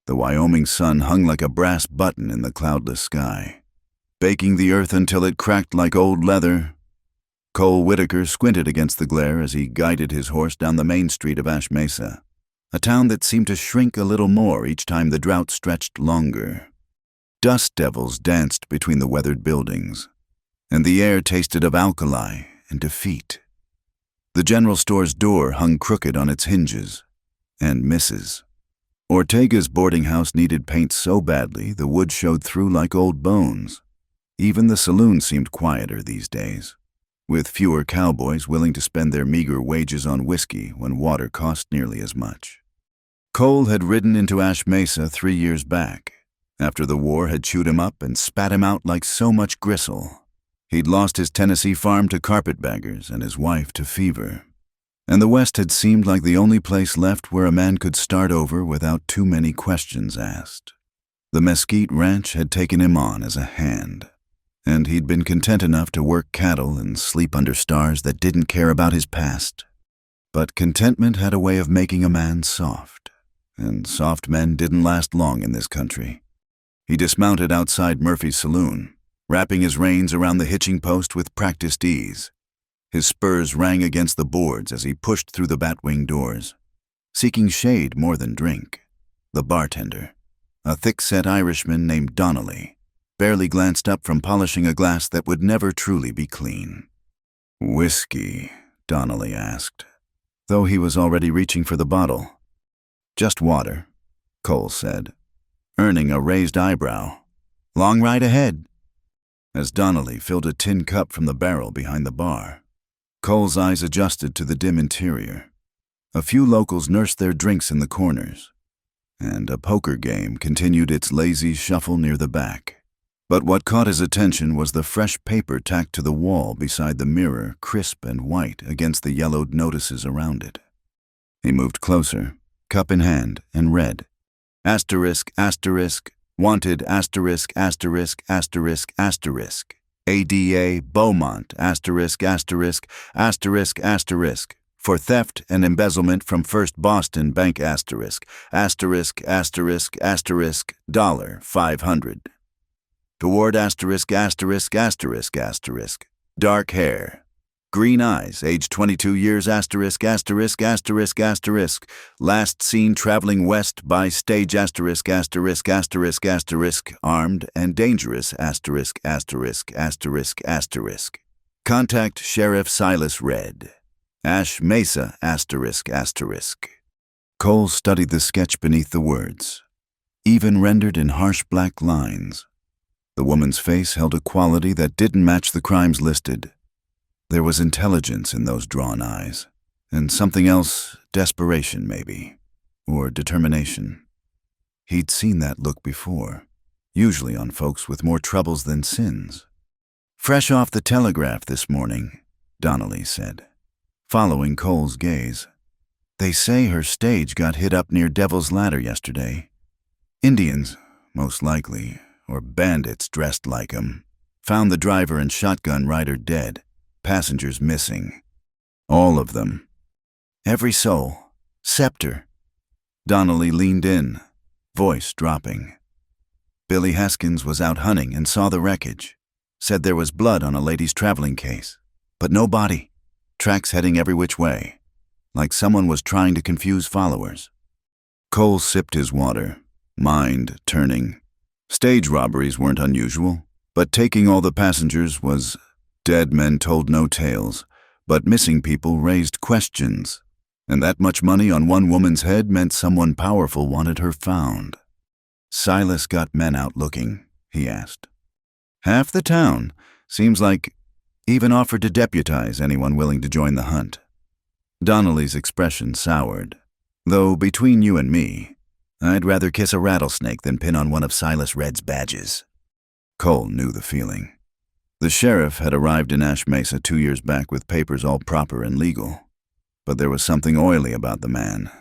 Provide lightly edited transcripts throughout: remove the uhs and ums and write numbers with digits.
The Wyoming sun hung like a brass button in the cloudless sky, baking the earth until it cracked like old leather. Cole Whitaker squinted against the glare as he guided his horse down the main street of Ash Mesa, a town that seemed to shrink a little more each time the drought stretched longer. Dust devils danced between the weathered buildings, and the air tasted of alkali and defeat. The general store's door hung crooked on its hinges, and misses. Ortega's boarding house needed paint so badly the wood showed through like old bones. Even the saloon seemed quieter these days, with fewer cowboys willing to spend their meager wages on whiskey when water cost nearly as much. Cole had ridden into Ash Mesa 3 years back, after the war had chewed him up and spat him out like so much gristle. He'd lost his Tennessee farm to carpetbaggers and his wife to fever, and the West had seemed like the only place left where a man could start over without too many questions asked. The Mesquite Ranch had taken him on as a hand, and he'd been content enough to work cattle and sleep under stars that didn't care about his past. But contentment had a way of making a man soft, and soft men didn't last long in this country. He dismounted outside Murphy's saloon, wrapping his reins around the hitching post with practiced ease. His spurs rang against the boards as he pushed through the batwing doors, seeking shade more than drink. The bartender, a thick-set Irishman named Donnelly, barely glanced up from polishing a glass that would never truly be clean. "Whiskey?" Donnelly asked, though he was already reaching for the bottle. "Just water," Cole said, earning a raised eyebrow. "Long ride ahead," as Donnelly filled a tin cup from the barrel behind the bar. Cole's eyes adjusted to the dim interior. A few locals nursed their drinks in the corners, and a poker game continued its lazy shuffle near the back. But what caught his attention was the fresh paper tacked to the wall beside the mirror, crisp and white against the yellowed notices around it. He moved closer, cup in hand, and read, "Asterisk, asterisk, wanted, asterisk, asterisk, asterisk, asterisk. ADA Beaumont, asterisk, asterisk, asterisk, asterisk, for theft and embezzlement from First Boston Bank, asterisk, asterisk, asterisk, asterisk, $500. Toward asterisk, asterisk, asterisk, asterisk, dark hair, green eyes, age 22 years, asterisk, asterisk, asterisk, asterisk, last seen traveling west by stage, asterisk, asterisk, asterisk, asterisk, armed and dangerous, asterisk, asterisk, asterisk, asterisk. Contact Sheriff Silas Red, Ash Mesa, asterisk, asterisk." Cole studied the sketch beneath the words, even rendered in harsh black lines. The woman's face held a quality that didn't match the crimes listed. There was intelligence in those drawn eyes, and something else, desperation maybe, or determination. He'd seen that look before, usually on folks with more troubles than sins. "Fresh off the telegraph this morning," Donnelly said, following Cole's gaze. "They say her stage got hit up near Devil's Ladder yesterday. Indians, most likely, or bandits dressed like 'em, found the driver and shotgun rider dead. Passengers missing. All of them. Every soul. Scepter." Donnelly leaned in, voice dropping. "Billy Haskins was out hunting and saw the wreckage. Said there was blood on a lady's traveling case, but no body. Tracks heading every which way, like someone was trying to confuse followers." Cole sipped his water, mind turning. Stage robberies weren't unusual, but taking all the passengers was. Dead men told no tales, but missing people raised questions, and that much money on one woman's head meant someone powerful wanted her found. "Silas got men out looking?" he asked. "Half the town. Seems like even offered to deputize anyone willing to join the hunt." Donnelly's expression soured, though between you and me, I'd rather kiss a rattlesnake than pin on one of Silas Red's badges. Cole knew the feeling. The sheriff had arrived in Ash Mesa 2 years back with papers all proper and legal. But there was something oily about the man.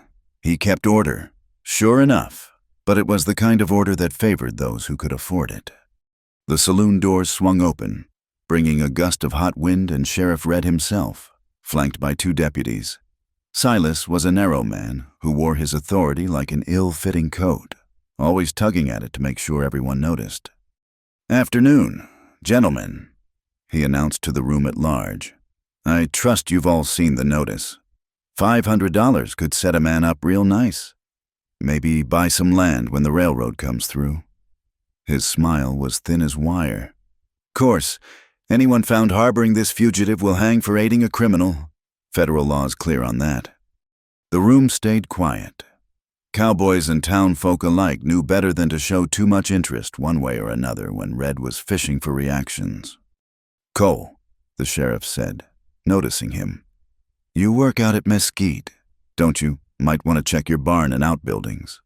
He kept order, sure enough, but it was the kind of order that favored those who could afford it. The saloon doors swung open, bringing a gust of hot wind and Sheriff Red himself, flanked by 2 deputies. Silas was a narrow man who wore his authority like an ill-fitting coat, always tugging at it to make sure everyone noticed. "Afternoon, gentlemen," he announced to the room at large. "I trust you've all seen the notice. $500 could set a man up real nice. Maybe buy some land when the railroad comes through." His smile was thin as wire. "Course, anyone found harboring this fugitive will hang for aiding a criminal. Federal law's clear on that." The room stayed quiet. Cowboys and town folk alike knew better than to show too much interest one way or another when Red was fishing for reactions. "Cole," the sheriff said, noticing him. "You work out at Mesquite, don't you? Might want to check your barn and outbuildings.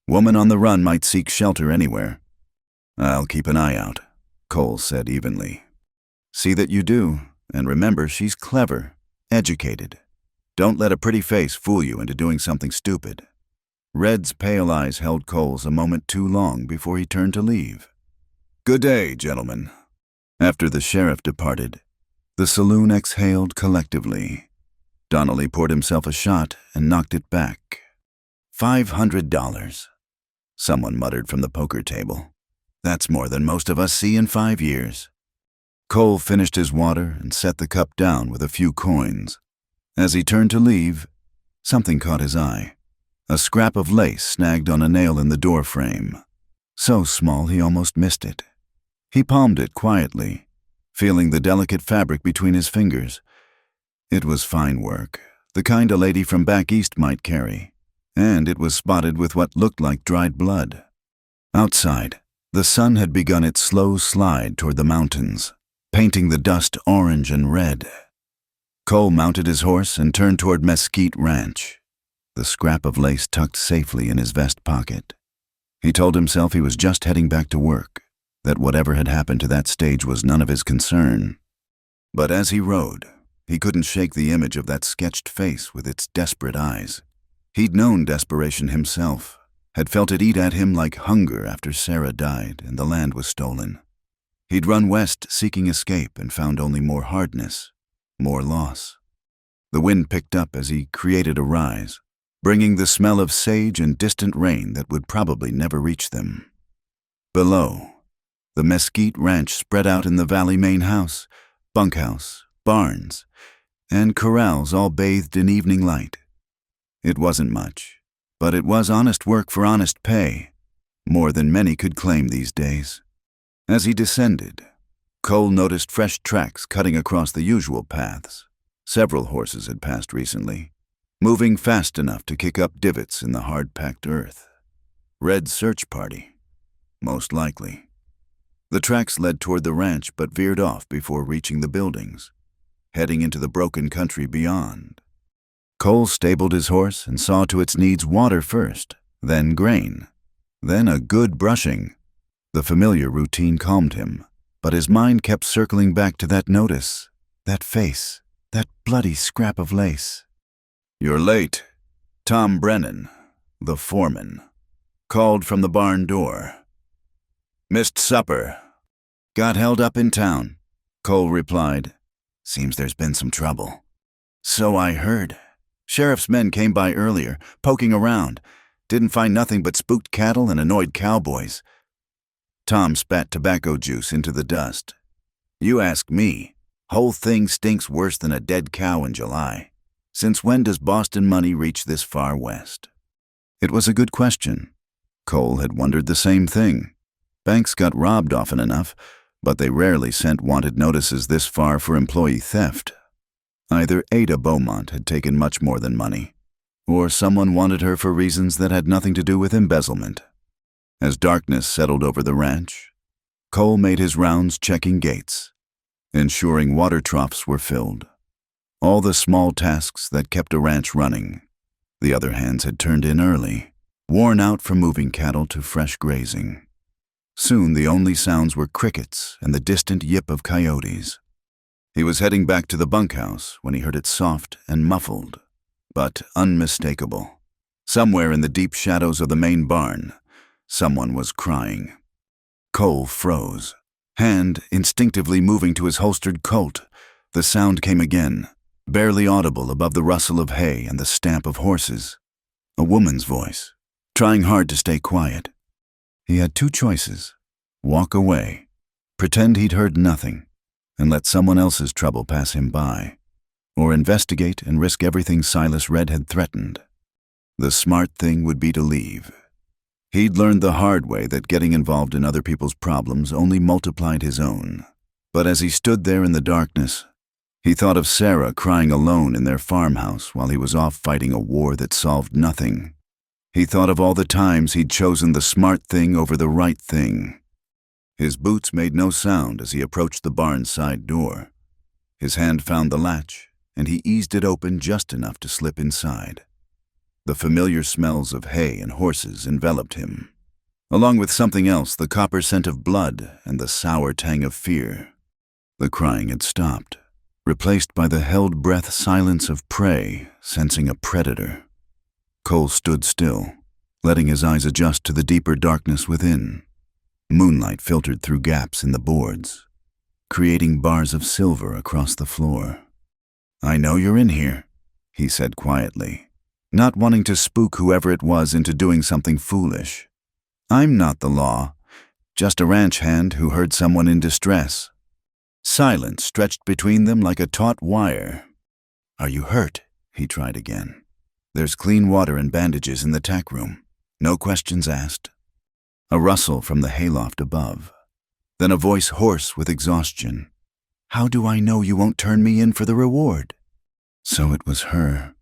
Woman on the run might seek shelter anywhere." "I'll keep an eye out," Cole said evenly. "See that you do, and remember she's clever, educated. Don't let a pretty face fool you into doing something stupid." Red's pale eyes held Cole's a moment too long before he turned to leave. "Good day, gentlemen." After the sheriff departed, the saloon exhaled collectively. Donnelly poured himself a shot and knocked it back. $500. Someone muttered from the poker table. "That's more than most of us see in 5 years." Cole finished his water and set the cup down with a few coins. As he turned to leave, something caught his eye. A scrap of lace snagged on a nail in the door frame. So small he almost missed it. He palmed it quietly, feeling the delicate fabric between his fingers. It was fine work, the kind a lady from back east might carry, and it was spotted with what looked like dried blood. Outside, the sun had begun its slow slide toward the mountains, painting the dust orange and red. Cole mounted his horse and turned toward Mesquite Ranch, the scrap of lace tucked safely in his vest pocket. He told himself he was just heading back to work, that whatever had happened to that stage was none of his concern. But as he rode, he couldn't shake the image of that sketched face with its desperate eyes. He'd known desperation himself, had felt it eat at him like hunger after Sarah died and the land was stolen. He'd run west seeking escape and found only more hardness, more loss. The wind picked up as he created a rise, bringing the smell of sage and distant rain that would probably never reach them. Below, the Mesquite Ranch spread out in the valley main house, bunkhouse, barns, and corrals all bathed in evening light. It wasn't much, but it was honest work for honest pay, more than many could claim these days. As he descended, Cole noticed fresh tracks cutting across the usual paths. Several horses had passed recently, moving fast enough to kick up divots in the hard-packed earth. Red's search party, most likely. The tracks led toward the ranch but veered off before reaching the buildings, heading into the broken country beyond. Cole stabled his horse and saw to its needs water first, then grain, then a good brushing. The familiar routine calmed him, but his mind kept circling back to that notice, that face, that bloody scrap of lace. "You're late." Tom Brennan, the foreman, called from the barn door. "Missed supper." "Got held up in town," Cole replied. "Seems there's been some trouble." "So I heard. Sheriff's men came by earlier, poking around. Didn't find nothing but spooked cattle and annoyed cowboys." Tom spat tobacco juice into the dust. "You ask me. Whole thing stinks worse than a dead cow in July. Since when does Boston money reach this far west?" It was a good question. Cole had wondered the same thing. Banks got robbed often enough, but they rarely sent wanted notices this far for employee theft. Either Ada Beaumont had taken much more than money, or someone wanted her for reasons that had nothing to do with embezzlement. As darkness settled over the ranch, Cole made his rounds checking gates, ensuring water troughs were filled. All the small tasks that kept a ranch running. The other hands had turned in early, worn out from moving cattle to fresh grazing. Soon the only sounds were crickets and the distant yip of coyotes. He was heading back to the bunkhouse when he heard it soft and muffled, but unmistakable. Somewhere in the deep shadows of the main barn, someone was crying. Cole froze, hand instinctively moving to his holstered Colt. The sound came again, barely audible above the rustle of hay and the stamp of horses. A woman's voice, trying hard to stay quiet. He had two choices: walk away, pretend he'd heard nothing, and let someone else's trouble pass him by, or investigate and risk everything Silas Red had threatened. The smart thing would be to leave. He'd learned the hard way that getting involved in other people's problems only multiplied his own. But as he stood there in the darkness, he thought of Sarah crying alone in their farmhouse while he was off fighting a war that solved nothing. He thought of all the times he'd chosen the smart thing over the right thing. His boots made no sound as he approached the barn's side door. His hand found the latch, and he eased it open just enough to slip inside. The familiar smells of hay and horses enveloped him, along with something else, the copper scent of blood and the sour tang of fear. The crying had stopped, replaced by the held-breath silence of prey sensing a predator. Cole stood still, letting his eyes adjust to the deeper darkness within. Moonlight filtered through gaps in the boards, creating bars of silver across the floor. "I know you're in here," he said quietly, not wanting to spook whoever it was into doing something foolish. "I'm not the law, just a ranch hand who heard someone in distress." Silence stretched between them like a taut wire. "Are you hurt?" he tried again. "There's clean water and bandages in the tack room. No questions asked." A rustle from the hayloft above. Then a voice hoarse with exhaustion. "How do I know you won't turn me in for the reward?" So it was her.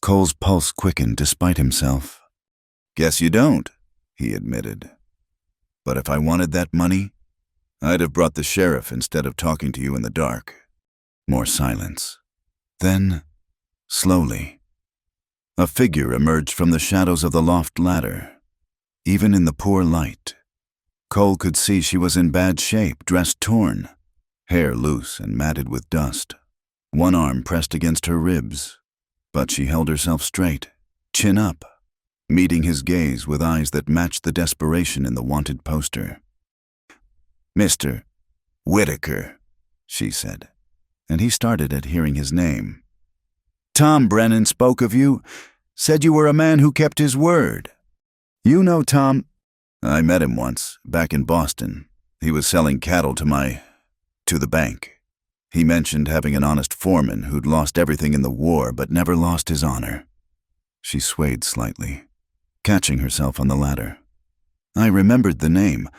Cole's pulse quickened despite himself. "Guess you don't," he admitted. "But if I wanted that money, I'd have brought the sheriff instead of talking to you in the dark." More silence. Then, slowly, a figure emerged from the shadows of the loft ladder. Even in the poor light, Cole could see she was in bad shape, dress torn, hair loose and matted with dust, one arm pressed against her ribs. But she held herself straight, chin up, meeting his gaze with eyes that matched the desperation in the wanted poster. "Mr. Whitaker," she said, and he started at hearing his name. "Tom Brennan spoke of you, said you were a man who kept his word." "You know Tom?" "I met him once, back in Boston. He was selling cattle to the bank. He mentioned having an honest foreman who'd lost everything in the war but never lost his honor." She swayed slightly, catching herself on the ladder. "I remembered the name.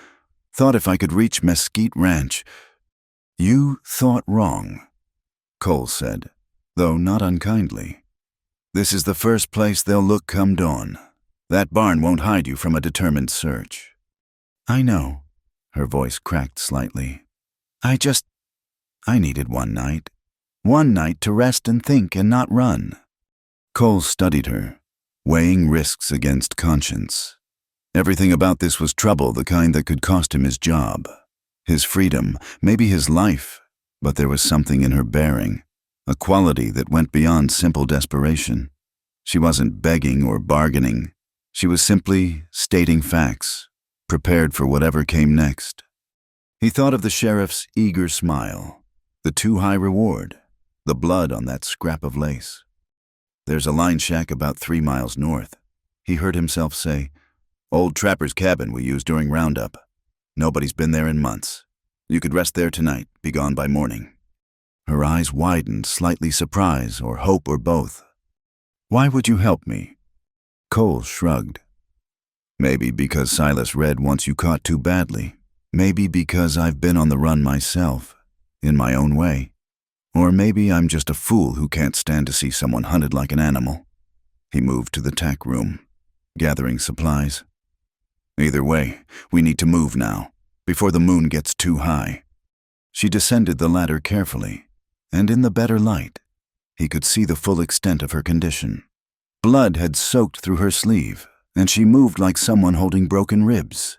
Thought if I could reach Mesquite Ranch." "You thought wrong," Cole said, though not unkindly. "This is the first place they'll look come dawn. That barn won't hide you from a determined search." "I know," her voice cracked slightly. I needed one night to rest and think and not run." Cole studied her, weighing risks against conscience. Everything about this was trouble, the kind that could cost him his job, his freedom, maybe his life, but there was something in her bearing, a quality that went beyond simple desperation. She wasn't begging or bargaining. She was simply stating facts, prepared for whatever came next. He thought of the sheriff's eager smile, the too high reward, the blood on that scrap of lace. "There's a line shack about 3 miles north," he heard himself say. "Old trapper's cabin we used during roundup. Nobody's been there in months. You could rest there tonight, be gone by morning." Her eyes widened, slightly surprise or hope or both. "Why would you help me?" Cole shrugged. "Maybe because Silas Red wants you caught too badly. Maybe because I've been on the run myself, in my own way. Or maybe I'm just a fool who can't stand to see someone hunted like an animal." He moved to the tack room, gathering supplies. "Either way, we need to move now, before the moon gets too high." She descended the ladder carefully, and in the better light, he could see the full extent of her condition. Blood had soaked through her sleeve, and she moved like someone holding broken ribs.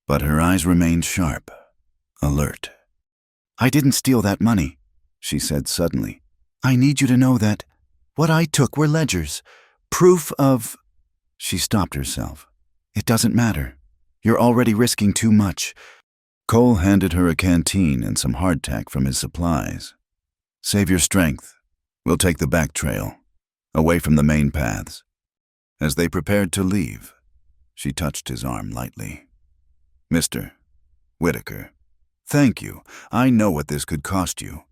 But her eyes remained sharp, alert. "I didn't steal that money," she said suddenly. "I need you to know that what I took were ledgers, proof of—" She stopped herself. "It doesn't matter. You're already risking too much." Cole handed her a canteen and some hardtack from his supplies. "Save your strength. We'll take the back trail, away from the main paths." As they prepared to leave, she touched his arm lightly. Mr. Whitaker, thank you. I know what this could cost you.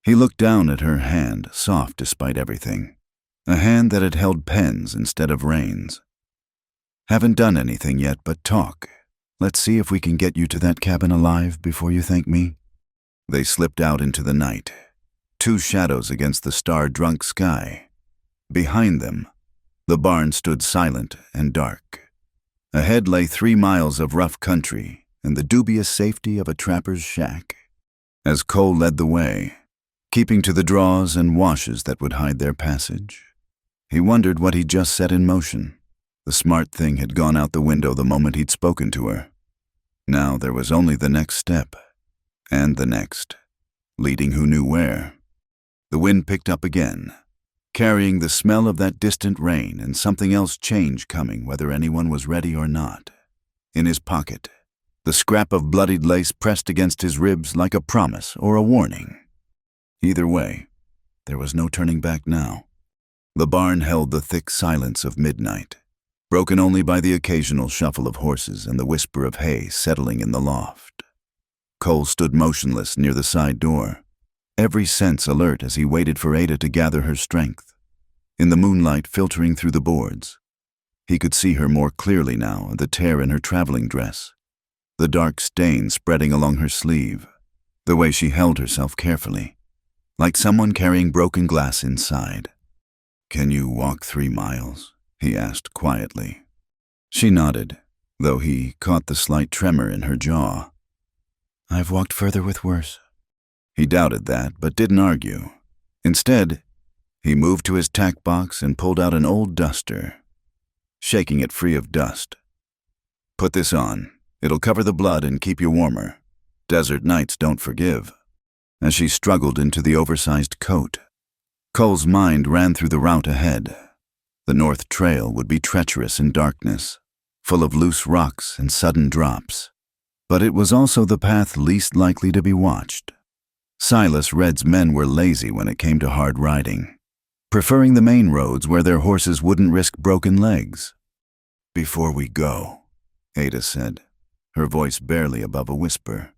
He looked down at her hand, soft despite everything. A hand that had held pens instead of reins. Haven't done anything yet but talk. Let's see if we can get you to that cabin alive before you thank me. They slipped out into the night, two shadows against the star-drunk sky. Behind them, the barn stood silent and dark. Ahead lay 3 miles of rough country and the dubious safety of a trapper's shack. As Cole led the way, keeping to the draws and washes that would hide their passage, he wondered what he'd just set in motion. The smart thing had gone out the window the moment he'd spoken to her. Now there was only the next step, and the next, leading who knew where. The wind picked up again, carrying the smell of that distant rain and something else change coming whether anyone was ready or not. In his pocket, the scrap of bloodied lace pressed against his ribs like a promise or a warning. Either way, there was no turning back now. The barn held the thick silence of midnight, broken only by the occasional shuffle of horses and the whisper of hay settling in the loft. Cole stood motionless near the side door, every sense alert as he waited for Ada to gather her strength. In the moonlight filtering through the boards, he could see her more clearly now, the tear in her traveling dress, the dark stain spreading along her sleeve, the way she held herself carefully, like someone carrying broken glass inside. "Can you walk 3 miles?" he asked quietly. She nodded, though he caught the slight tremor in her jaw. "I've walked further with worse." He doubted that, but didn't argue. Instead, he moved to his tack box and pulled out an old duster, shaking it free of dust. "Put this on. It'll cover the blood and keep you warmer. Desert nights don't forgive." As she struggled into the oversized coat, Cole's mind ran through the route ahead. The North Trail would be treacherous in darkness, full of loose rocks and sudden drops. But it was also the path least likely to be watched. Silas Red's men were lazy when it came to hard riding, preferring the main roads where their horses wouldn't risk broken legs. "Before we go," Ada said, her voice barely above a whisper,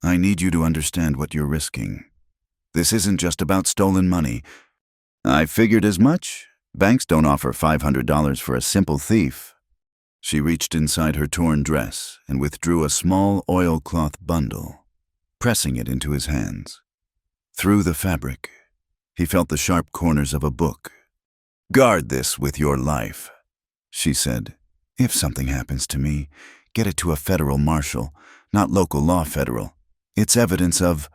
"I need you to understand what you're risking. This isn't just about stolen money." "I figured as much. Banks don't offer $500 for a simple thief." She reached inside her torn dress and withdrew a small oilcloth bundle, pressing it into his hands. Through the fabric, he felt the sharp corners of a book. "Guard this with your life," she said. "If something happens to me, get it to a federal marshal, not local law federal. It's evidence of—"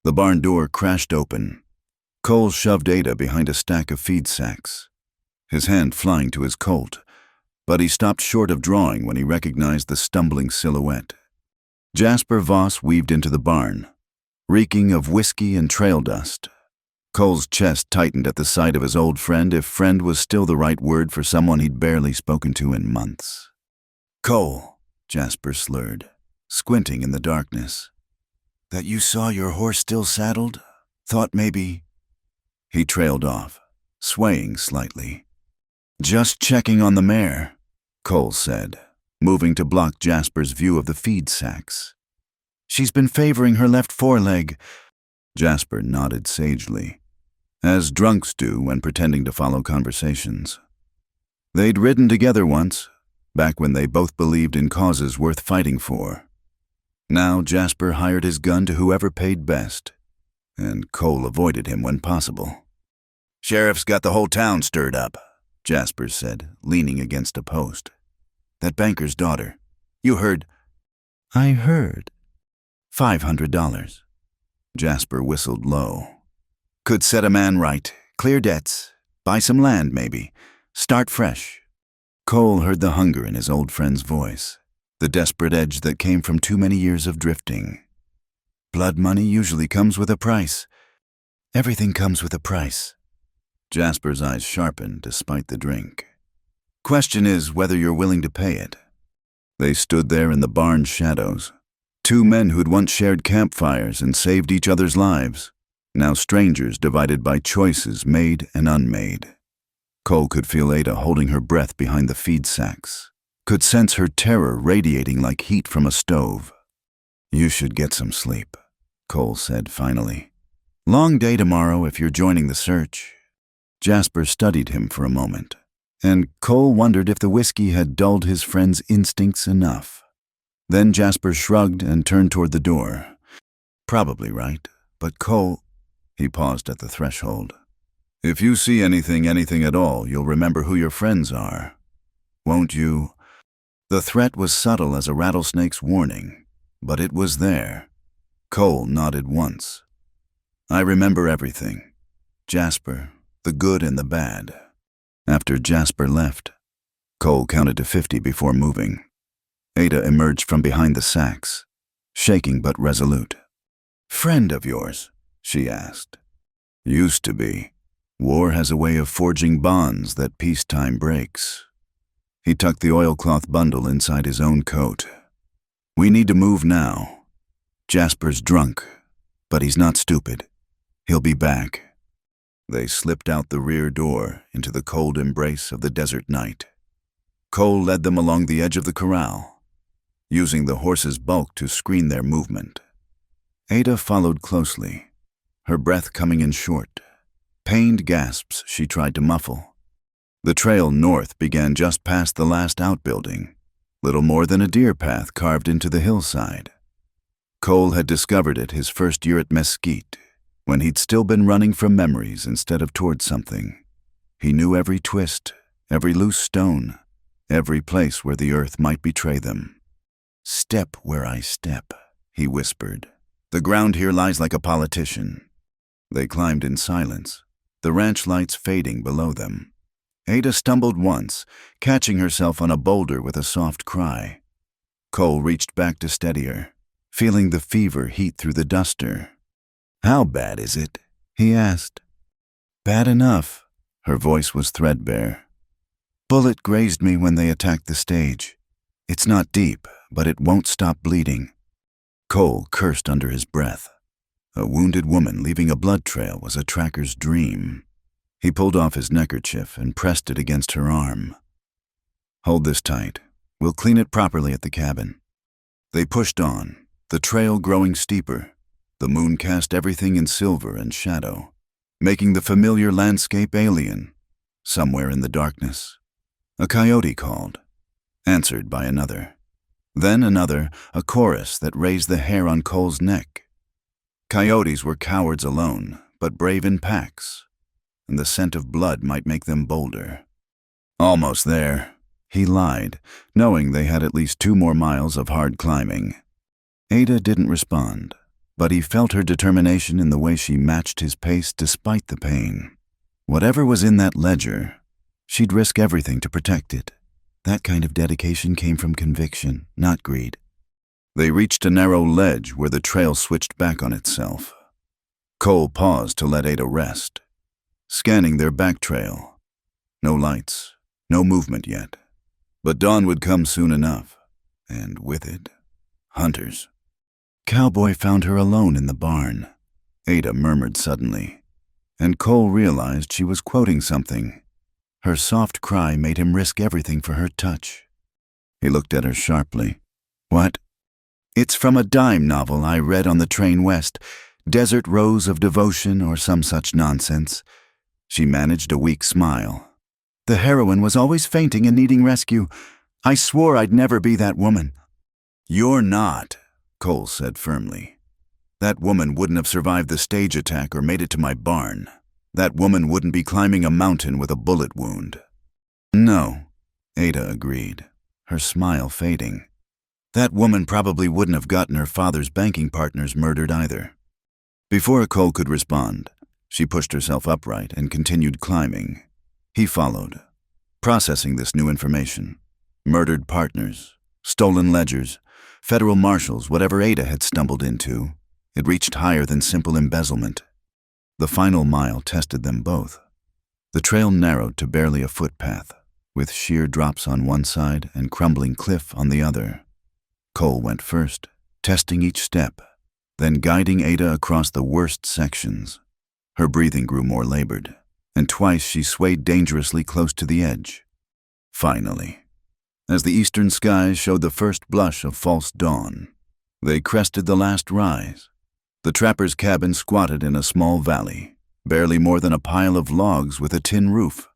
The barn door crashed open. Cole shoved Ada behind a stack of feed sacks, his hand flying to his Colt, but he stopped short of drawing when he recognized the stumbling silhouette. Jasper Voss weaved into the barn, reeking of whiskey and trail dust. Cole's chest tightened at the sight of his old friend, if friend was still the right word for someone he'd barely spoken to in months. "Cole," Jasper slurred, squinting in the darkness. "That you saw your horse still saddled? Thought maybe—" He trailed off, swaying slightly. "Just checking on the mare," Cole said, moving to block Jasper's view of the feed sacks. "She's been favoring her left foreleg." Jasper nodded sagely, as drunks do when pretending to follow conversations. They'd ridden together once, back when they both believed in causes worth fighting for. Now Jasper hired his gun to whoever paid best, and Cole avoided him when possible. "Sheriff's got the whole town stirred up," Jasper said, leaning against a post. "That banker's daughter. You heard—" "I heard. $500. Jasper whistled low. "Could set a man right, clear debts, buy some land maybe, start fresh." Cole heard the hunger in his old friend's voice, the desperate edge that came from too many years of drifting. "Blood money usually comes with a price." "Everything comes with a price." Jasper's eyes sharpened despite the drink. "Question is whether you're willing to pay it." They stood there in the barn shadows, two men who'd once shared campfires and saved each other's lives, now strangers divided by choices made and unmade. Cole could feel Ada holding her breath behind the feed sacks, could sense her terror radiating like heat from a stove. "You should get some sleep," Cole said finally. "Long day tomorrow if you're joining the search." Jasper studied him for a moment, and Cole wondered if the whiskey had dulled his friend's instincts enough. Then Jasper shrugged and turned toward the door. "Probably right, but Cole—" He paused at the threshold. "If you see anything at all, you'll remember who your friends are. Won't you?" The threat was subtle as a rattlesnake's warning, but it was there. Cole nodded once. "I remember everything. Jasper, the good and the bad." After Jasper left, Cole counted to 50 before moving. Ada emerged from behind the sacks, shaking but resolute. "Friend of yours?" she asked. "Used to be. War has a way of forging bonds that peacetime breaks." He tucked the oilcloth bundle inside his own coat. "We need to move now. Jasper's drunk, but he's not stupid. He'll be back." They slipped out the rear door into the cold embrace of the desert night. Cole led them along the edge of the corral, using the horse's bulk to screen their movement. Ada followed closely, her breath coming in short. Pained gasps she tried to muffle. The trail north began just past the last outbuilding, little more than a deer path carved into the hillside. Cole had discovered it his first year at Mesquite, when he'd still been running from memories instead of toward something. He knew every twist, every loose stone, every place where the earth might betray them. "Step where I step," he whispered. "The ground here lies like a politician." They climbed in silence, the ranch lights fading below them. Ada stumbled once, catching herself on a boulder with a soft cry. Cole reached back to steady her, feeling the fever heat through the duster. "How bad is it?" he asked. "Bad enough." Her voice was threadbare. "Bullet grazed me when they attacked the stage. It's not deep, but it won't stop bleeding." Cole cursed under his breath. A wounded woman leaving a blood trail was a tracker's dream. He pulled off his neckerchief and pressed it against her arm. "Hold this tight. We'll clean it properly at the cabin." They pushed on, the trail growing steeper. The moon cast everything in silver and shadow, making the familiar landscape alien. Somewhere in the darkness, a coyote called, answered by another. Then another, a chorus that raised the hair on Cole's neck. Coyotes were cowards alone, but brave in packs, and the scent of blood might make them bolder. "Almost there," he lied, knowing they had at least 2 more miles of hard climbing. Ada didn't respond, but he felt her determination in the way she matched his pace despite the pain. Whatever was in that ledger, she'd risk everything to protect it. That kind of dedication came from conviction, not greed. They reached a narrow ledge where the trail switched back on itself. Cole paused to let Ada rest, scanning their back trail. No lights, no movement yet. But dawn would come soon enough, and with it, hunters. Cowboy found her alone in the barn, Ada murmured suddenly, and Cole realized she was quoting something. Her soft cry made him risk everything for her touch. He looked at her sharply. "What?" "It's from a dime novel I read on the train west, Desert Rose of Devotion or some such nonsense." She managed a weak smile. "The heroine was always fainting and needing rescue. I swore I'd never be that woman." "You're not," Cole said firmly. "That woman wouldn't have survived the stage attack or made it to my barn. That woman wouldn't be climbing a mountain with a bullet wound." "No," Ada agreed, her smile fading. "That woman probably wouldn't have gotten her father's banking partners murdered either." Before Cole could respond, she pushed herself upright and continued climbing. He followed, processing this new information. Murdered partners, stolen ledgers, federal marshals, whatever Ada had stumbled into. It reached higher than simple embezzlement. The final mile tested them both. The trail narrowed to barely a footpath, with sheer drops on one side and crumbling cliff on the other. Cole went first, testing each step, then guiding Ada across the worst sections. Her breathing grew more labored, and twice she swayed dangerously close to the edge. Finally, as the eastern skies showed the first blush of false dawn. They crested the last rise. The trapper's cabin squatted in a small valley, barely more than a pile of logs with a tin roof.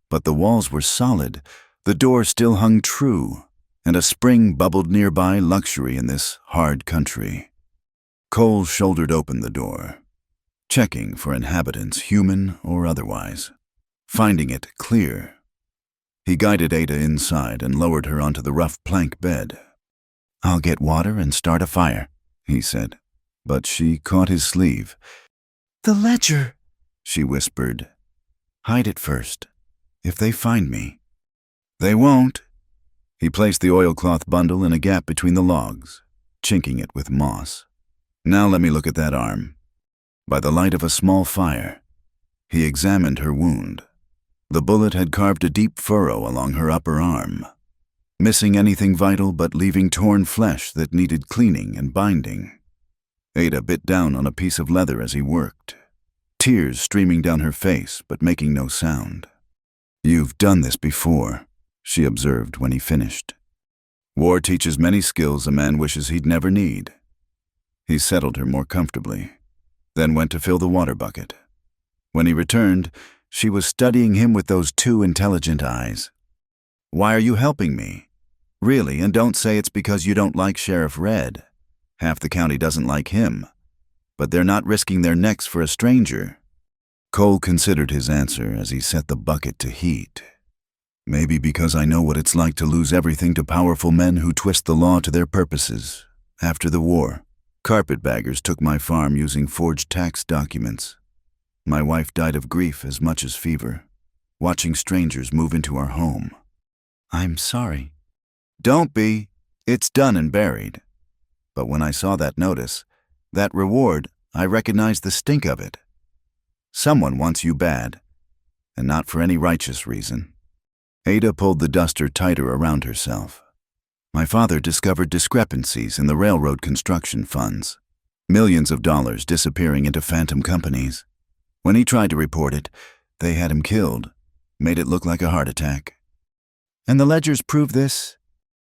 But the walls were solid, the door still hung true, and a spring bubbled nearby, luxury in this hard country. Cole shouldered open the door, checking for inhabitants, human or otherwise. Finding it clear, he guided Ada inside and lowered her onto the rough plank bed. "I'll get water and start a fire," he said, but she caught his sleeve. "The ledger," she whispered. "Hide it first. If they find me." "They won't." He placed the oilcloth bundle in a gap between the logs, chinking it with moss. "Now let me look at that arm." By the light of a small fire, he examined her wound. The bullet had carved a deep furrow along her upper arm, missing anything vital but leaving torn flesh that needed cleaning and binding. Ada bit down on a piece of leather as he worked, tears streaming down her face but making no sound. "You've done this before," she observed when he finished. "War teaches many skills a man wishes he'd never need." He settled her more comfortably, then went to fill the water bucket. When he returned, she was studying him with those two intelligent eyes. "Why are you helping me? Really, and don't say it's because you don't like Sheriff Red. Half the county doesn't like him, but they're not risking their necks for a stranger." Cole considered his answer as he set the bucket to heat. "Maybe because I know what it's like to lose everything to powerful men who twist the law to their purposes. After the war, carpetbaggers took my farm using forged tax documents. My wife died of grief as much as fever, watching strangers move into our home." "I'm sorry." "Don't be. It's done and buried. But when I saw that notice, that reward, I recognized the stink of it. Someone wants you bad, and not for any righteous reason." Ada pulled the duster tighter around herself. "My father discovered discrepancies in the railroad construction funds, millions of dollars disappearing into phantom companies. When he tried to report it, they had him killed, made it look like a heart attack. And the ledgers prove this?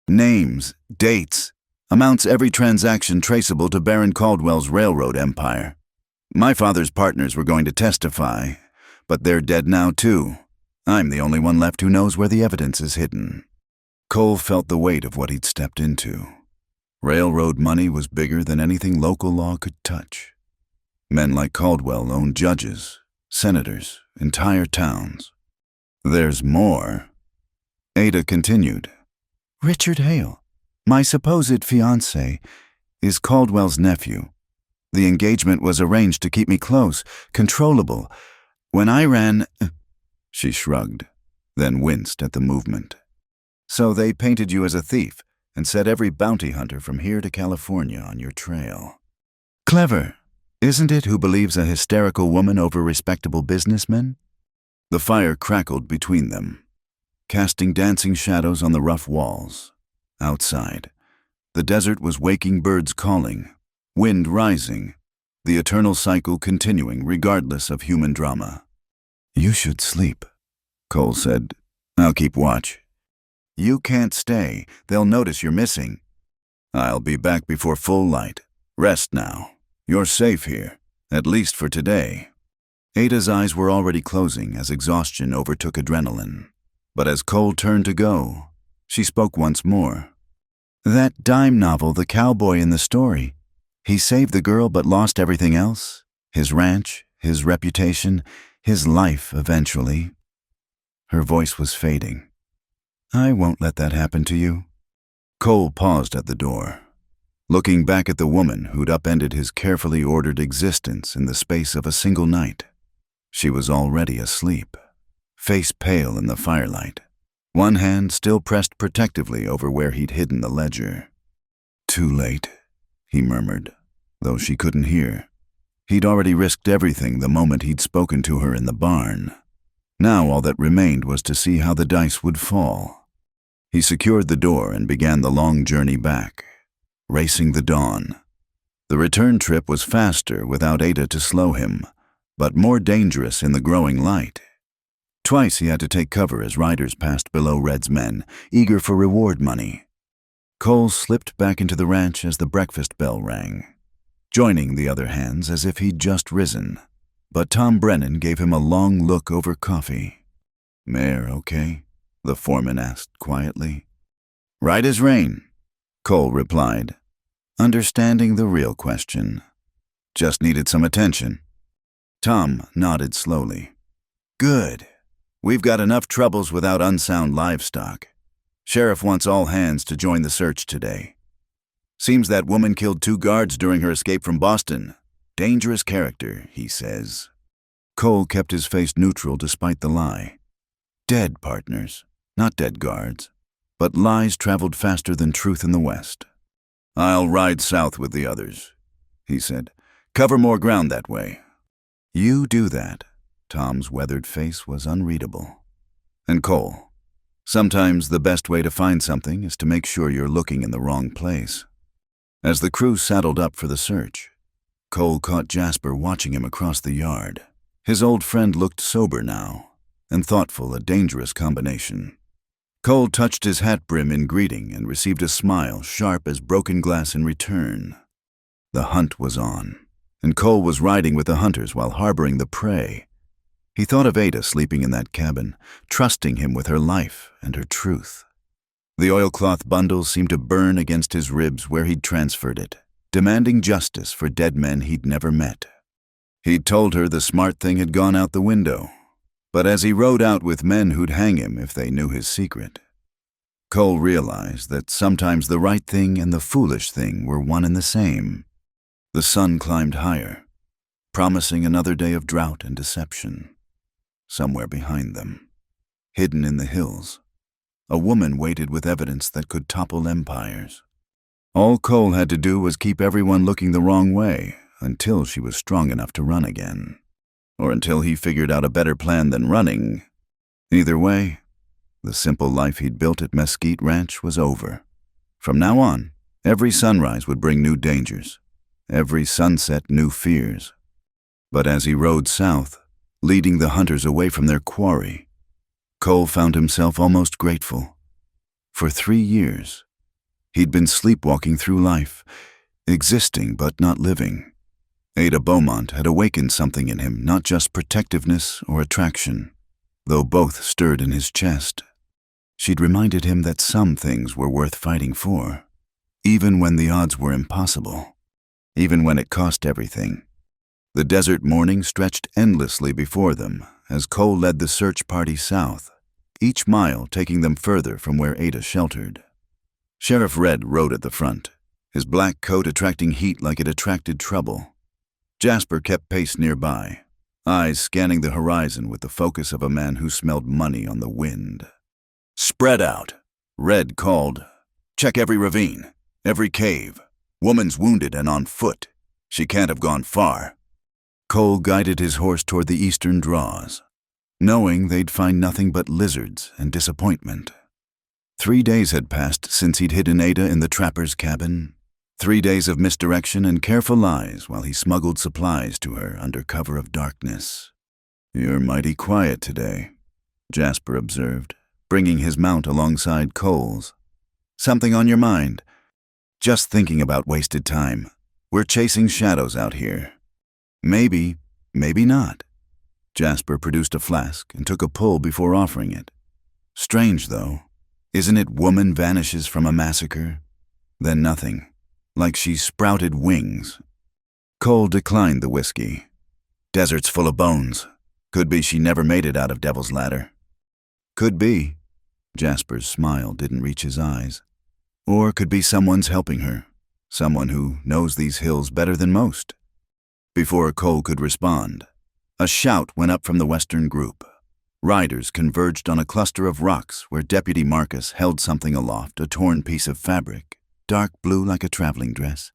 Names, dates, amounts every transaction traceable to Baron Caldwell's railroad empire. My father's partners were going to testify, but they're dead now too. I'm the only one left who knows where the evidence is hidden." Cole felt the weight of what he'd stepped into. Railroad money was bigger than anything local law could touch. Men like Caldwell owned judges, senators, entire towns. "There's more." Ada continued. "Richard Hale, my supposed fiancé, is Caldwell's nephew. The engagement was arranged to keep me close, controllable. When I ran—" She shrugged, then winced at the movement. "So they painted you as a thief and set every bounty hunter from here to California on your trail. Clever, isn't it, who believes a hysterical woman over respectable businessmen?" The fire crackled between them, casting dancing shadows on the rough walls. Outside, the desert was waking birds calling, wind rising, the eternal cycle continuing regardless of human drama. "You should sleep," Cole said. "I'll keep watch." "You can't stay. They'll notice you're missing." "I'll be back before full light. Rest now. You're safe here, at least for today." Ada's eyes were already closing as exhaustion overtook adrenaline. But as Cole turned to go, she spoke once more. "That dime novel, The Cowboy in the Story. He saved the girl but lost everything else. His ranch, his reputation, his life eventually." Her voice was fading. "I won't let that happen to you." Cole paused at the door, looking back at the woman who'd upended his carefully ordered existence in the space of a single night. She was already asleep, face pale in the firelight, one hand still pressed protectively over where he'd hidden the ledger. "Too late," he murmured, though she couldn't hear. He'd already risked everything the moment he'd spoken to her in the barn. Now all that remained was to see how the dice would fall. He secured the door and began the long journey back, racing the dawn. The return trip was faster without Ada to slow him, but more dangerous in the growing light. Twice he had to take cover as riders passed below Red's men, eager for reward money. Cole slipped back into the ranch as the breakfast bell rang, joining the other hands as if he'd just risen. But Tom Brennan gave him a long look over coffee. "Mare okay?" the foreman asked quietly. "Right as rain," Cole replied, understanding the real question. "Just needed some attention." Tom nodded slowly. "Good. We've got enough troubles without unsound livestock. Sheriff wants all hands to join the search today. Seems that woman killed 2 guards during her escape from Boston. Dangerous character, he says." Cole kept his face neutral despite the lie. Dead partners, not dead guards. But lies traveled faster than truth in the West. "I'll ride south with the others," he said. "Cover more ground that way." "You do that." Tom's weathered face was unreadable. "And Cole, sometimes the best way to find something is to make sure you're looking in the wrong place." As the crew saddled up for the search, Cole caught Jasper watching him across the yard. His old friend looked sober now, and thoughtful, a dangerous combination. Cole touched his hat brim in greeting and received a smile sharp as broken glass in return. The hunt was on, and Cole was riding with the hunters while harboring the prey. He thought of Ada sleeping in that cabin, trusting him with her life and her truth. The oilcloth bundle seemed to burn against his ribs where he'd transferred it, demanding justice for dead men he'd never met. He'd told her the smart thing had gone out the window, but as he rode out with men who'd hang him if they knew his secret, Cole realized that sometimes the right thing and the foolish thing were one and the same. The sun climbed higher, promising another day of drought and deception. Somewhere behind them, hidden in the hills, a woman waited with evidence that could topple empires. All Cole had to do was keep everyone looking the wrong way until she was strong enough to run again, or until he figured out a better plan than running. Either way, the simple life he'd built at Mesquite Ranch was over. From now on, every sunrise would bring new dangers, every sunset new fears. But as he rode south, leading the hunters away from their quarry, Cole found himself almost grateful. For 3 years, he'd been sleepwalking through life, existing but not living. Ada Beaumont had awakened something in him, not just protectiveness or attraction, though both stirred in his chest. She'd reminded him that some things were worth fighting for, even when the odds were impossible, even when it cost everything. The desert morning stretched endlessly before them as Cole led the search party south, each mile taking them further from where Ada sheltered. Sheriff Red rode at the front, his black coat attracting heat like it attracted trouble. Jasper kept pace nearby, eyes scanning the horizon with the focus of a man who smelled money on the wind. "Spread out," Red called. "Check every ravine, every cave. Woman's wounded and on foot. She can't have gone far." Cole guided his horse toward the eastern draws, knowing they'd find nothing but lizards and disappointment. 3 days had passed since he'd hidden Ada in the trapper's cabin. 3 days of misdirection and careful lies while he smuggled supplies to her under cover of darkness. "You're mighty quiet today," Jasper observed, bringing his mount alongside Cole's. "Something on your mind?" "Just thinking about wasted time. We're chasing shadows out here." "Maybe, maybe not." Jasper produced a flask and took a pull before offering it. "Strange, though. Isn't it woman vanishes from a massacre? Then nothing. Like she sprouted wings." Cole declined the whiskey. "Desert's full of bones. Could be she never made it out of Devil's Ladder." "Could be." Jasper's smile didn't reach his eyes. "Or could be someone's helping her. Someone who knows these hills better than most." Before Cole could respond, a shout went up from the western group. Riders converged on a cluster of rocks where Deputy Marcus held something aloft, a torn piece of fabric, dark blue like a traveling dress.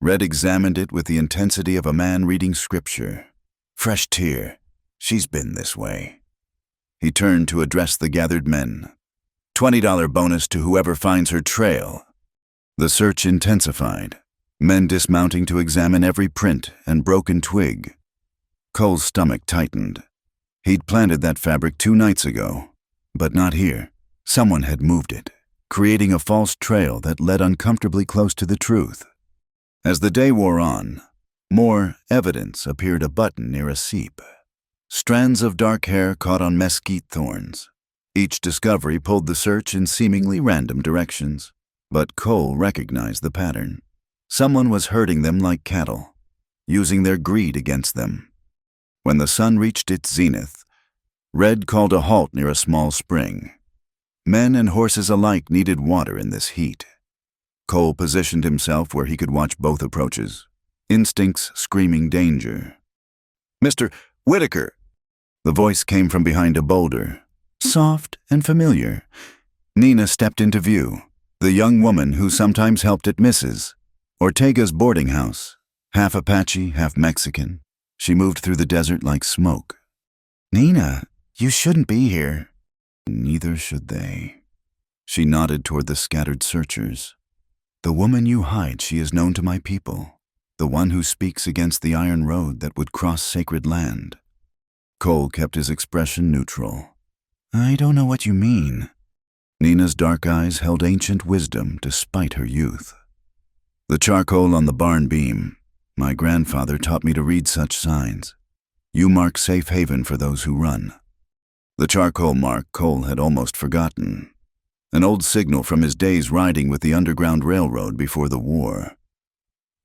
Red examined it with the intensity of a man reading scripture. Fresh tear. She's been this way. He turned to address the gathered men. $20 bonus to whoever finds her trail. The search intensified, men dismounting to examine every print and broken twig. Cole's stomach tightened. He'd planted that fabric 2 nights ago, but not here. Someone had moved it, creating a false trail that led uncomfortably close to the truth. As the day wore on, more evidence appeared: a button near a seep, strands of dark hair caught on mesquite thorns. Each discovery pulled the search in seemingly random directions, but Cole recognized the pattern. Someone was herding them like cattle, using their greed against them. When the sun reached its zenith, Red called a halt near a small spring. Men and horses alike needed water in this heat. Cole positioned himself where he could watch both approaches, instincts screaming danger. "Mr. Whitaker!" The voice came from behind a boulder, soft and familiar. Nina stepped into view, the young woman who sometimes helped at Mrs. Ortega's boarding house. Half Apache, half Mexican, she moved through the desert like smoke. "Nina, you shouldn't be here." "Neither should they." She nodded toward the scattered searchers. "The woman you hide, she is known to my people, the one who speaks against the iron road that would cross sacred land." Cole kept his expression neutral. "I don't know what you mean." Nina's dark eyes held ancient wisdom despite her youth. "The charcoal on the barn beam. My grandfather taught me to read such signs. You mark safe haven for those who run." The charcoal mark Cole had almost forgotten, an old signal from his days riding with the Underground Railroad before the war.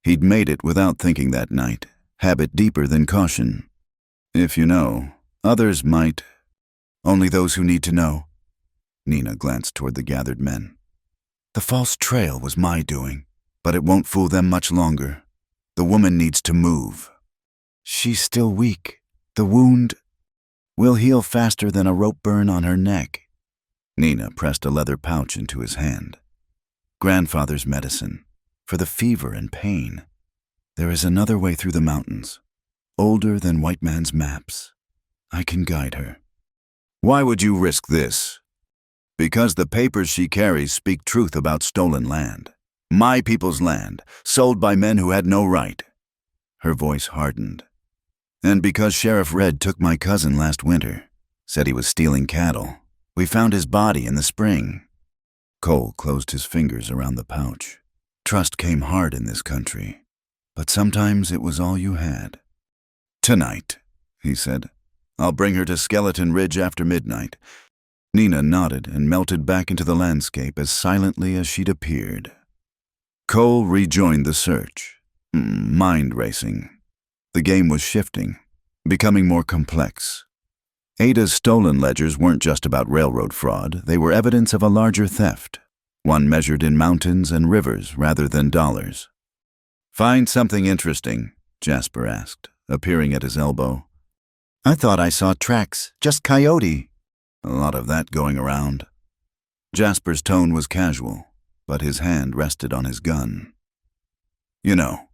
He'd made it without thinking that night, habit deeper than caution. "If you know, others might." "Only those who need to know." Nina glanced toward the gathered men. "The false trail was my doing, but it won't fool them much longer. The woman needs to move. She's still weak. The wound will heal faster than a rope burn on her neck." Nina pressed a leather pouch into his hand. "Grandfather's medicine, for the fever and pain. There is another way through the mountains, older than white man's maps. I can guide her." "Why would you risk this?" "Because the papers she carries speak truth about stolen land. My people's land, sold by men who had no right." Her voice hardened. "And because Sheriff Red took my cousin last winter, said he was stealing cattle. We found his body in the spring." Cole closed his fingers around the pouch. Trust came hard in this country, but sometimes it was all you had. "Tonight," he said. "I'll bring her to Skeleton Ridge after midnight." Nina nodded and melted back into the landscape as silently as she'd appeared. Cole rejoined the search, mind racing. The game was shifting, becoming more complex. Ada's stolen ledgers weren't just about railroad fraud, they were evidence of a larger theft, one measured in mountains and rivers rather than dollars. "Find something interesting?" Jasper asked, appearing at his elbow. "I thought I saw tracks, just coyote." "A lot of that going around." Jasper's tone was casual, but his hand rested on his gun. "You know,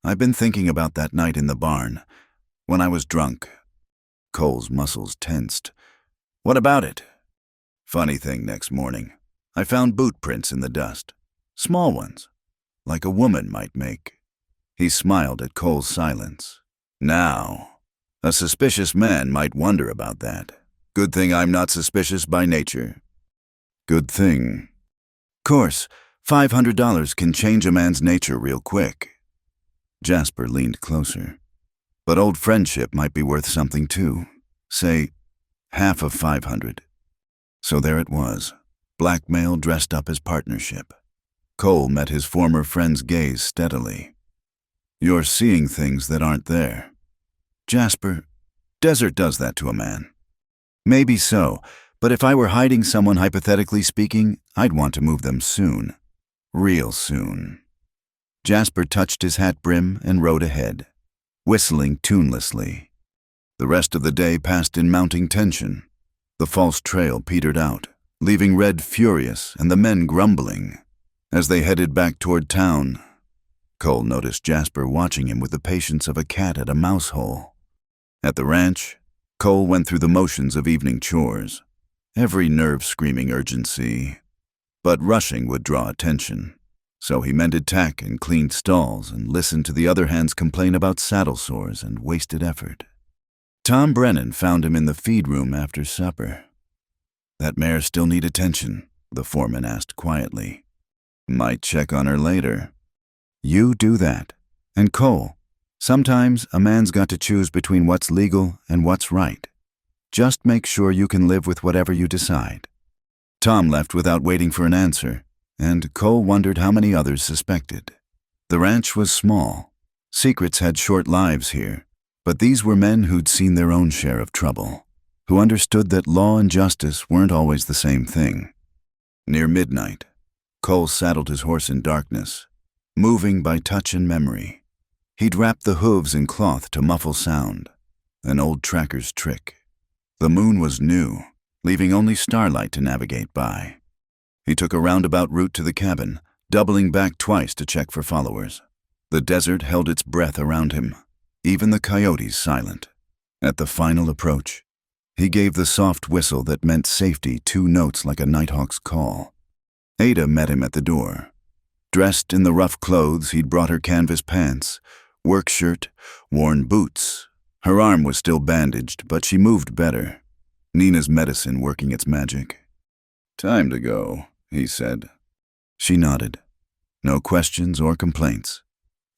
I've been thinking about that night in the barn, when I was drunk." Cole's muscles tensed. "What about it?" "Funny thing, next morning, I found boot prints in the dust. Small ones, like a woman might make." He smiled at Cole's silence. "Now, a suspicious man might wonder about that. Good thing I'm not suspicious by nature." "Good thing." "Course, $500 can change a man's nature real quick." Jasper leaned closer. "But old friendship might be worth something too. Say, half of 500. So there it was, blackmail dressed up as partnership. Cole met his former friend's gaze steadily. "You're seeing things that aren't there." "Jasper, desert does that to a man." "Maybe so, but if I were hiding someone, hypothetically speaking, I'd want to move them soon. Real soon." Jasper touched his hat brim and rode ahead, whistling tunelessly. The rest of the day passed in mounting tension. The false trail petered out, leaving Red furious and the men grumbling. As they headed back toward town, Cole noticed Jasper watching him with the patience of a cat at a mouse hole. At the ranch, Cole went through the motions of evening chores, every nerve screaming urgency. But rushing would draw attention, so he mended tack and cleaned stalls and listened to the other hands complain about saddle sores and wasted effort. Tom Brennan found him in the feed room after supper. "That mare still need attention?" the foreman asked quietly. "Might check on her later." "You do that. And Cole, sometimes a man's got to choose between what's legal and what's right. Just make sure you can live with whatever you decide." Tom left without waiting for an answer, and Cole wondered how many others suspected. The ranch was small. Secrets had short lives here, but these were men who'd seen their own share of trouble, who understood that law and justice weren't always the same thing. Near midnight, Cole saddled his horse in darkness, moving by touch and memory. He'd wrapped the hooves in cloth to muffle sound, an old tracker's trick. The moon was new, leaving only starlight to navigate by. He took a roundabout route to the cabin, doubling back twice to check for followers. The desert held its breath around him, even the coyotes silent. At the final approach, he gave the soft whistle that meant safety, 2 notes like a nighthawk's call. Ada met him at the door. Dressed in the rough clothes he'd brought her, canvas pants, work shirt, worn boots. Her arm was still bandaged, but she moved better. Nina's medicine working its magic. "Time to go," he said. She nodded. No questions or complaints.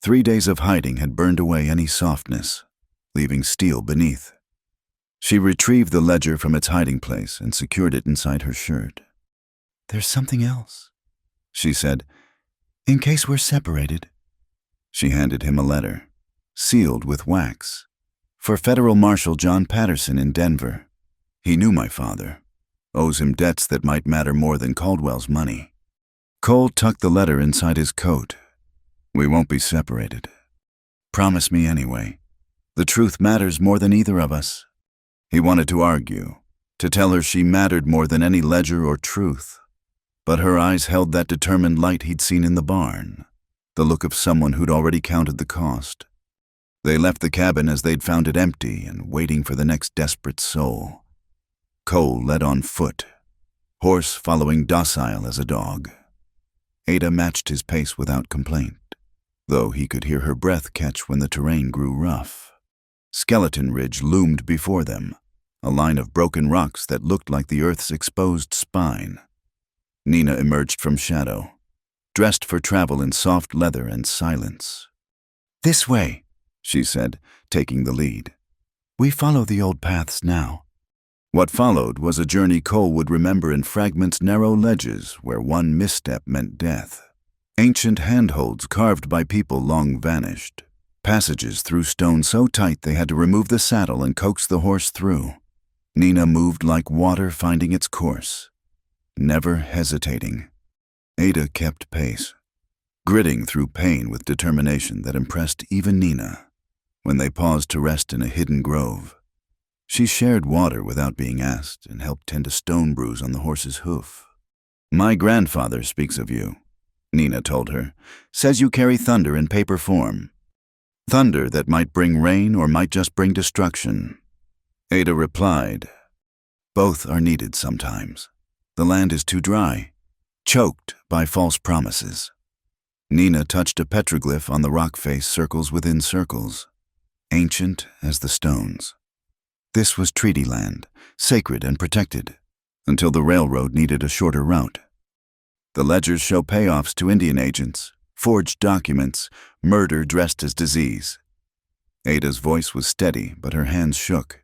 3 days of hiding had burned away any softness, leaving steel beneath. She retrieved the ledger from its hiding place and secured it inside her shirt. "There's something else," she said, "in case we're separated." She handed him a letter, sealed with wax, for Federal Marshal John Patterson in Denver. "He knew my father. Owes him debts that might matter more than Caldwell's money." Cole tucked the letter inside his coat. "We won't be separated. Promise me anyway. The truth matters more than either of us." He wanted to argue, to tell her she mattered more than any ledger or truth. But her eyes held that determined light he'd seen in the barn, the look of someone who'd already counted the cost. They left the cabin as they'd found it empty and waiting for the next desperate soul. Cole led on foot, horse following docile as a dog. Ada matched his pace without complaint, though he could hear her breath catch when the terrain grew rough. Skeleton Ridge loomed before them, a line of broken rocks that looked like the earth's exposed spine. Nina emerged from shadow, dressed for travel in soft leather and silence. "This way," she said, taking the lead. "We follow the old paths now." What followed was a journey Cole would remember in fragments, narrow ledges where one misstep meant death. Ancient handholds carved by people long vanished. Passages through stone so tight they had to remove the saddle and coax the horse through. Nina moved like water finding its course, never hesitating. Ada kept pace, gritting through pain with determination that impressed even Nina. When they paused to rest in a hidden grove, she shared water without being asked and helped tend a stone bruise on the horse's hoof. "My grandfather speaks of you," Nina told her. "Says you carry thunder in paper form. Thunder that might bring rain or might just bring destruction." Ada replied, "Both are needed sometimes. The land is too dry, choked by false promises." Nina touched a petroglyph on the rock face, circles within circles, ancient as the stones. This was treaty land, sacred and protected, until the railroad needed a shorter route. The ledgers show payoffs to Indian agents, forged documents, murder dressed as disease. Ada's voice was steady, but her hands shook.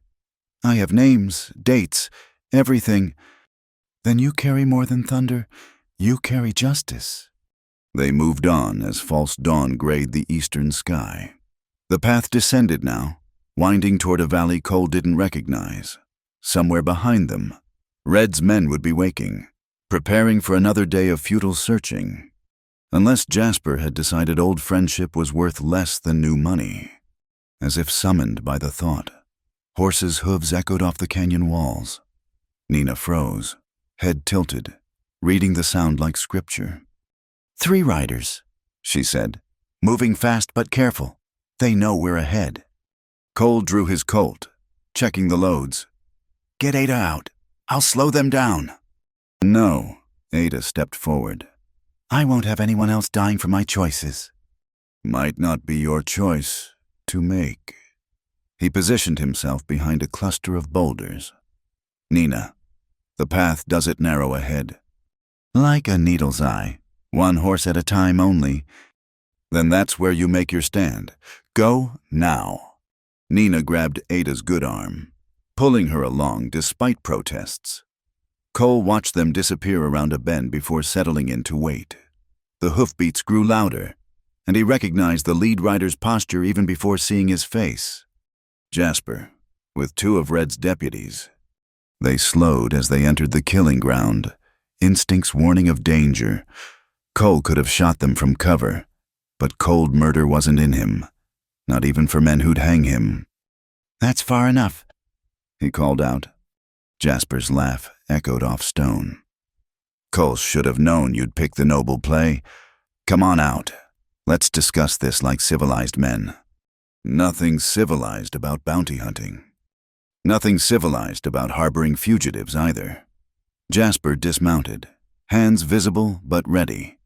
"I have names, dates, everything." "Then you carry more than thunder. You carry justice." They moved on as false dawn grayed the eastern sky. The path descended now, winding toward a valley Cole didn't recognize. Somewhere behind them, Red's men would be waking, preparing for another day of futile searching. Unless Jasper had decided old friendship was worth less than new money. As if summoned by the thought, horses' hooves echoed off the canyon walls. Nina froze, head tilted, reading the sound like scripture. "3 riders," she said, "moving fast but careful. They know we're ahead." Cole drew his Colt, checking the loads. "Get Ada out. I'll slow them down." "No," Ada stepped forward. "I won't have anyone else dying for my choices." "Might not be your choice to make." He positioned himself behind a cluster of boulders. Nina, the path doesn't narrow ahead. Like a needle's eye, one horse at a time only. Then that's where you make your stand. Go now. Nina grabbed Ada's good arm, pulling her along despite protests. Cole watched them disappear around a bend before settling in to wait. The hoofbeats grew louder, and he recognized the lead rider's posture even before seeing his face. Jasper, with two of Red's deputies. They slowed as they entered the killing ground, instincts warning of danger. Cole could have shot them from cover, but cold murder wasn't in him, not even for men who'd hang him. That's far enough, he called out. Jasper's laugh echoed off stone. Cole should have known you'd pick the noble play. Come on out. Let's discuss this like civilized men. Nothing civilized about bounty hunting. Nothing civilized about harboring fugitives either. Jasper dismounted, hands visible but ready.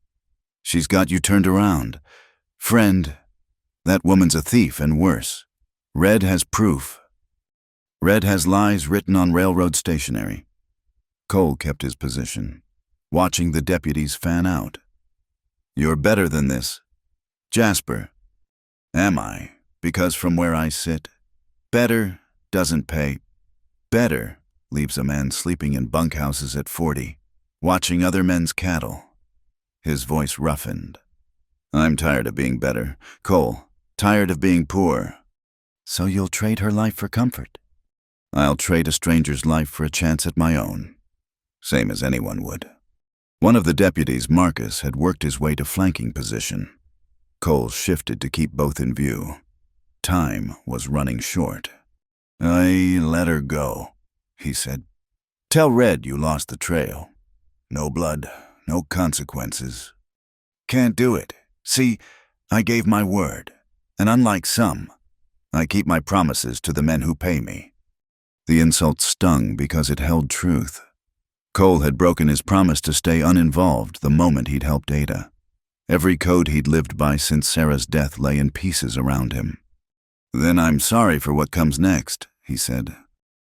She's got you turned around. Friend, that woman's a thief and worse. Red has proof. Red has lies written on railroad stationery. Cole kept his position, watching the deputies fan out. You're better than this. Jasper. Am I? Because from where I sit, better doesn't pay. Better leaves a man sleeping in bunkhouses at 40, watching other men's cattle. His voice roughened. I'm tired of being better. Cole, tired of being poor. So you'll trade her life for comfort? I'll trade a stranger's life for a chance at my own. Same as anyone would. One of the deputies, Marcus, had worked his way to flanking position. Cole shifted to keep both in view. Time was running short. I let her go, he said. Tell Red you lost the trail. No blood, no consequences. Can't do it. See, I gave my word, and unlike some, I keep my promises to the men who pay me. The insult stung because it held truth. Cole had broken his promise to stay uninvolved the moment he'd helped Ada. Every code he'd lived by since Sarah's death lay in pieces around him. Then I'm sorry for what comes next, he said.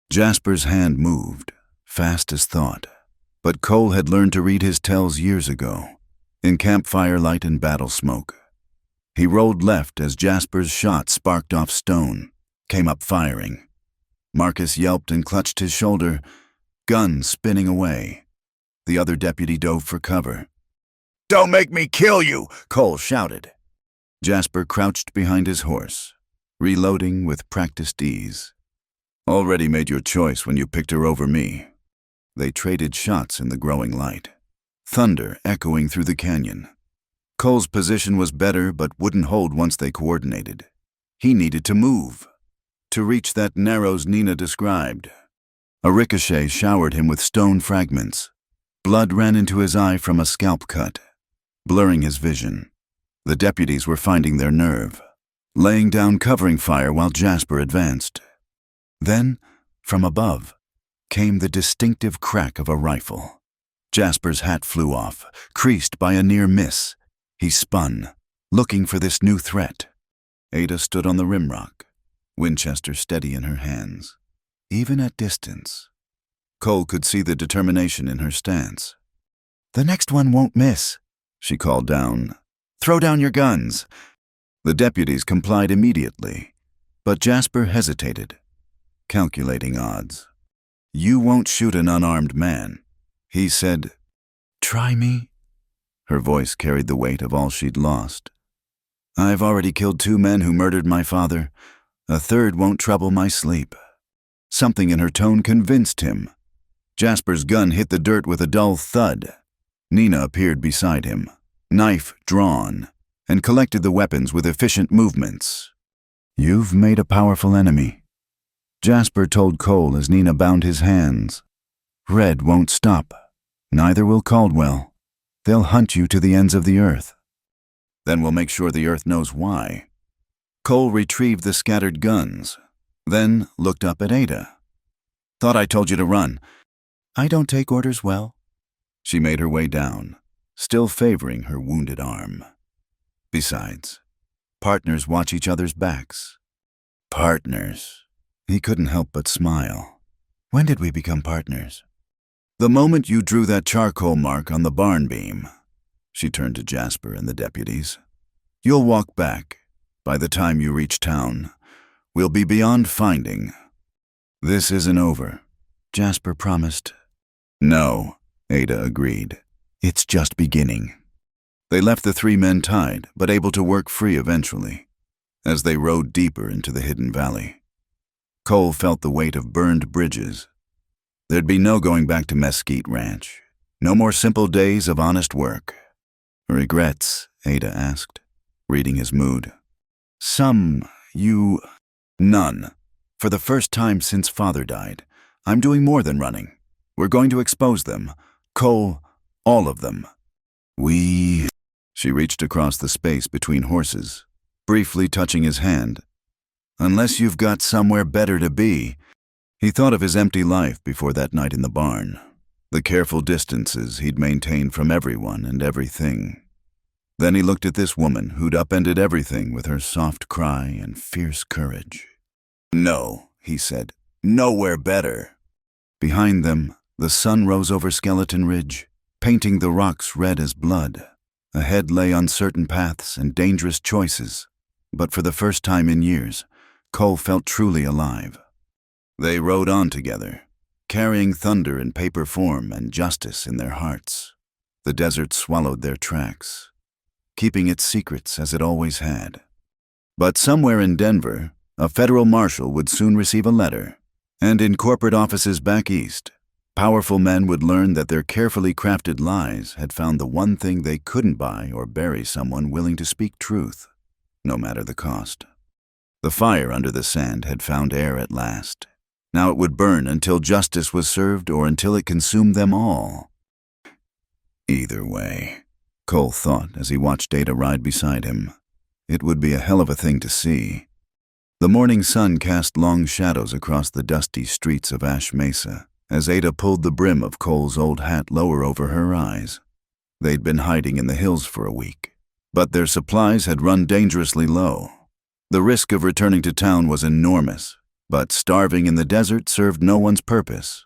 Jasper's hand moved, fast as thought. But Cole had learned to read his tells years ago, in campfire light and battle smoke. He rolled left as Jasper's shot sparked off stone, came up firing. Marcus yelped and clutched his shoulder, gun spinning away. The other deputy dove for cover. Don't make me kill you, Cole shouted. Jasper crouched behind his horse, reloading with practiced ease. Already made your choice when you picked her over me. They traded shots in the growing light, thunder echoing through the canyon. Cole's position was better but wouldn't hold once they coordinated. He needed to move, to reach that narrows Nina described. A ricochet showered him with stone fragments. Blood ran into his eye from a scalp cut, blurring his vision. The deputies were finding their nerve, laying down covering fire while Jasper advanced. Then, from above, came the distinctive crack of a rifle. Jasper's hat flew off, creased by a near miss. He spun, looking for this new threat. Ada stood on the rimrock, Winchester steady in her hands. Even at distance, Cole could see the determination in her stance. The next one won't miss, she called down. Throw down your guns. The deputies complied immediately, but Jasper hesitated, calculating odds. You won't shoot an unarmed man, he said. Try me? Her voice carried the weight of all she'd lost. I've already killed 2 men who murdered my father. A third won't trouble my sleep. Something in her tone convinced him. Jasper's gun hit the dirt with a dull thud. Nina appeared beside him, knife drawn, and collected the weapons with efficient movements. You've made a powerful enemy, Jasper told Cole as Nina bound his hands. Red won't stop. Neither will Caldwell. They'll hunt you to the ends of the earth. Then we'll make sure the earth knows why. Cole retrieved the scattered guns, then looked up at Ada. Thought I told you to run. I don't take orders well. She made her way down, still favoring her wounded arm. Besides, partners watch each other's backs. Partners. He couldn't help but smile. When did we become partners? The moment you drew that charcoal mark on the barn beam. She turned to Jasper and the deputies. You'll walk back. By the time you reach town, we'll be beyond finding. This isn't over, Jasper promised. No, Ada agreed. It's just beginning. They left the 3 men tied, but able to work free eventually, as they rode deeper into the hidden valley. Cole felt the weight of burned bridges. There'd be no going back to Mesquite Ranch. No more simple days of honest work. Regrets? Ada asked, reading his mood. None. For the first time since Father died, I'm doing more than running. We're going to expose them. Cole, all of them. She reached across the space between horses, briefly touching his hand. Unless you've got somewhere better to be. He thought of his empty life before that night in the barn, the careful distances he'd maintained from everyone and everything. Then he looked at this woman who'd upended everything with her soft cry and fierce courage. No, he said, nowhere better. Behind them, the sun rose over Skeleton Ridge, painting the rocks red as blood. Ahead lay uncertain paths and dangerous choices, but for the first time in years, Cole felt truly alive. They rode on together, carrying thunder in paper form and justice in their hearts. The desert swallowed their tracks, keeping its secrets as it always had. But somewhere in Denver, a federal marshal would soon receive a letter, and in corporate offices back east, powerful men would learn that their carefully crafted lies had found the one thing they couldn't buy or bury someone willing to speak truth, no matter the cost. The fire under the sand had found air at last. Now it would burn until justice was served or until it consumed them all. Either way, Cole thought as he watched Ada ride beside him, it would be a hell of a thing to see. The morning sun cast long shadows across the dusty streets of Ash Mesa as Ada pulled the brim of Cole's old hat lower over her eyes. They'd been hiding in the hills for a week, but their supplies had run dangerously low. The risk of returning to town was enormous, but starving in the desert served no one's purpose.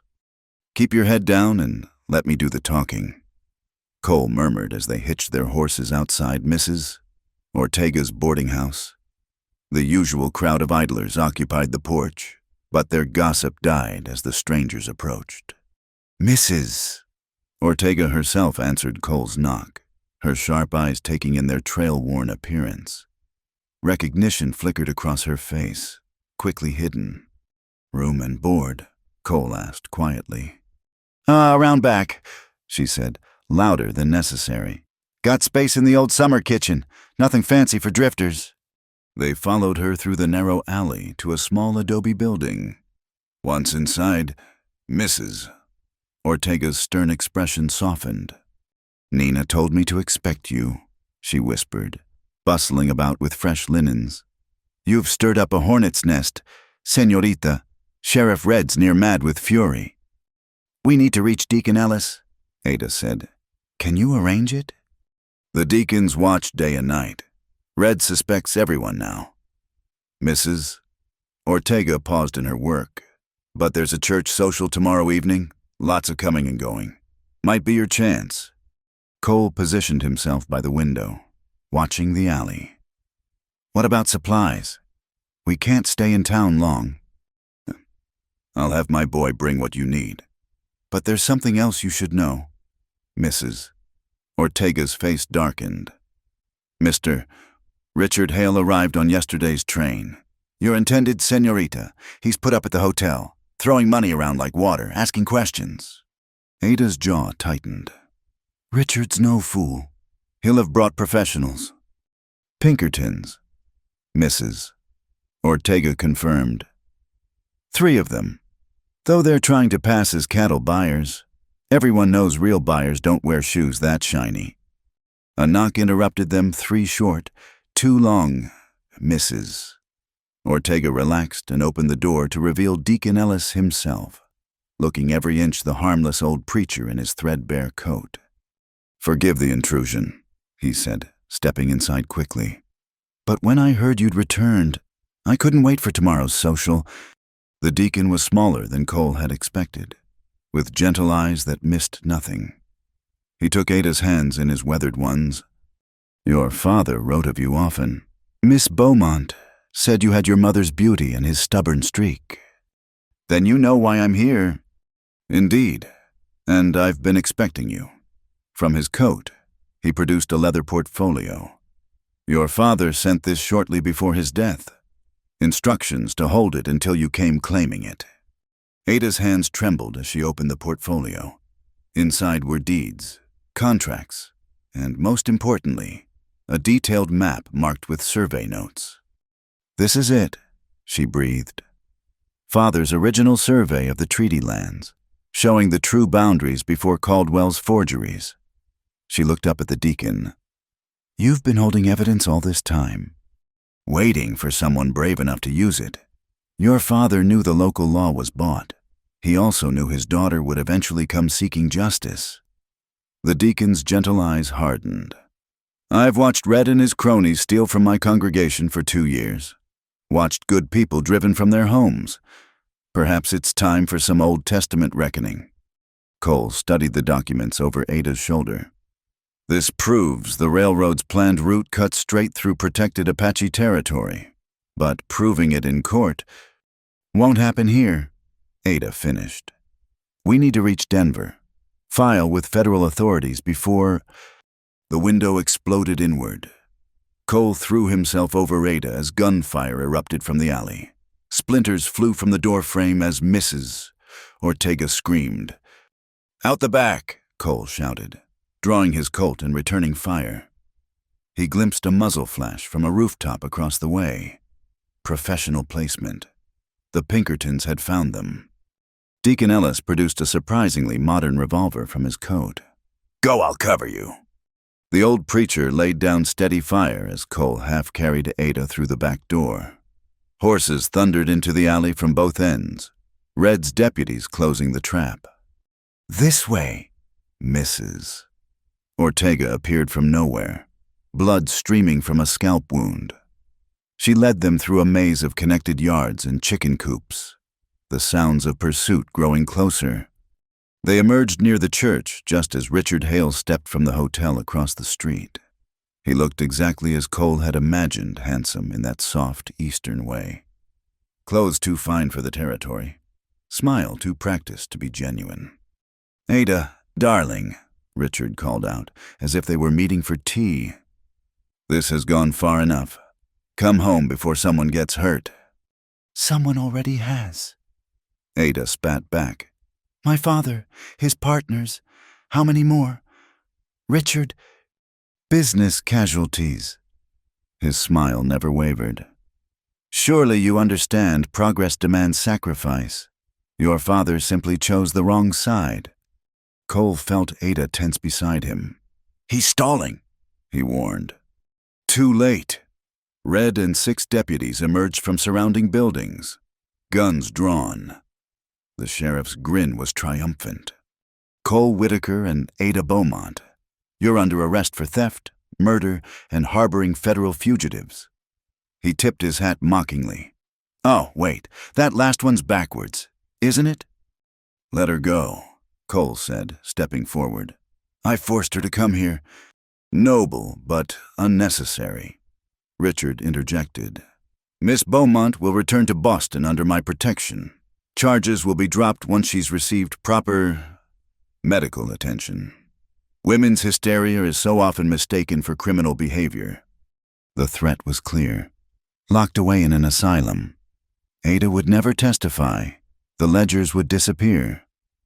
Keep your head down and let me do the talking, Cole murmured as they hitched their horses outside Mrs. Ortega's boarding house. The usual crowd of idlers occupied the porch, but their gossip died as the strangers approached. Mrs. Ortega herself answered Cole's knock, her sharp eyes taking in their trail-worn appearance. Recognition flickered across her face, quickly hidden. Room and board? Cole asked quietly. Around back, she said, louder than necessary. Got space in the old summer kitchen. Nothing fancy for drifters. They followed her through the narrow alley to a small adobe building. Once inside, Mrs. Ortega's stern expression softened. Nina told me to expect you, she whispered, bustling about with fresh linens. You've stirred up a hornet's nest, Señorita. Sheriff Red's near mad with fury. We need to reach Deacon Ellis, Ada said. Can you arrange it? The deacons watch day and night. Red suspects everyone now. Mrs. Ortega paused in her work. But there's a church social tomorrow evening. Lots of coming and going. Might be your chance. Cole positioned himself by the window, watching the alley. What about supplies? We can't stay in town long. I'll have my boy bring what you need. But there's something else you should know. Mrs. Ortega's face darkened. Mr. Richard Hale arrived on yesterday's train. Your intended señorita. He's put up at the hotel, throwing money around like water, asking questions. Ada's jaw tightened. Richard's no fool. He'll have brought professionals. Pinkertons, Mrs. Ortega confirmed. 3 of them. Though they're trying to pass as cattle buyers, everyone knows real buyers don't wear shoes that shiny. A knock interrupted them 3 short, 2 long, Mrs. Ortega relaxed and opened the door to reveal Deacon Ellis himself, looking every inch the harmless old preacher in his threadbare coat. Forgive the intrusion, he said, stepping inside quickly. But when I heard you'd returned, I couldn't wait for tomorrow's social. The deacon was smaller than Cole had expected, with gentle eyes that missed nothing. He took Ada's hands in his weathered ones. Your father wrote of you often. Miss Beaumont said you had your mother's beauty and his stubborn streak. Then you know why I'm here. Indeed, and I've been expecting you. From his coat, he produced a leather portfolio. Your father sent this shortly before his death. Instructions to hold it until you came claiming it. Ada's hands trembled as she opened the portfolio. Inside were deeds, contracts, and most importantly, a detailed map marked with survey notes. This is it, she breathed. Father's original survey of the treaty lands, showing the true boundaries before Caldwell's forgeries. She looked up at the deacon. You've been holding evidence all this time, waiting for someone brave enough to use it. Your father knew the local law was bought. He also knew his daughter would eventually come seeking justice. The deacon's gentle eyes hardened. I've watched Red and his cronies steal from my congregation for 2 years. Watched good people driven from their homes. Perhaps it's time for some Old Testament reckoning. Cole studied the documents over Ada's shoulder. This proves the railroad's planned route cuts straight through protected Apache territory. But proving it in court won't happen here, Ada finished. We need to reach Denver. File with federal authorities before... The window exploded inward. Cole threw himself over Ada as gunfire erupted from the alley. Splinters flew from the door frame as Mrs. Ortega screamed. Out the back, Cole shouted, drawing his Colt and returning fire. He glimpsed a muzzle flash from a rooftop across the way. Professional placement. The Pinkertons had found them. Deacon Ellis produced a surprisingly modern revolver from his coat. Go, I'll cover you. The old preacher laid down steady fire as Cole half-carried Ada through the back door. Horses thundered into the alley from both ends, Red's deputies closing the trap. This way, Mrs. Ortega appeared from nowhere, blood streaming from a scalp wound. She led them through a maze of connected yards and chicken coops, the sounds of pursuit growing closer. They emerged near the church just as Richard Hale stepped from the hotel across the street. He looked exactly as Cole had imagined handsome in that soft eastern way. Clothes too fine for the territory. Smile too practiced to be genuine. Ada, darling, Richard called out, as if they were meeting for tea. This has gone far enough. Come home before someone gets hurt. Someone already has. Ada spat back. My father, his partners, how many more? Richard, business casualties. His smile never wavered. Surely you understand progress demands sacrifice. Your father simply chose the wrong side. Cole felt Ada tense beside him. He's stalling, he warned. Too late. Red and 6 deputies emerged from surrounding buildings, guns drawn. The sheriff's grin was triumphant. Cole Whitaker and Ada Beaumont, you're under arrest for theft, murder, and harboring federal fugitives. He tipped his hat mockingly. Oh, wait, that last one's backwards, isn't it? Let her go, Cole said, stepping forward. I forced her to come here. Noble, but unnecessary. Richard interjected. Miss Beaumont will return to Boston under my protection. Charges will be dropped once she's received proper medical attention. Women's hysteria is so often mistaken for criminal behavior. The threat was clear. Locked away in an asylum. Ada would never testify. The ledgers would disappear.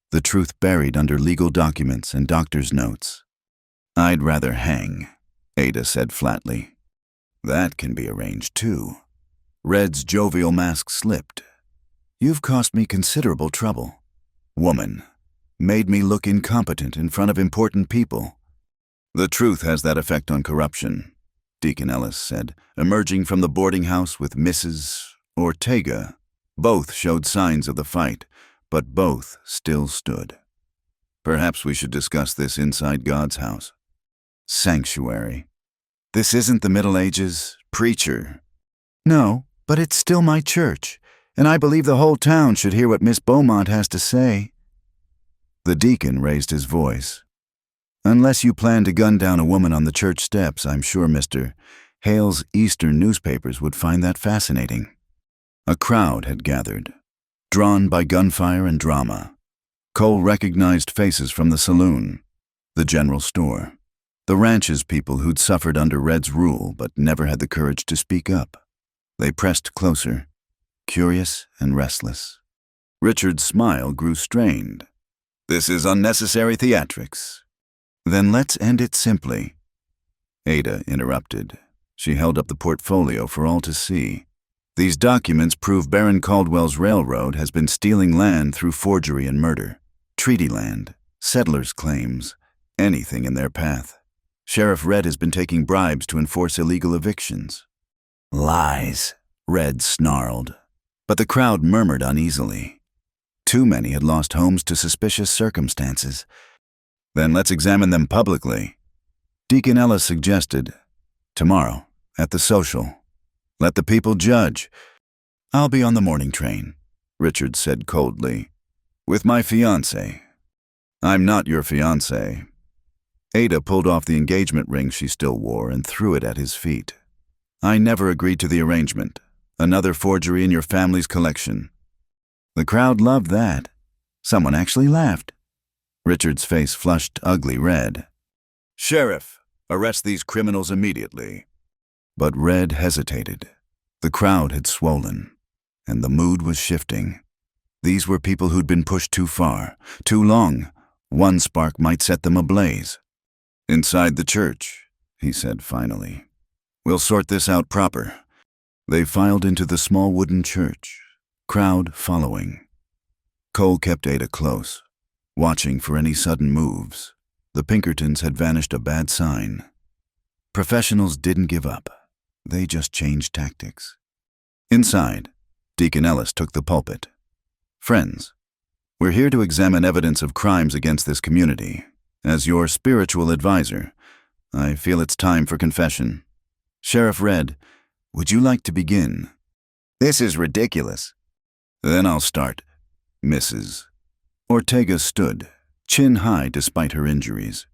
The truth buried under legal documents and doctor's notes. I'd rather hang, Ada said flatly. That can be arranged too. Red's jovial mask slipped. You've cost me considerable trouble. Woman, made me look incompetent in front of important people. The truth has that effect on corruption, Deacon Ellis said, emerging from the boarding house with Mrs. Ortega. Both showed signs of the fight, but both still stood. Perhaps we should discuss this inside God's house. Sanctuary. This isn't the Middle Ages, preacher. No, But it's still my church, and I believe the whole town should hear what Miss Beaumont has to say." The deacon raised his voice. "Unless you plan to gun down a woman on the church steps, I'm sure Mr. Hale's Eastern newspapers would find that fascinating." A crowd had gathered, drawn by gunfire and drama. Cole recognized faces from the saloon, the general store, the ranch's people who'd suffered under Red's rule but never had the courage to speak up. They pressed closer, curious and restless. Richard's smile grew strained. "This is unnecessary theatrics." "Then let's end it simply." Ada interrupted. She held up the portfolio for all to see. "These documents prove Baron Caldwell's railroad has been stealing land through forgery and murder. Treaty land, settlers' claims, anything in their path. Sheriff Red has been taking bribes to enforce illegal evictions." "Lies," Red snarled. But the crowd murmured uneasily. Too many had lost homes to suspicious circumstances. "Then let's examine them publicly," Deacon Ellis suggested. "Tomorrow, at the social. Let the people judge." "I'll be on the morning train," Richard said coldly. "With my fiancé." "I'm not your fiancé." Ada pulled off the engagement ring she still wore and threw it at his feet. "I never agreed to the arrangement. Another forgery in your family's collection." The crowd loved that. Someone actually laughed. Richard's face flushed ugly red. "Sheriff, arrest these criminals immediately." But Red hesitated. The crowd had swollen, and the mood was shifting. These were people who'd been pushed too far, too long. One spark might set them ablaze. "Inside the church," he said finally. "We'll sort this out proper." They filed into the small wooden church, crowd following. Cole kept Ada close, watching for any sudden moves. The Pinkertons had vanished a bad sign. Professionals didn't give up. They just changed tactics. Inside, Deacon Ellis took the pulpit. "Friends, we're here to examine evidence of crimes against this community. As your spiritual advisor, I feel it's time for confession. Sheriff Red, would you like to begin?" "This is ridiculous." "Then I'll start, Mrs." Ortega stood, chin high despite her injuries.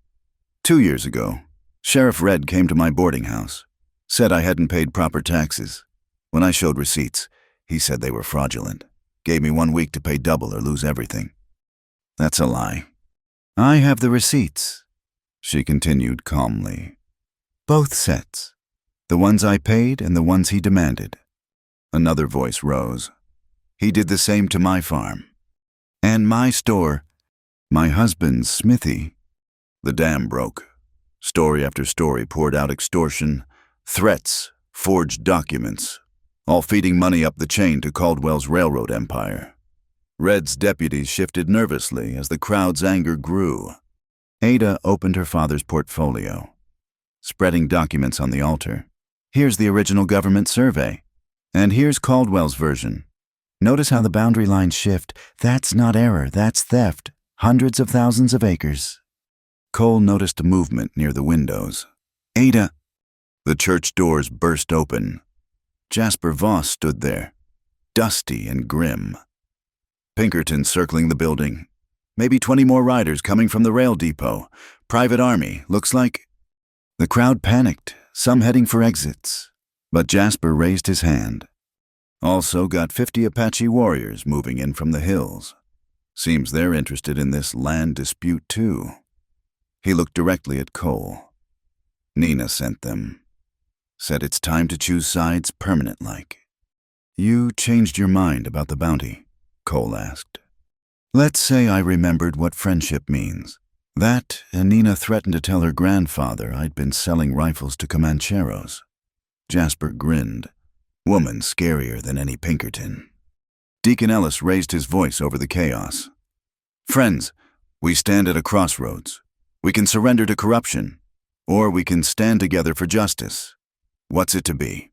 2 years ago, Sheriff Red came to my boarding house, said I hadn't paid proper taxes. When I showed receipts, he said they were fraudulent, gave me 1 week to pay double or lose everything. That's a lie. "I have the receipts," she continued calmly. "Both sets. The ones I paid and the ones he demanded." Another voice rose. "He did the same to my farm. And my store. My husband's smithy." The dam broke. Story after story poured out: extortion, threats, forged documents, all feeding money up the chain to Caldwell's railroad empire. Red's deputies shifted nervously as the crowd's anger grew. Ada opened her father's portfolio, spreading documents on the altar. "Here's the original government survey. And here's Caldwell's version. Notice how the boundary lines shift. That's not error, that's theft. Hundreds of thousands of acres." Cole noticed a movement near the windows. "Ada!" The church doors burst open. Jasper Voss stood there, dusty and grim. Pinkerton circling the building. Maybe 20 more riders coming from the rail depot. Private army, looks like. The crowd panicked, some heading for exits. But Jasper raised his hand. "Also got 50 Apache warriors moving in from the hills. Seems they're interested in this land dispute too." He looked directly at Cole. "Nina sent them. Said it's time to choose sides permanent-like." "You changed your mind about the bounty?" Cole asked. "Let's say I remembered what friendship means. That, and Nina threatened to tell her grandfather I'd been selling rifles to Comancheros." Jasper grinned. Woman scarier than any Pinkerton. Deacon Ellis raised his voice over the chaos. "Friends, we stand at a crossroads. We can surrender to corruption, or we can stand together for justice. What's it to be?"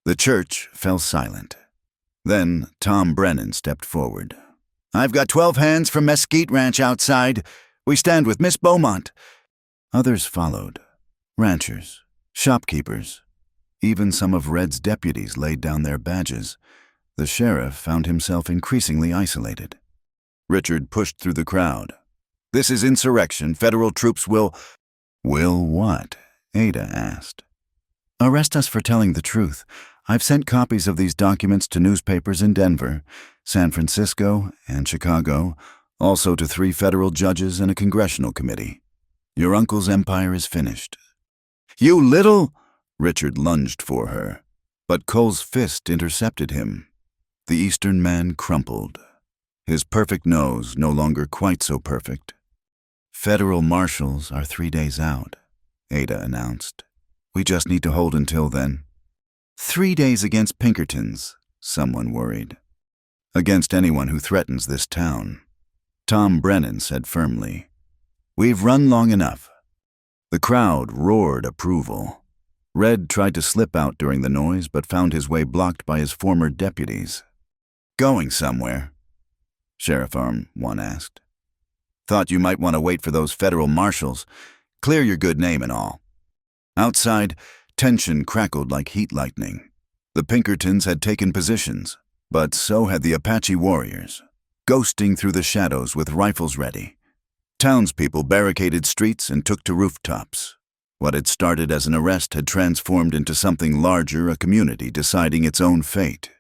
The church fell silent. Then Tom Brennan stepped forward. "I've got 12 hands from Mesquite Ranch outside. We stand with Miss Beaumont." Others followed. Ranchers, shopkeepers, Even some of Red's deputies laid down their badges. The sheriff found himself increasingly isolated. Richard pushed through the crowd. "This is insurrection. Federal troops will—" "Will what?" Ada asked. "Arrest us for telling the truth. I've sent copies of these documents to newspapers in Denver, San Francisco, and Chicago, also to 3 federal judges and a congressional committee. Your uncle's empire is finished." "You little—" Richard lunged for her, but Cole's fist intercepted him. The Eastern man crumpled, his perfect nose no longer quite so perfect. "Federal marshals are 3 days out," Ada announced. "We just need to hold until then." 3 days against Pinkertons, someone worried. "Against anyone who threatens this town," Tom Brennan said firmly. "We've run long enough." The crowd roared approval. Red tried to slip out during the noise, but found his way blocked by his former deputies. "Going somewhere?" Sheriff Arm 1 asked. "Thought you might want to wait for those federal marshals. Clear your good name and all." Outside, tension crackled like heat lightning. The Pinkertons had taken positions, but so had the Apache warriors, ghosting through the shadows with rifles ready. Townspeople barricaded streets and took to rooftops. What had started as an arrest had transformed into something larger, a community deciding its own fate.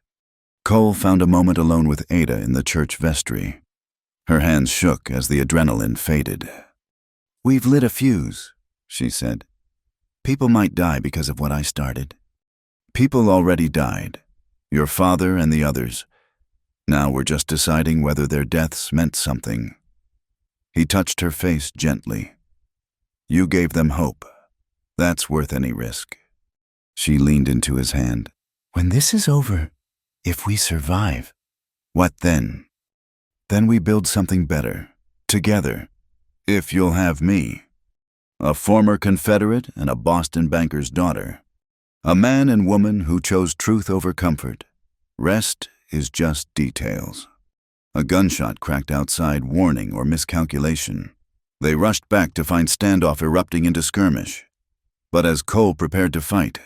Cole found a moment alone with Ada in the church vestry. Her hands shook as the adrenaline faded. "We've lit a fuse," she said. "People might die because of what I started." "People already died. Your father and the others. Now we're just deciding whether their deaths meant something." He touched her face gently. "You gave them hope. That's worth any risk." She leaned into his hand. "When this is over, if we survive—" "What then?" "Then we build something better, together, if you'll have me. A former Confederate and a Boston banker's daughter. A man and woman who chose truth over comfort. Rest is just details." A gunshot cracked outside, warning or miscalculation. They rushed back to find standoff erupting into skirmish. But as Cole prepared to fight,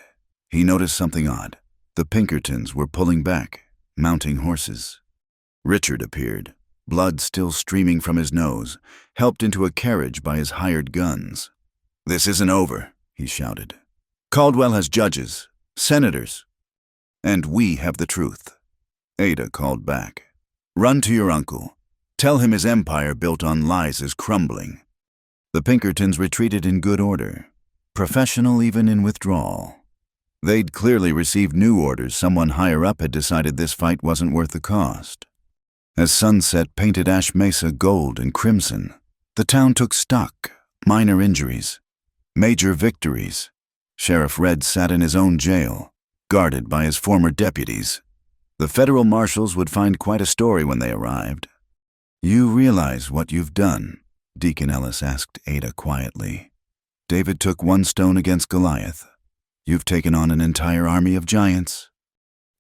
he noticed something odd. The Pinkertons were pulling back, mounting horses. Richard appeared, blood still streaming from his nose, helped into a carriage by his hired guns. "This isn't over," he shouted. "Caldwell has judges, senators, and we have the truth." Ada called back. "Run to your uncle. Tell him his empire built on lies is crumbling." The Pinkertons retreated in good order, professional even in withdrawal. They'd clearly received new orders. Someone higher up had decided this fight wasn't worth the cost. As sunset painted Ash Mesa gold and crimson, the town took stock. Minor injuries, major victories. Sheriff Red sat in his own jail, guarded by his former deputies. The federal marshals would find quite a story when they arrived. "You realize what you've done?" Deacon Ellis asked Ada quietly. "David took 1 stone against Goliath. You've taken on an entire army of giants."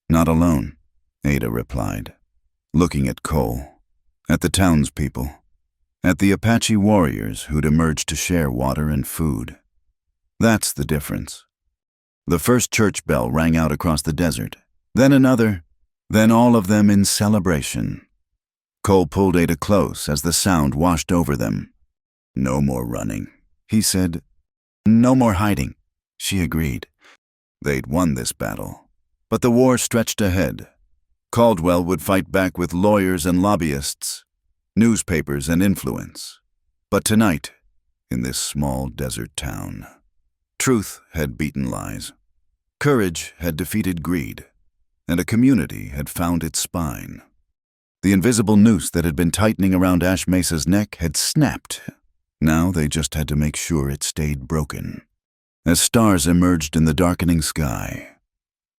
"Not alone," Ada replied, looking at Cole, at the townspeople, at the Apache warriors who'd emerged to share water and food. That's the difference. The first church bell rang out across the desert, then another, then all of them in celebration. Cole pulled Ada close as the sound washed over them. "No more running," he said. "No more hiding," she agreed. They'd won this battle, but the war stretched ahead. Caldwell would fight back with lawyers and lobbyists, newspapers and influence. But tonight, in this small desert town, truth had beaten lies. Courage had defeated greed, and a community had found its spine. The invisible noose that had been tightening around Ash Mesa's neck had snapped. Now they just had to make sure it stayed broken. As stars emerged in the darkening sky,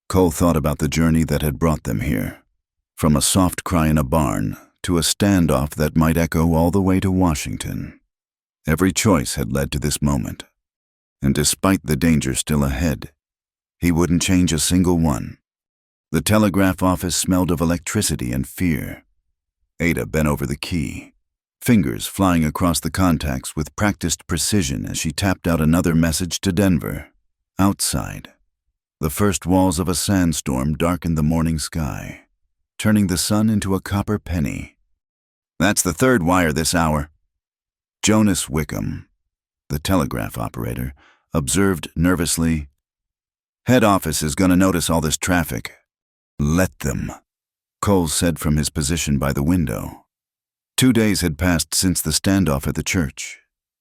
Cole thought about the journey that had brought them here. From a soft cry in a barn to a standoff that might echo all the way to Washington. Every choice had led to this moment. And despite the danger still ahead, he wouldn't change a single one. The telegraph office smelled of electricity and fear. Ada bent over the key, fingers flying across the contacts with practiced precision as she tapped out another message to Denver. Outside, The first walls of a sandstorm darkened the morning sky, turning the sun into a copper penny. "That's the third wire this hour." Jonas Wickham, the telegraph operator, observed nervously, "Head office is going to notice all this traffic." "Let them," Cole said from his position by the window. 2 days had passed since the standoff at the church,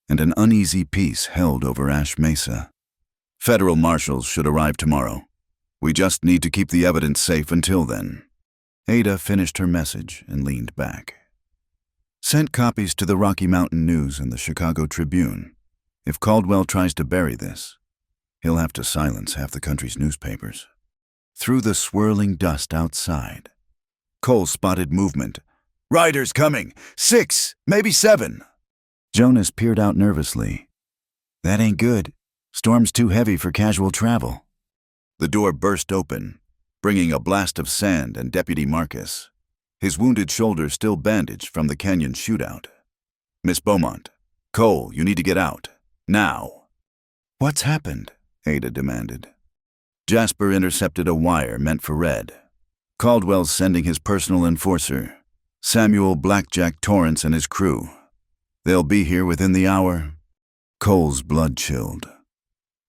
and an uneasy peace held over Ash Mesa. "Federal marshals should arrive tomorrow. We just need to keep the evidence safe until then." Ada finished her message and leaned back. "Sent copies to the Rocky Mountain News and the Chicago Tribune. If Caldwell tries to bury this, he'll have to silence half the country's newspapers." Through the swirling dust outside, Cole spotted movement. "Riders coming! 6, maybe 7. Jonas peered out nervously. "That ain't good. Storm's too heavy for casual travel." The door burst open, bringing a blast of sand and Deputy Marcus, his wounded shoulder still bandaged from the canyon shootout. "Miss Beaumont, Cole, you need to get out. Now." "What's happened?" Ada demanded. Jasper intercepted a wire meant for Red. "Caldwell's sending his personal enforcer, Samuel Blackjack Torrance, and his crew. They'll be here within the hour." Cole's blood chilled.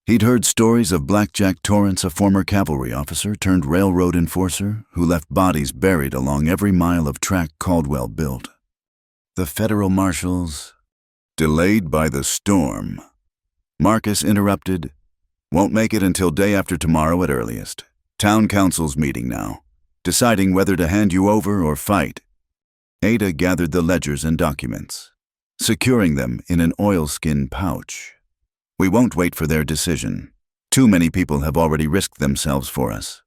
He'd heard stories of Blackjack Torrance, a former cavalry officer turned railroad enforcer who left bodies buried along every mile of track Caldwell built. The federal marshals, delayed by the storm. Marcus interrupted, "Won't make it until day after tomorrow at earliest. Town council's meeting now, deciding whether to hand you over or fight." Ada gathered the ledgers and documents, securing them in an oilskin pouch. "We won't wait for their decision. Too many people have already risked themselves for us."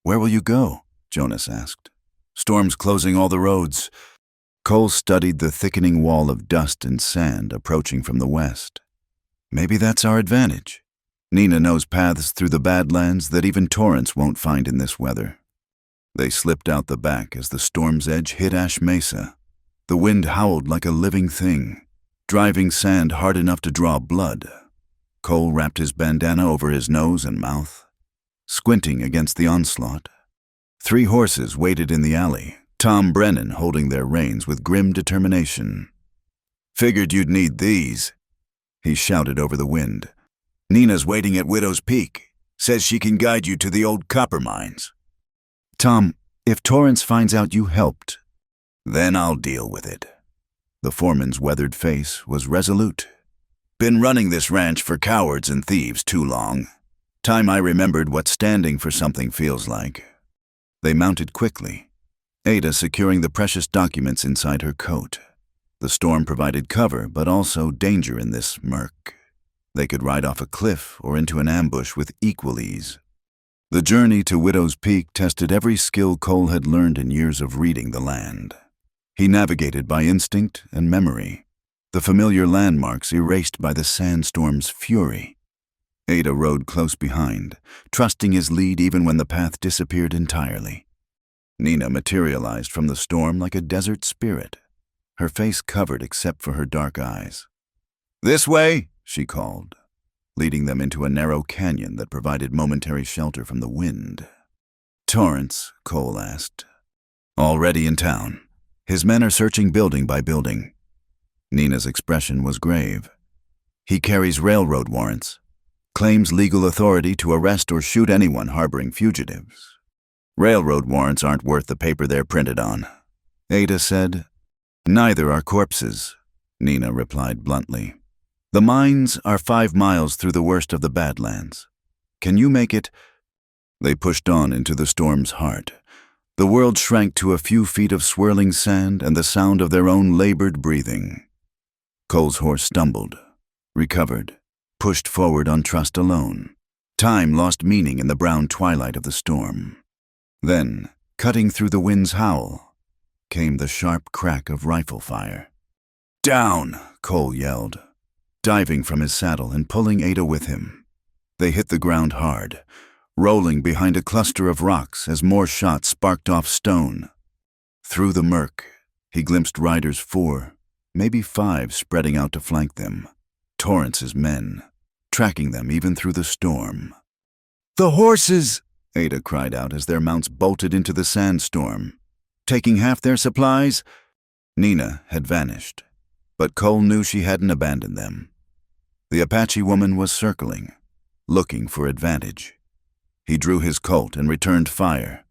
"Where will you go?" Jonas asked. "Storm's closing all the roads." Cole studied the thickening wall of dust and sand approaching from the west. "Maybe that's our advantage. Nina knows paths through the Badlands that even Torrance won't find in this weather." They slipped out the back as the storm's edge hit Ash Mesa. The wind howled like a living thing, driving sand hard enough to draw blood. Cole wrapped his bandana over his nose and mouth, squinting against the onslaught. 3 horses waited in the alley, Tom Brennan holding their reins with grim determination. "Figured you'd need these," he shouted over the wind. "Nina's waiting at Widow's Peak. Says she can guide you to the old copper mines." "Tom, if Torrance finds out you helped..." "Then I'll deal with it." The foreman's weathered face was resolute. "Been running this ranch for cowards and thieves too long. Time I remembered what standing for something feels like." They mounted quickly, Ada securing the precious documents inside her coat. The storm provided cover, but also danger in this murk. They could ride off a cliff or into an ambush with equal ease. The journey to Widow's Peak tested every skill Cole had learned in years of reading the land. He navigated by instinct and memory, the familiar landmarks erased by the sandstorm's fury. Ada rode close behind, trusting his lead even when the path disappeared entirely. Nina materialized from the storm like a desert spirit, her face covered except for her dark eyes. "This way," she called, leading them into a narrow canyon that provided momentary shelter from the wind. "Torrance?" Cole asked. "Already in town. His men are searching building by building." Nina's expression was grave. "He carries railroad warrants, claims legal authority to arrest or shoot anyone harboring fugitives." "Railroad warrants aren't worth the paper they're printed on," Ada said. "Neither are corpses," Nina replied bluntly. "The mines are 5 miles through the worst of the Badlands. Can you make it?" They pushed on into the storm's heart. The world shrank to a few feet of swirling sand and the sound of their own labored breathing. Cole's horse stumbled, recovered, pushed forward on trust alone. Time lost meaning in the brown twilight of the storm. Then, cutting through the wind's howl, came the sharp crack of rifle fire. "Down!" Cole yelled, diving from his saddle and pulling Ada with him. They hit the ground hard, rolling behind a cluster of rocks as more shots sparked off stone. Through the murk, he glimpsed riders 4, maybe 5 spreading out to flank them. Torrance's men, tracking them even through the storm. "The horses!" Ada cried out as their mounts bolted into the sandstorm. Taking half their supplies? Nina had vanished, but Cole knew she hadn't abandoned them. The Apache woman was circling, looking for advantage. He drew his Colt and returned fire,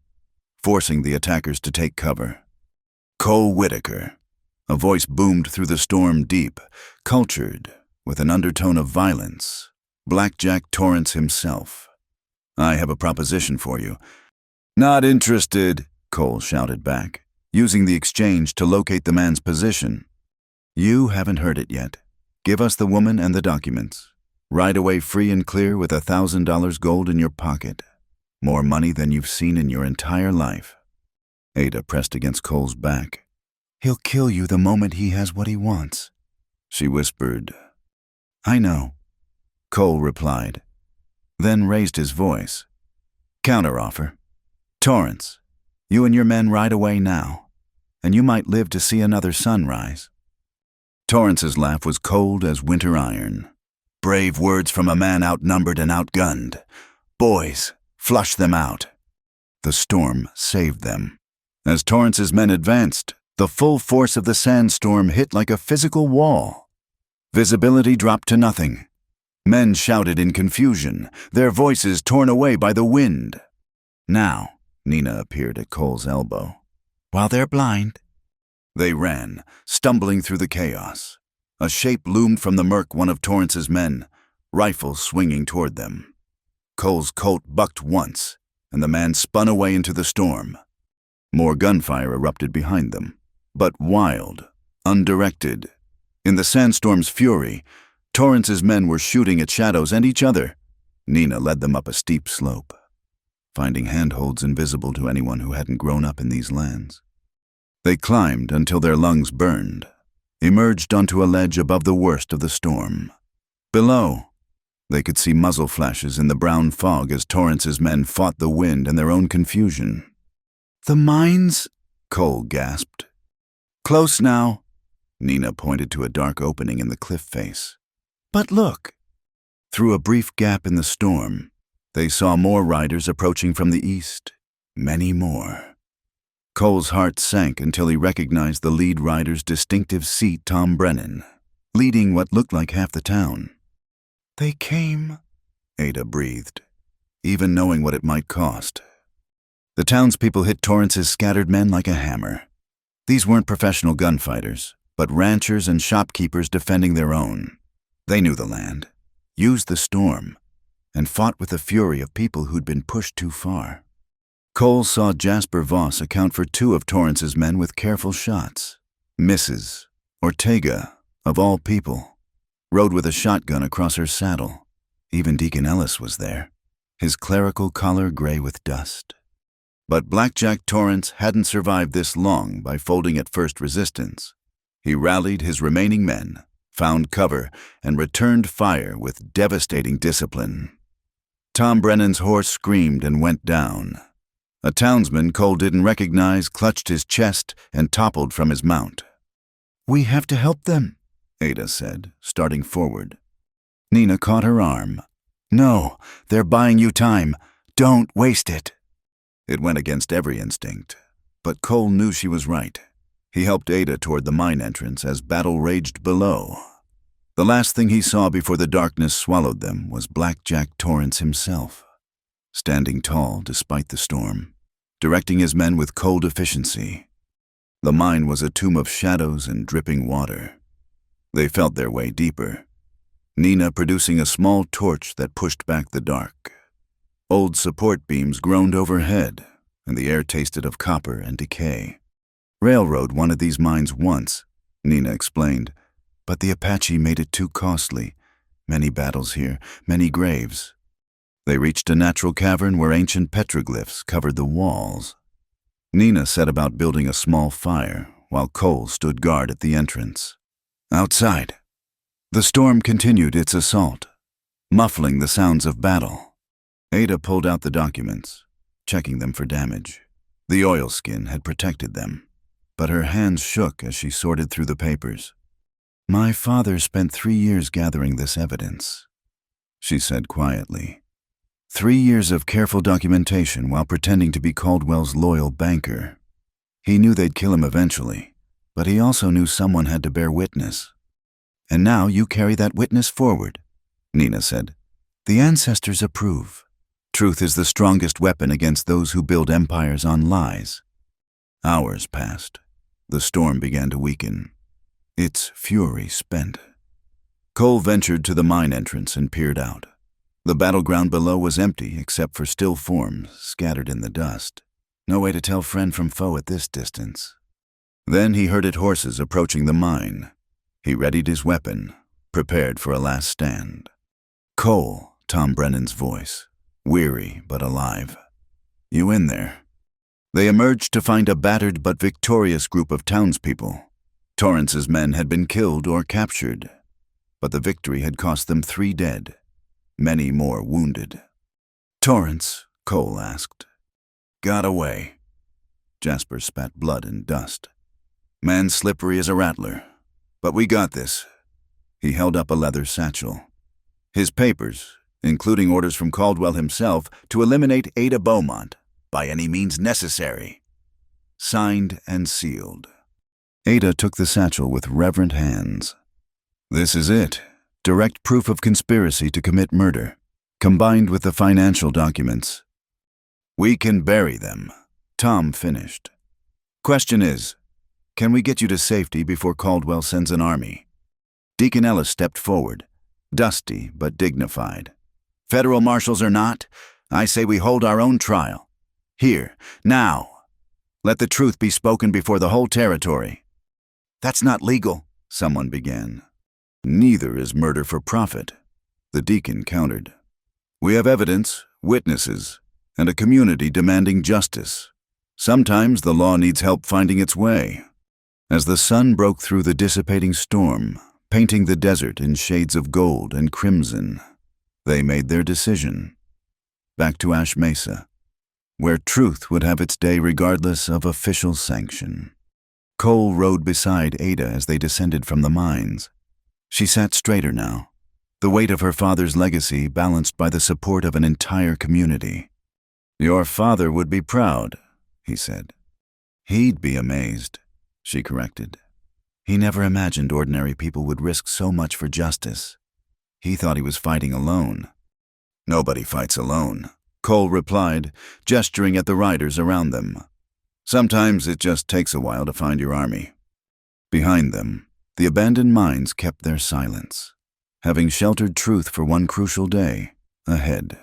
forcing the attackers to take cover. Cole Whitaker. A voice boomed through the storm deep, cultured, with an undertone of violence. Blackjack Torrance himself. "I have a proposition for you." "Not interested," Cole shouted back, using the exchange to locate the man's position. "You haven't heard it yet. Give us the woman and the documents. Ride away free and clear with $1,000 gold in your pocket. More money than you've seen in your entire life." Ada pressed against Cole's back. "He'll kill you the moment he has what he wants," she whispered. "I know," Cole replied, then raised his voice. "Counteroffer. Torrance, you and your men ride away now, and you might live to see another sunrise." Torrance's laugh was cold as winter iron. "Brave words from a man outnumbered and outgunned. Boys, flush them out." The storm saved them. As Torrance's men advanced, the full force of the sandstorm hit like a physical wall. Visibility dropped to nothing. Men shouted in confusion, their voices torn away by the wind. Now, Nina appeared at Cole's elbow. "While they're blind." They ran, stumbling through the chaos. A shape loomed from the murk, one of Torrance's men, rifles swinging toward them. Cole's Colt bucked once, and the man spun away into the storm. More gunfire erupted behind them, but wild, undirected. In the sandstorm's fury, Torrance's men were shooting at shadows and each other. Nina led them up a steep slope, finding handholds invisible to anyone who hadn't grown up in these lands. They climbed until their lungs burned, emerged onto a ledge above the worst of the storm. Below, they could see muzzle flashes in the brown fog as Torrance's men fought the wind and their own confusion. "The mines?" Cole gasped. "Close now." Nina pointed to a dark opening in the cliff face. "But look." Through a brief gap in the storm, they saw more riders approaching from the east. Many more. Cole's heart sank until he recognized the lead rider's distinctive seat, Tom Brennan, leading what looked like half the town. "They came," Ada breathed, even knowing what it might cost. The townspeople hit Torrance's scattered men like a hammer. These weren't professional gunfighters, but ranchers and shopkeepers defending their own. They knew the land, used the storm, and fought with the fury of people who'd been pushed too far. Cole saw Jasper Voss account for 2 of Torrance's men with careful shots. Mrs. Ortega, of all people, rode with a shotgun across her saddle. Even Deacon Ellis was there, his clerical collar gray with dust. But Blackjack Torrance hadn't survived this long by folding at first resistance. He rallied his remaining men, found cover, and returned fire with devastating discipline. Tom Brennan's horse screamed and went down. A townsman Cole didn't recognize clutched his chest and toppled from his mount. "We have to help them," Ada said, starting forward. Nina caught her arm. "No, they're buying you time. Don't waste it." It went against every instinct, but Cole knew she was right. He helped Ada toward the mine entrance as battle raged below. The last thing he saw before the darkness swallowed them was Blackjack Torrance himself, standing tall despite the storm, directing his men with cold efficiency. The mine was a tomb of shadows and dripping water. They felt their way deeper, Nina producing a small torch that pushed back the dark. Old support beams groaned overhead, and the air tasted of copper and decay. "Railroad wanted these mines once," Nina explained, "but the Apache made it too costly. Many battles here, many graves." They reached a natural cavern where ancient petroglyphs covered the walls. Nina set about building a small fire, while Cole stood guard at the entrance. Outside, the storm continued its assault, muffling the sounds of battle. Ada pulled out the documents, checking them for damage. The oilskin had protected them, but her hands shook as she sorted through the papers. "My father spent 3 years gathering this evidence," she said quietly. 3 years of careful documentation while pretending to be Caldwell's loyal banker. He knew they'd kill him eventually, but he also knew someone had to bear witness. And now you carry that witness forward, Nina said. The ancestors approve. Truth is the strongest weapon against those who build empires on lies. Hours passed. The storm began to weaken, its fury spent. Cole ventured to the mine entrance and peered out. The battleground below was empty except for still forms scattered in the dust. No way to tell friend from foe at this distance. Then he herded horses approaching the mine. He readied his weapon, prepared for a last stand. Cole, Tom Brennan's voice, weary but alive. You in there? They emerged to find a battered but victorious group of townspeople. Torrance's men had been killed or captured, but the victory had cost them 3 dead, many more wounded. Torrance, Cole asked. Got away. Jasper spat blood and dust. Man slippery as a rattler. But we got this. He held up a leather satchel. His papers, including orders from Caldwell himself to eliminate Ada Beaumont by any means necessary. Signed and sealed. Ada took the satchel with reverent hands. This is it. Direct proof of conspiracy to commit murder, combined with the financial documents. We can bury them, Tom finished. Question is, can we get you to safety before Caldwell sends an army? Deacon Ellis stepped forward, dusty but dignified. Federal marshals or not, I say we hold our own trial. Here, now. Let the truth be spoken before the whole territory. That's not legal, someone began. Neither is murder for profit, the deacon countered. We have evidence, witnesses, and a community demanding justice. Sometimes the law needs help finding its way. As the sun broke through the dissipating storm, painting the desert in shades of gold and crimson, they made their decision. Back to Ash Mesa, where truth would have its day regardless of official sanction. Cole rode beside Ada as they descended from the mines. She sat straighter now, the weight of her father's legacy balanced by the support of an entire community. Your father would be proud, he said. He'd be amazed, she corrected. He never imagined ordinary people would risk so much for justice. He thought he was fighting alone. Nobody fights alone, Cole replied, gesturing at the riders around them. Sometimes it just takes a while to find your army. Behind them, the abandoned mines kept their silence, having sheltered truth for one crucial day. Ahead,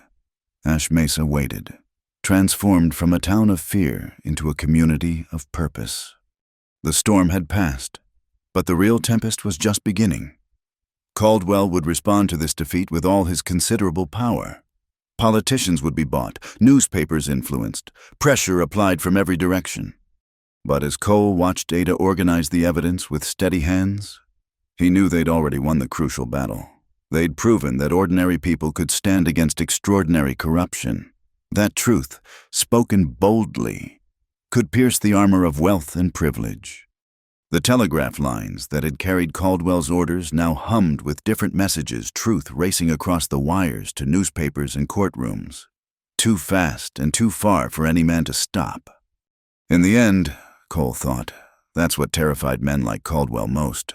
Ash Mesa waited, transformed from a town of fear into a community of purpose. The storm had passed, but the real tempest was just beginning. Caldwell would respond to this defeat with all his considerable power. Politicians would be bought, newspapers influenced, pressure applied from every direction. But as Cole watched Ada organize the evidence with steady hands, he knew they'd already won the crucial battle. They'd proven that ordinary people could stand against extraordinary corruption. That truth, spoken boldly, could pierce the armor of wealth and privilege. The telegraph lines that had carried Caldwell's orders now hummed with different messages, truth racing across the wires to newspapers and courtrooms. Too fast and too far for any man to stop. In the end, Cole thought, that's what terrified men like Caldwell most.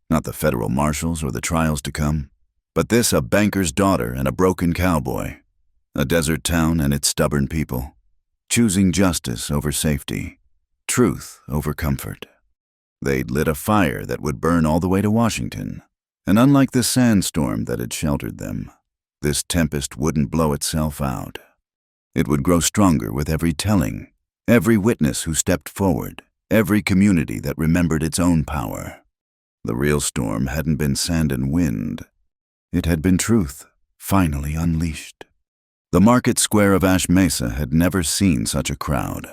Not the federal marshals or the trials to come, but this a banker's daughter and a broken cowboy. A desert town and its stubborn people, choosing justice over safety, truth over comfort. They'd lit a fire that would burn all the way to Washington, and unlike the sandstorm that had sheltered them, this tempest wouldn't blow itself out. It would grow stronger with every telling, every witness who stepped forward, every community that remembered its own power. The real storm hadn't been sand and wind. It had been truth, finally unleashed. The market square of Ash Mesa had never seen such a crowd.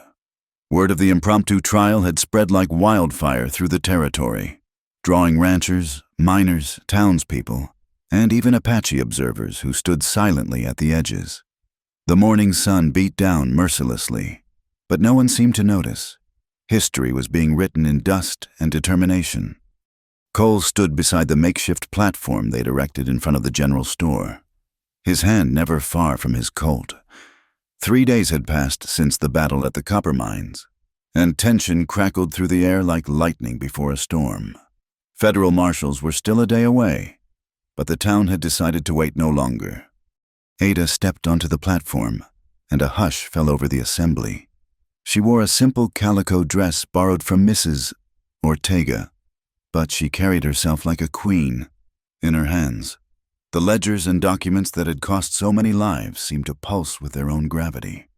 Word of the impromptu trial had spread like wildfire through the territory, drawing ranchers, miners, townspeople, and even Apache observers who stood silently at the edges. The morning sun beat down mercilessly, but no one seemed to notice. History was being written in dust and determination. Cole stood beside the makeshift platform they'd erected in front of the general store. his hand never far from his Colt. 3 days had passed since the battle at the copper mines, and tension crackled through the air like lightning before a storm. Federal marshals were still a day away, but the town had decided to wait no longer. Ada stepped onto the platform, and a hush fell over the assembly. She wore a simple calico dress borrowed from Mrs. Ortega, but she carried herself like a queen. In her hands, the ledgers and documents that had cost so many lives seemed to pulse with their own gravity.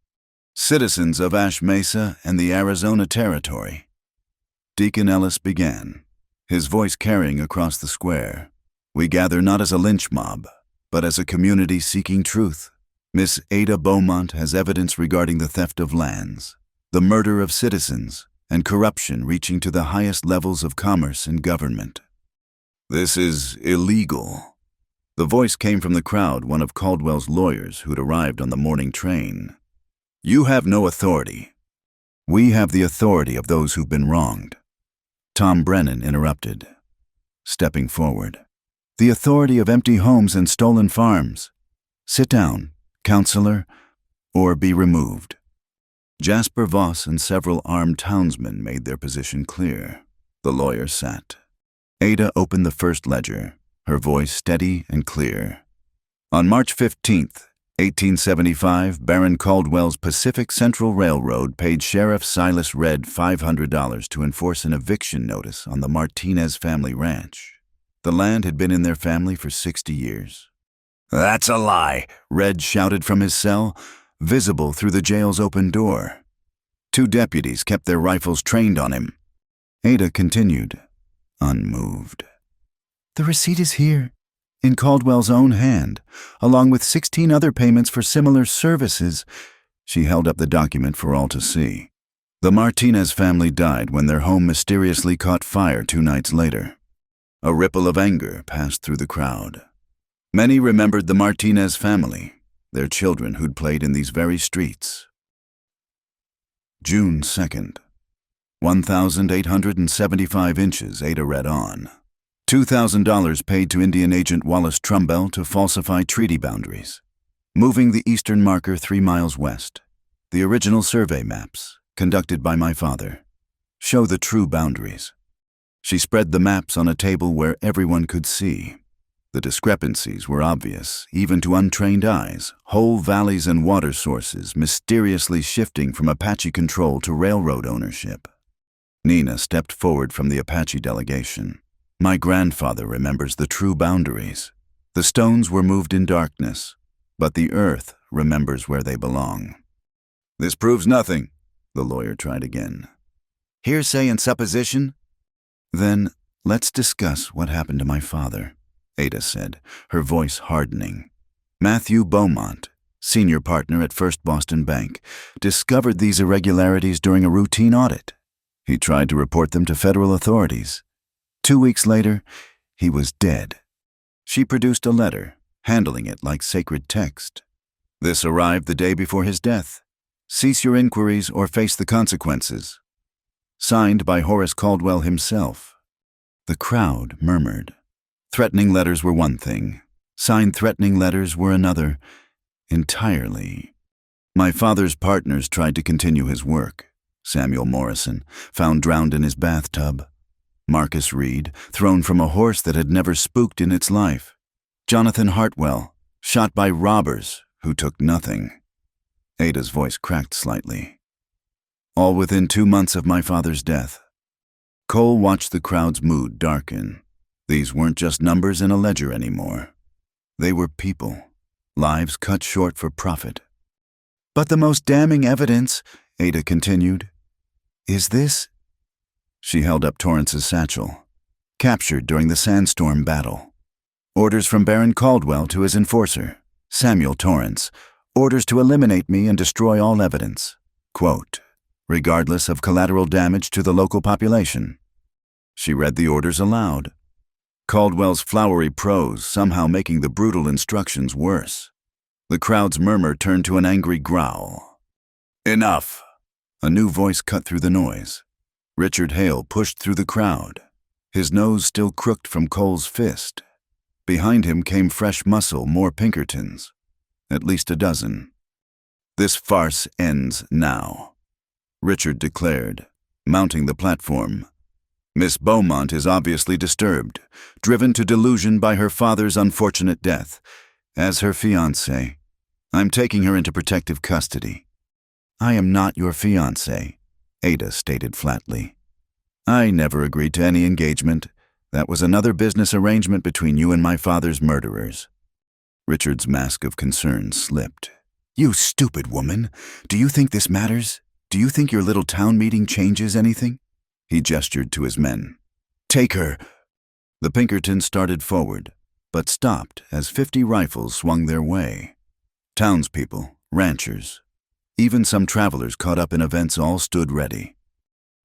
Citizens of Ash Mesa and the Arizona Territory. Deacon Ellis began, his voice carrying across the square. We gather not as a lynch mob, but as a community seeking truth. Miss Ada Beaumont has evidence regarding the theft of lands, the murder of citizens, and corruption reaching to the highest levels of commerce and government. This is illegal. The voice came from the crowd, one of Caldwell's lawyers who'd arrived on the morning train. You have no authority. We have the authority of those who've been wronged. Tom Brennan interrupted, stepping forward. The authority of empty homes and stolen farms. Sit down, counselor, or be removed. Jasper Voss and several armed townsmen made their position clear. The lawyer sat. Ada opened the first ledger, her voice steady and clear. On March 15th, 1875, Baron Caldwell's Pacific Central Railroad paid Sheriff Silas Redd $500 to enforce an eviction notice on the Martinez family ranch. The land had been in their family for 60 years. That's a lie, Redd shouted from his cell, visible through the jail's open door. 2 deputies kept their rifles trained on him. Ada continued, unmoved. The receipt is here, in Caldwell's own hand, along with 16 other payments for similar services. She held up the document for all to see. The Martinez family died when their home mysteriously caught fire 2 nights later. A ripple of anger passed through the crowd. Many remembered the Martinez family, their children who'd played in these very streets. June 2nd. 1,875 inches, Ada read on. $2,000 paid to Indian Agent Wallace Trumbull to falsify treaty boundaries. Moving the eastern marker 3 miles west. The original survey maps, conducted by my father, show the true boundaries. She spread the maps on a table where everyone could see. The discrepancies were obvious, even to untrained eyes, whole valleys and water sources mysteriously shifting from Apache control to railroad ownership. Nina stepped forward from the Apache delegation. My grandfather remembers the true boundaries. The stones were moved in darkness, but the earth remembers where they belong. This proves nothing, the lawyer tried again. Hearsay and supposition? Then let's discuss what happened to my father, Ada said, her voice hardening. Matthew Beaumont, senior partner at First Boston Bank, discovered these irregularities during a routine audit. He tried to report them to federal authorities. 2 weeks later, he was dead. She produced a letter, handling it like sacred text. This arrived the day before his death. Cease your inquiries or face the consequences. Signed by Horace Caldwell himself. The crowd murmured. Threatening letters were one thing. Signed threatening letters were another, entirely. My father's partners tried to continue his work. Samuel Morrison, found drowned in his bathtub. Marcus Reed, thrown from a horse that had never spooked in its life. Jonathan Hartwell, shot by robbers who took nothing. Ada's voice cracked slightly. All within 2 months of my father's death. Cole watched the crowd's mood darken. These weren't just numbers in a ledger anymore. They were people, lives cut short for profit. But the most damning evidence, Ada continued, is this. She held up Torrance's satchel. Captured during the sandstorm battle. Orders from Baron Caldwell to his enforcer, Samuel Torrance. Orders to eliminate me and destroy all evidence. Quote, regardless of collateral damage to the local population. She read the orders aloud. Caldwell's flowery prose somehow making the brutal instructions worse. The crowd's murmur turned to an angry growl. Enough! A new voice cut through the noise. Richard Hale pushed through the crowd, his nose still crooked from Cole's fist. Behind him came fresh muscle, more Pinkertons. At least a dozen. This farce ends now, Richard declared, mounting the platform. Miss Beaumont is obviously disturbed, driven to delusion by her father's unfortunate death. As her fiancé, I'm taking her into protective custody. I am not your fiancé, Ada stated flatly. I never agreed to any engagement. That was another business arrangement between you and my father's murderers. Richard's mask of concern slipped. You stupid woman! Do you think this matters? Do you think your little town meeting changes anything? He gestured to his men. Take her! The Pinkertons started forward, but stopped as 50 rifles swung their way. Townspeople, ranchers, even some travelers caught up in events all stood ready.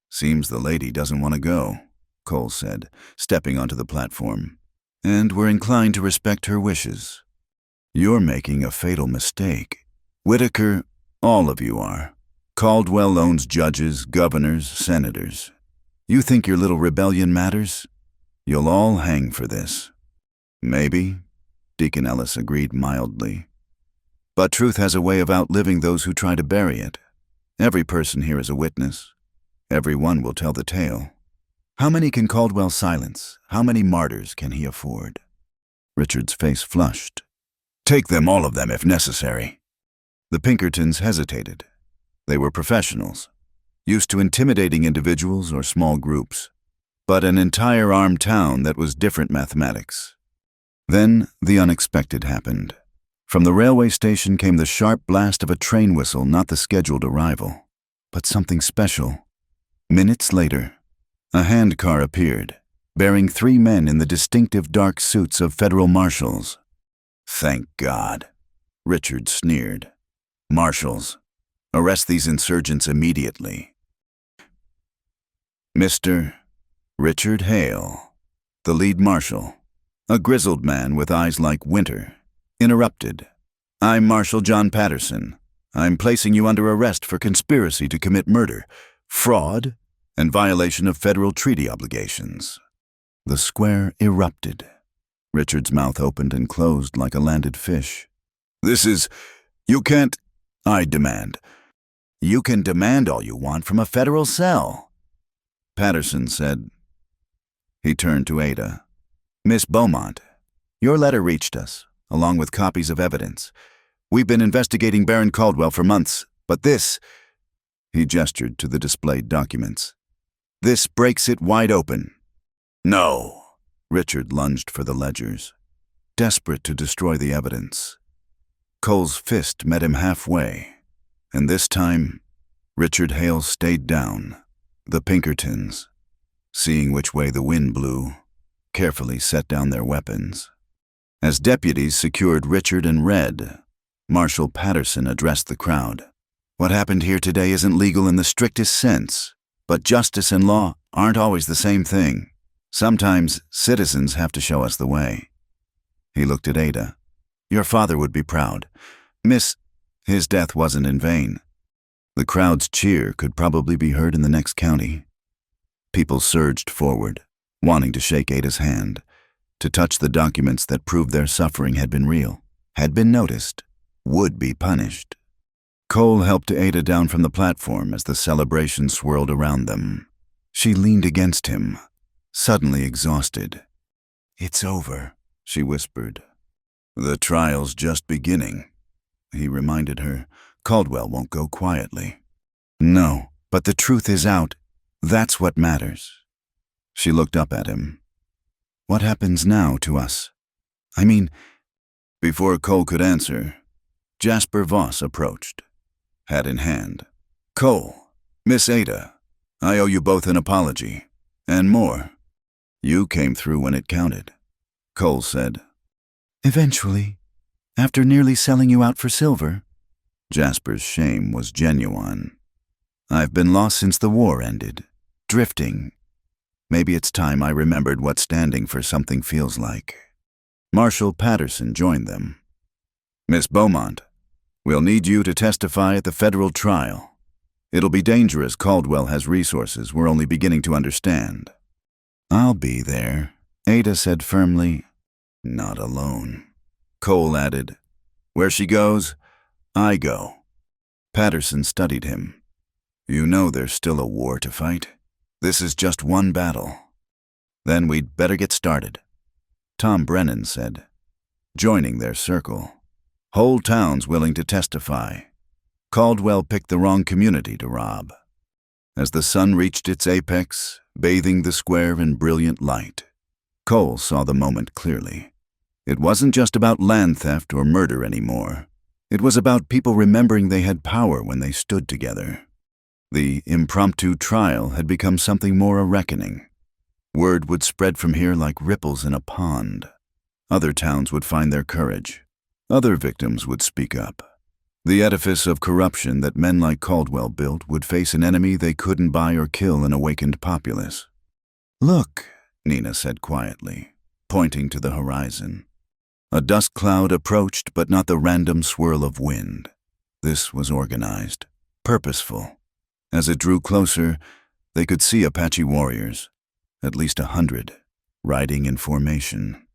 Seems the lady doesn't want to go, Cole said, stepping onto the platform. And we're inclined to respect her wishes. You're making a fatal mistake. Whitaker, all of you are. Caldwell owns judges, governors, senators. You think your little rebellion matters? You'll all hang for this. Maybe, Deacon Ellis agreed mildly. But truth has a way of outliving those who try to bury it. Every person here is a witness. Everyone will tell the tale. How many can Caldwell silence? How many martyrs can he afford? Richard's face flushed. Take them, all of them, if necessary. The Pinkertons hesitated. They were professionals, used to intimidating individuals or small groups, but an entire armed town that was different mathematics. Then the unexpected happened. From the railway station came the sharp blast of a train whistle, not the scheduled arrival, but something special. Minutes later, a handcar appeared, bearing 3 men in the distinctive dark suits of federal marshals. Thank God, Richard sneered. Marshals, arrest these insurgents immediately. Mr. Richard Hale, the lead marshal, a grizzled man with eyes like winter, interrupted. I'm Marshal John Patterson. I'm placing you under arrest for conspiracy to commit murder, fraud, and violation of federal treaty obligations. The square erupted. Richard's mouth opened and closed like a landed fish. You can't. I demand. You can demand all you want from a federal cell, Patterson said. He turned to Ada. Miss Beaumont, your letter reached us, along with copies of evidence. We've been investigating Baron Caldwell for months, but this, he gestured to the displayed documents. This breaks it wide open. No, Richard lunged for the ledgers, desperate to destroy the evidence. Cole's fist met him halfway, and this time, Richard Hale stayed down. The Pinkertons, seeing which way the wind blew, carefully set down their weapons. As deputies secured Richard and Red, Marshal Patterson addressed the crowd. What happened here today isn't legal in the strictest sense, but justice and law aren't always the same thing. Sometimes citizens have to show us the way. He looked at Ada. Your father would be proud. Miss, his death wasn't in vain. The crowd's cheer could probably be heard in the next county. People surged forward, wanting to shake Ada's hand, to touch the documents that proved their suffering had been real, had been noticed, would be punished. Cole helped Ada down from the platform as the celebration swirled around them. She leaned against him, suddenly exhausted. It's over, she whispered. The trial's just beginning, he reminded her. Caldwell won't go quietly. No, but the truth is out. That's what matters. She looked up at him. What happens now to us? I mean, before Cole could answer, Jasper Voss approached, hat in hand. Cole, Miss Ada, I owe you both an apology, and more. You came through when it counted, Cole said. Eventually, after nearly selling you out for silver. Jasper's shame was genuine. I've been lost since the war ended, drifting. Maybe it's time I remembered what standing for something feels like. Marshal Patterson joined them. Miss Beaumont, we'll need you to testify at the federal trial. It'll be dangerous. Caldwell has resources we're only beginning to understand. I'll be there, Ada said firmly. Not alone. Cole added, Where she goes, I go. Patterson studied him. You know there's still a war to fight. This is just one battle. Then we'd better get started, Tom Brennan said, joining their circle. Whole towns willing to testify. Caldwell picked the wrong community to rob. As the sun reached its apex, bathing the square in brilliant light, Cole saw the moment clearly. It wasn't just about land theft or murder anymore. It was about people remembering they had power when they stood together. The impromptu trial had become something more a reckoning. Word would spread from here like ripples in a pond. Other towns would find their courage. Other victims would speak up. The edifice of corruption that men like Caldwell built would face an enemy they couldn't buy or kill an awakened populace. Look, Nina said quietly, pointing to the horizon. A dust cloud approached, but not the random swirl of wind. This was organized, purposeful. As it drew closer, they could see Apache warriors, at least 100, riding in formation.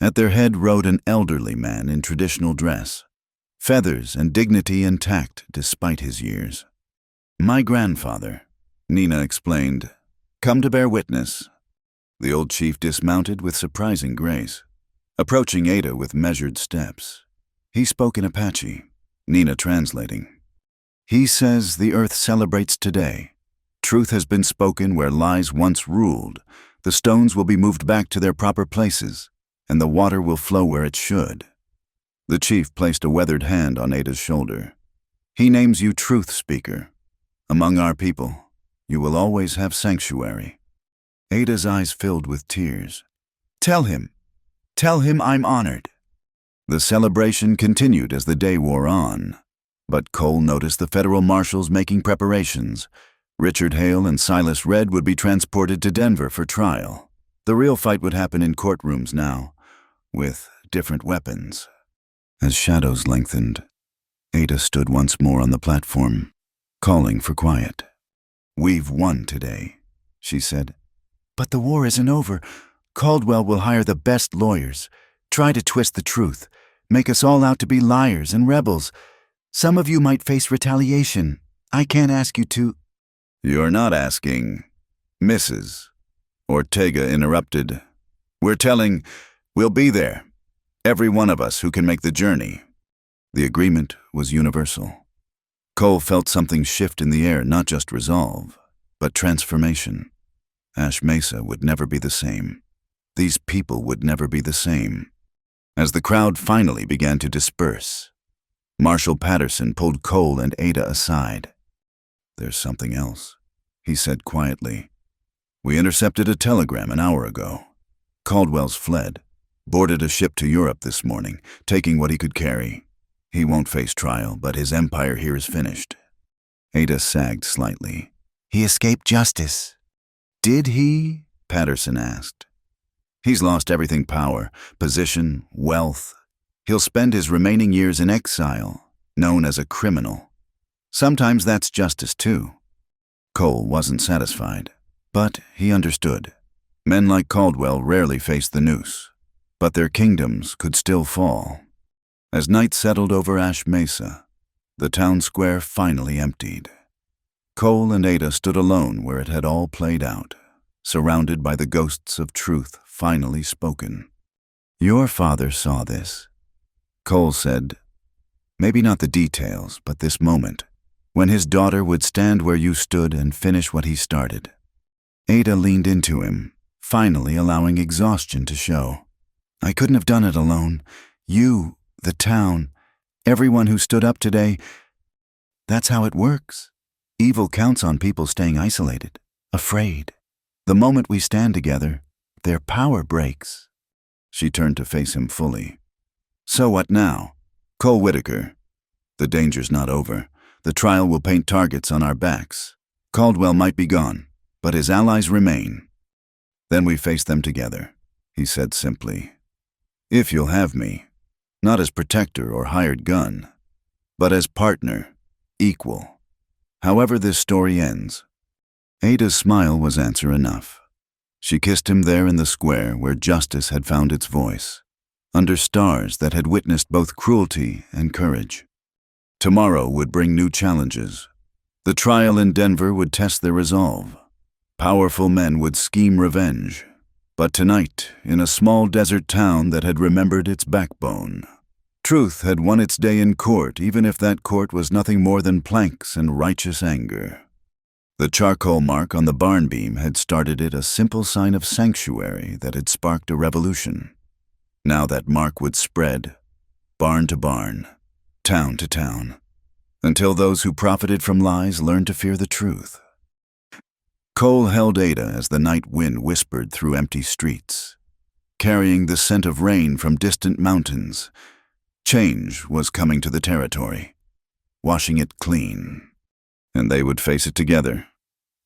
At their head rode an elderly man in traditional dress, feathers and dignity intact despite his years. My grandfather, Nina explained, come to bear witness. The old chief dismounted with surprising grace, approaching Ada with measured steps. He spoke in Apache, Nina translating. He says the earth celebrates today. Truth has been spoken where lies once ruled. The stones will be moved back to their proper places, and the water will flow where it should. The chief placed a weathered hand on Ada's shoulder. He names you Truth Speaker. Among our people, you will always have sanctuary. Ada's eyes filled with tears. Tell him I'm honored. The celebration continued as the day wore on, but Cole noticed the federal marshals making preparations. Richard Hale and Silas Red would be transported to Denver for trial. The real fight would happen in courtrooms now, with different weapons. As shadows lengthened, Ada stood once more on the platform, calling for quiet. We've won today, she said. But the war isn't over. Caldwell will hire the best lawyers, try to twist the truth, make us all out to be liars and rebels. Some of you might face retaliation. I can't ask you to— You're not asking, Mrs. Ortega interrupted. We're telling, we'll be there. Every one of us who can make the journey. The agreement was universal. Cole felt something shift in the air, not just resolve, but transformation. Ash Mesa would never be the same. These people would never be the same. As the crowd finally began to disperse, Marshal Patterson pulled Cole and Ada aside. There's something else, he said quietly. We intercepted a telegram an hour ago. Caldwell's fled, boarded a ship to Europe this morning, taking what he could carry. He won't face trial, but his empire here is finished. Ada sagged slightly. He escaped justice. Did he? Patterson asked. He's lost everything: power, position, wealth. He'll spend his remaining years in exile, known as a criminal. Sometimes that's justice too. Cole wasn't satisfied, but he understood. Men like Caldwell rarely faced the noose, but their kingdoms could still fall. As night settled over Ash Mesa, the town square finally emptied. Cole and Ada stood alone where it had all played out, surrounded by the ghosts of truth finally spoken. Your father saw this, Cole said. Maybe not the details, but this moment, when his daughter would stand where you stood and finish what he started. Ada leaned into him, finally allowing exhaustion to show. I couldn't have done it alone. You, the town, everyone who stood up today. That's how it works. Evil counts on people staying isolated, afraid. The moment we stand together, their power breaks. She turned to face him fully. So what now? Cole Whitaker. The danger's not over. The trial will paint targets on our backs. Caldwell might be gone, but his allies remain. Then we face them together, he said simply. If you'll have me, not as protector or hired gun, but as partner, equal. However this story ends. Ada's smile was answer enough. She kissed him there in the square where justice had found its voice. under stars that had witnessed both cruelty and courage. Tomorrow would bring new challenges. The trial in Denver would test their resolve. Powerful men would scheme revenge. But tonight, in a small desert town that had remembered its backbone, truth had won its day in court, even if that court was nothing more than planks and righteous anger. The charcoal mark on the barn beam had started it, a simple sign of sanctuary that had sparked a revolution. Now that mark would spread, barn to barn, town to town, until those who profited from lies learned to fear the truth. Cole held Ada as the night wind whispered through empty streets, carrying the scent of rain from distant mountains. Change was coming to the territory, washing it clean, and they would face it together,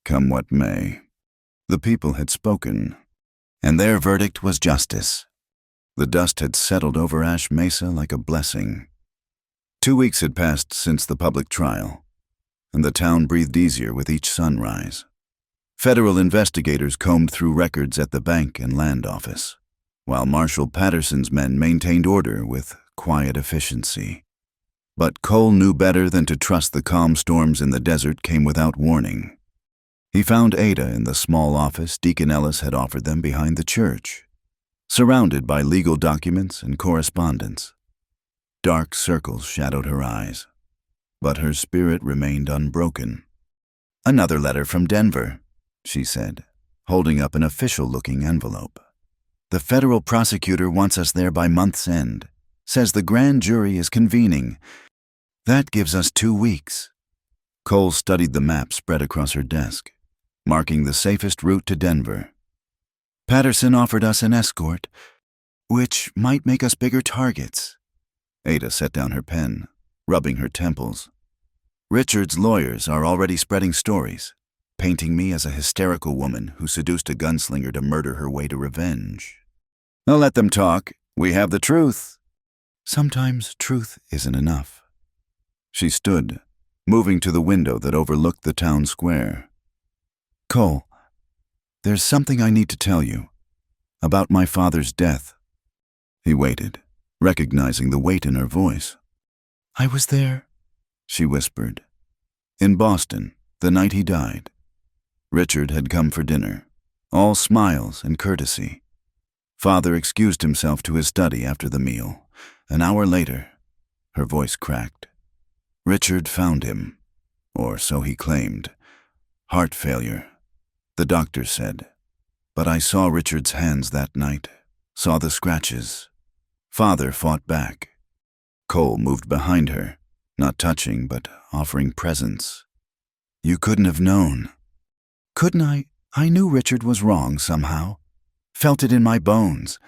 come what may. The people had spoken, and their verdict was justice. The dust had settled over Ash Mesa like a blessing. 2 weeks had passed since the public trial, and the town breathed easier with each sunrise. Federal investigators combed through records at the bank and land office, while Marshal Patterson's men maintained order with quiet efficiency. But Cole knew better than to trust the calm storms in the desert came without warning. He found Ada in the small office Deacon Ellis had offered them behind the church, surrounded by legal documents and correspondence. Dark circles shadowed her eyes, but her spirit remained unbroken. "Another letter from Denver," she said, holding up an official-looking envelope. "The federal prosecutor wants us there by month's end. Says the grand jury is convening. That gives us 2 weeks." Cole studied the map spread across her desk, marking the safest route to Denver. "Patterson offered us an escort, which might make us bigger targets." Ada set down her pen, rubbing her temples. "Richard's lawyers are already spreading stories, painting me as a hysterical woman who seduced a gunslinger to murder her way to revenge." "I'll let them talk. We have the truth." "Sometimes truth isn't enough." She stood, moving to the window that overlooked the town square. "Cole, there's something I need to tell you about my father's death." He waited, recognizing the weight in her voice. "I was there," she whispered. "In Boston, the night he died. Richard had come for dinner, all smiles and courtesy. Father excused himself to his study after the meal. An hour later, her voice cracked. Richard found him, or so he claimed. Heart failure, the doctor said. But I saw Richard's hands that night, saw the scratches. Father fought back." Cole moved behind her, not touching but offering presence. "You couldn't have known." "Couldn't I? I knew Richard was wrong somehow. Felt it in my bones,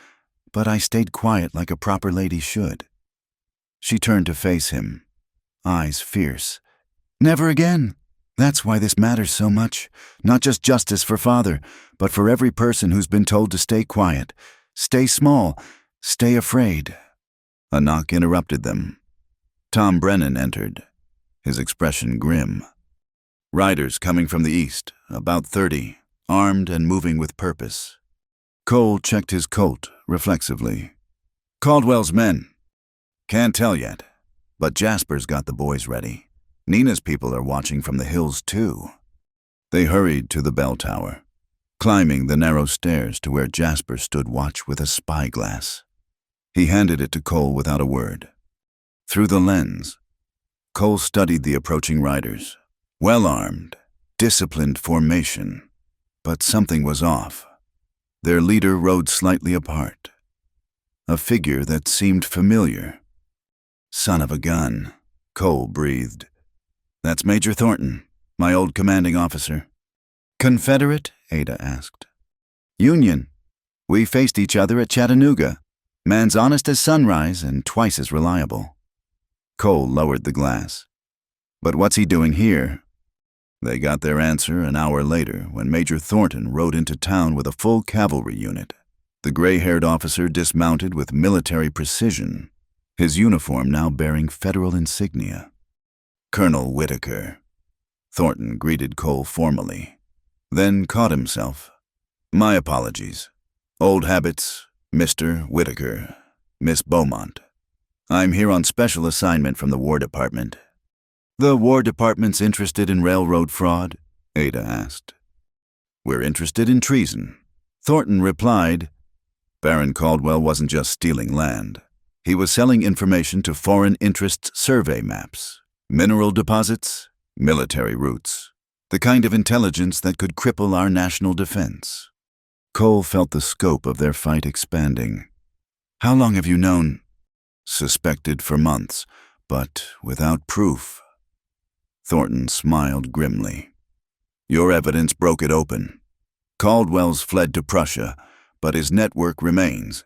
but I stayed quiet like a proper lady should." She turned to face him, eyes fierce. "Never again. That's why this matters so much. Not just justice for Father, but for every person who's been told to stay quiet, stay small, stay afraid." A knock interrupted them. Tom Brennan entered, his expression grim. Riders coming from the east, about 30, armed and moving with purpose. Cole checked his Colt reflexively. "Caldwell's men. Can't tell yet, but Jasper's got the boys ready. Nina's people are watching from the hills too." They hurried to the bell tower, climbing the narrow stairs to where Jasper stood watch with a spyglass. He handed it to Cole without a word. Through the lens, Cole studied the approaching riders. Well-armed, disciplined formation, but something was off. Their leader rode slightly apart, a figure that seemed familiar. "Son of a gun," Cole breathed. "That's Major Thornton, my old commanding officer." "Confederate?" Ada asked. "Union. We faced each other at Chattanooga. Man's honest as sunrise and twice as reliable." Cole lowered the glass. "But what's he doing here?" They got their answer an hour later when Major Thornton rode into town with a full cavalry unit. The gray-haired officer dismounted with military precision, his uniform now bearing federal insignia. "Colonel Whitaker." Thornton greeted Cole formally, then caught himself. "My apologies. Old habits, Mr. Whitaker." Miss Beaumont. I'm here on special assignment from the War Department. The War Department's interested in railroad fraud? Ada asked. We're interested in treason. Thornton replied. Baron Caldwell wasn't just stealing land. He was selling information to foreign interests survey maps, mineral deposits, military routes, the kind of intelligence that could cripple our national defense. Cole felt the scope of their fight expanding. How long have you known? Suspected for months, but without proof. Thornton smiled grimly. Your evidence broke it open. Caldwell's fled to Prussia, but his network remains.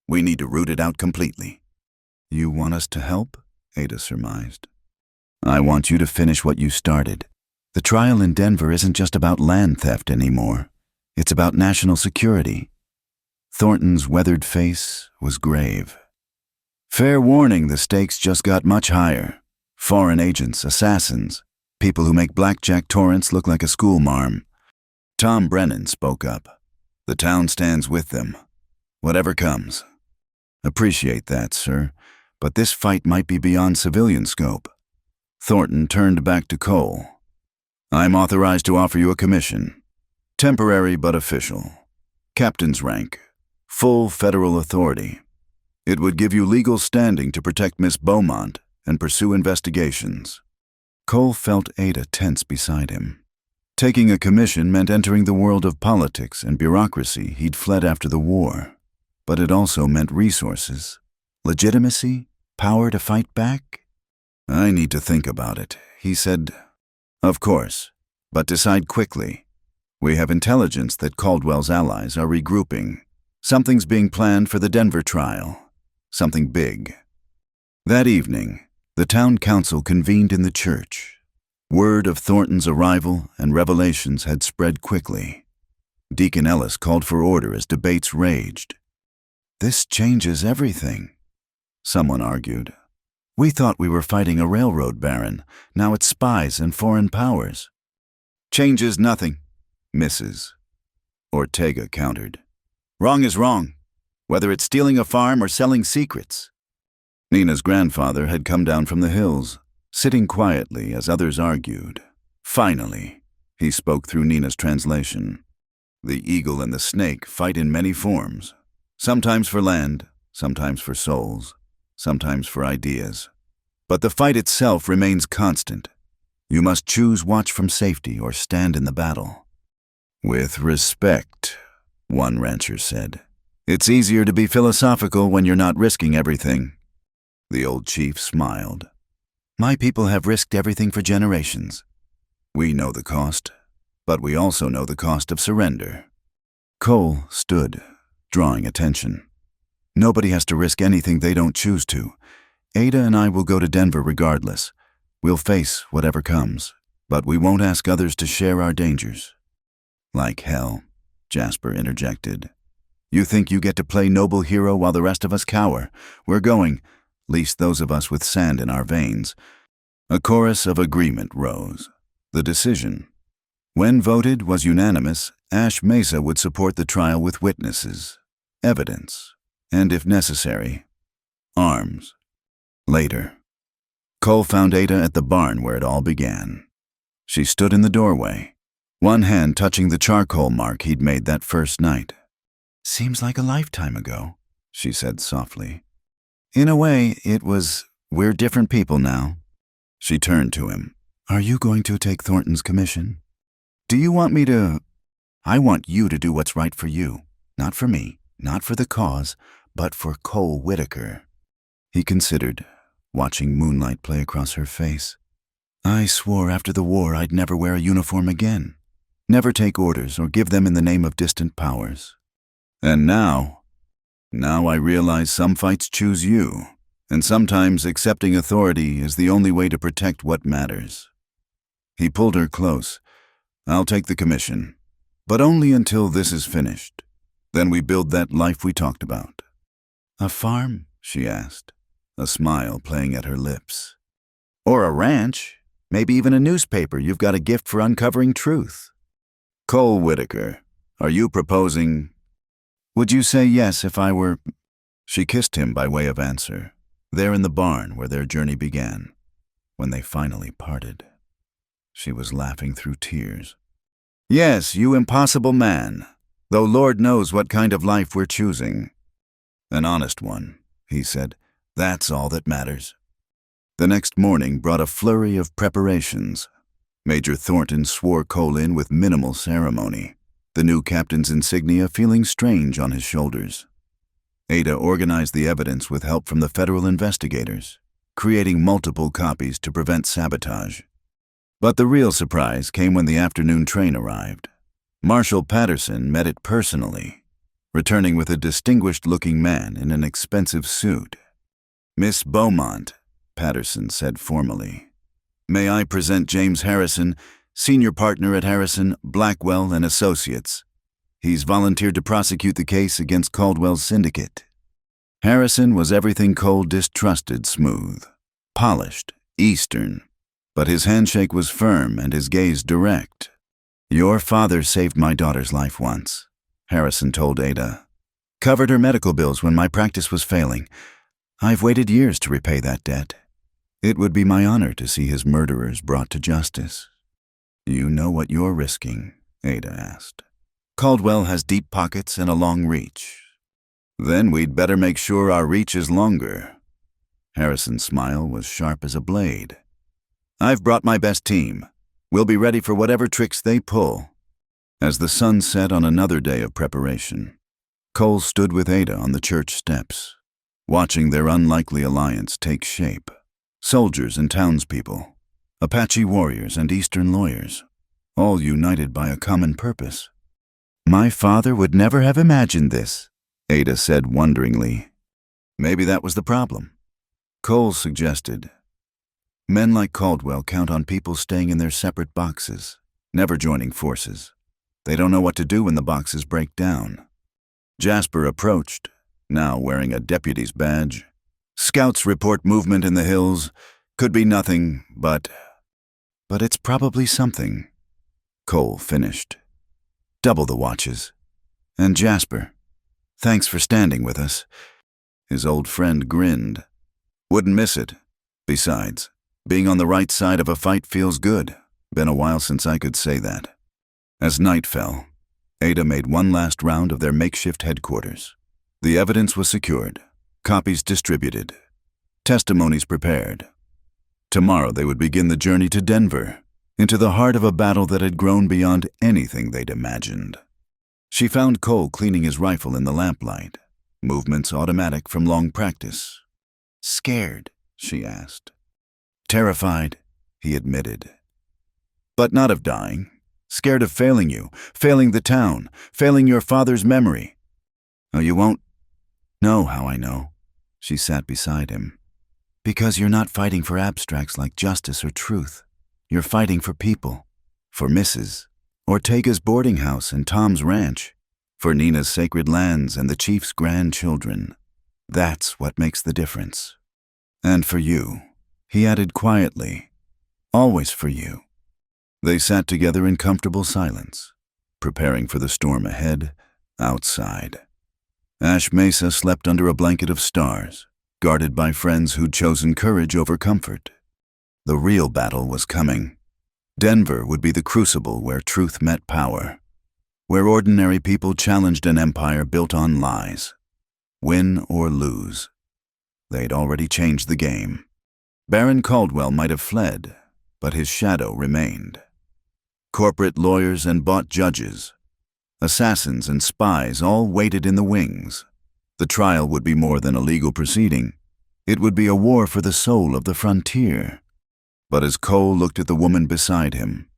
We need to root it out completely. You want us to help? Ada surmised. I want you to finish what you started. The trial in Denver isn't just about land theft anymore. It's about national security. Thornton's weathered face was grave. Fair warning, the stakes just got much higher. Foreign agents, assassins, people who make Blackjack Torrance look like a schoolmarm. Tom Brennan spoke up. The town stands with them. Whatever comes. Appreciate that, sir, but this fight might be beyond civilian scope. Thornton turned back to Cole. I'm authorized to offer you a commission. Temporary but official. Captain's rank. Full federal authority. It would give you legal standing to protect Miss Beaumont and pursue investigations. Cole felt Ada tense beside him. Taking a commission meant entering the world of politics and bureaucracy he'd fled after the war. But it also meant resources, legitimacy, power to fight back. I need to think about it, he said. Of course, but decide quickly. We have intelligence that Caldwell's allies are regrouping. Something's being planned for the Denver trial. Something big. That evening, the town council convened in the church. Word of Thornton's arrival and revelations had spread quickly. Deacon Ellis called for order as debates raged. This changes everything, someone argued. We thought we were fighting a railroad baron. Now it's spies and foreign powers. Changes nothing, Mrs. Ortega countered. Wrong is wrong, whether it's stealing a farm or selling secrets. Nina's grandfather had come down from the hills, sitting quietly as others argued. Finally, he spoke through Nina's translation. The eagle and the snake fight in many forms. Sometimes for land, sometimes for souls, sometimes for ideas. But the fight itself remains constant. You must choose watch from safety or stand in the battle. With respect, one rancher said. It's easier to be philosophical when you're not risking everything. The old chief smiled. My people have risked everything for generations. We know the cost, but we also know the cost of surrender. Cole stood, drawing attention. Nobody has to risk anything they don't choose to. Ada and I will go to Denver regardless. We'll face whatever comes, but we won't ask others to share our dangers. Like hell, Jasper interjected. You think you get to play noble hero while the rest of us cower? We're going, least those of us with sand in our veins. A chorus of agreement rose. The decision, when voted, was unanimous. Ash Mesa would support the trial with witnesses, evidence, and if necessary, arms. Later, Cole found Ada at the barn where it all began. She stood in the doorway, one hand touching the charcoal mark he'd made that first night. Seems like a lifetime ago, she said softly. In a way, it was, we're different people now. She turned to him. Are you going to take Thornton's commission? Do you want me to? I want you to do what's right for you. Not for me, not for the cause, but for Cole Whitaker. He considered, watching moonlight play across her face. I swore after the war I'd never wear a uniform again. Never take orders or give them in the name of distant powers. And now I realize some fights choose you, and sometimes accepting authority is the only way to protect what matters. He pulled her close. I'll take the commission, but only until this is finished. Then we build that life we talked about. A farm? She asked, a smile playing at her lips. Or a ranch, maybe even a newspaper. You've got a gift for uncovering truth. Cole Whitaker, are you proposing? Would you say yes if I were? She kissed him by way of answer, there in the barn where their journey began. When they finally parted, she was laughing through tears. "Yes, you impossible man, though Lord knows what kind of life we're choosing." "An honest one," he said. "That's all that matters." The next morning brought a flurry of preparations. Major Thornton swore Cole in with minimal ceremony, the new captain's insignia feeling strange on his shoulders. Ada organized the evidence with help from the federal investigators, creating multiple copies to prevent sabotage. But the real surprise came when the afternoon train arrived. Marshal Patterson met it personally, returning with a distinguished-looking man in an expensive suit. "Miss Beaumont," Patterson said formally, "may I present James Harrison, senior partner at Harrison, Blackwell and Associates. He's volunteered to prosecute the case against Caldwell's syndicate." Harrison was everything Cole distrusted: smooth, polished, Eastern. But his handshake was firm and his gaze direct. "Your father saved my daughter's life once," Harrison told Ada. "Covered her medical bills when my practice was failing. I've waited years to repay that debt. It would be my honor to see his murderers brought to justice." "You know what you're risking?" Ada asked. "Caldwell has deep pockets and a long reach." "Then we'd better make sure our reach is longer." Harrison's smile was sharp as a blade. "I've brought my best team. We'll be ready for whatever tricks they pull." As the sun set on another day of preparation, Cole stood with Ada on the church steps, watching their unlikely alliance take shape. Soldiers and townspeople, Apache warriors and Eastern lawyers, all united by a common purpose. "My father would never have imagined this," Ada said wonderingly. "Maybe that was the problem," Cole suggested. "Men like Caldwell count on people staying in their separate boxes, never joining forces. They don't know what to do when the boxes break down." Jasper approached, now wearing a deputy's badge. "Scouts report movement in the hills. Could be nothing, but it's probably something," Cole finished. "Double the watches. And Jasper, thanks for standing with us." His old friend grinned. "Wouldn't miss it. Besides, being on the right side of a fight feels good. Been a while since I could say that." As night fell, Ada made one last round of their makeshift headquarters. The evidence was secured, copies distributed, testimonies prepared. Tomorrow they would begin the journey to Denver, into the heart of a battle that had grown beyond anything they'd imagined. She found Cole cleaning his rifle in the lamplight, movements automatic from long practice. "Scared?" she asked. "Terrified," he admitted. "But not of dying. Scared of failing you, failing the town, failing your father's memory." "Oh, you won't know how I know." She sat beside him. "Because you're not fighting for abstracts like justice or truth. You're fighting for people, for Mrs. Ortega's boarding house and Tom's ranch, for Nina's sacred lands and the chief's grandchildren. That's what makes the difference. And for you," he added quietly, "always for you." They sat together in comfortable silence, preparing for the storm ahead, outside. Ash Mesa slept under a blanket of stars, guarded by friends who'd chosen courage over comfort. The real battle was coming. Denver would be the crucible where truth met power, where ordinary people challenged an empire built on lies. Win or lose. They'd already changed the game. Baron Caldwell might have fled, but his shadow remained. Corporate lawyers and bought judges, assassins and spies all waited in the wings. The trial would be more than a legal proceeding. It would be a war for the soul of the frontier. But as Cole looked at the woman beside him,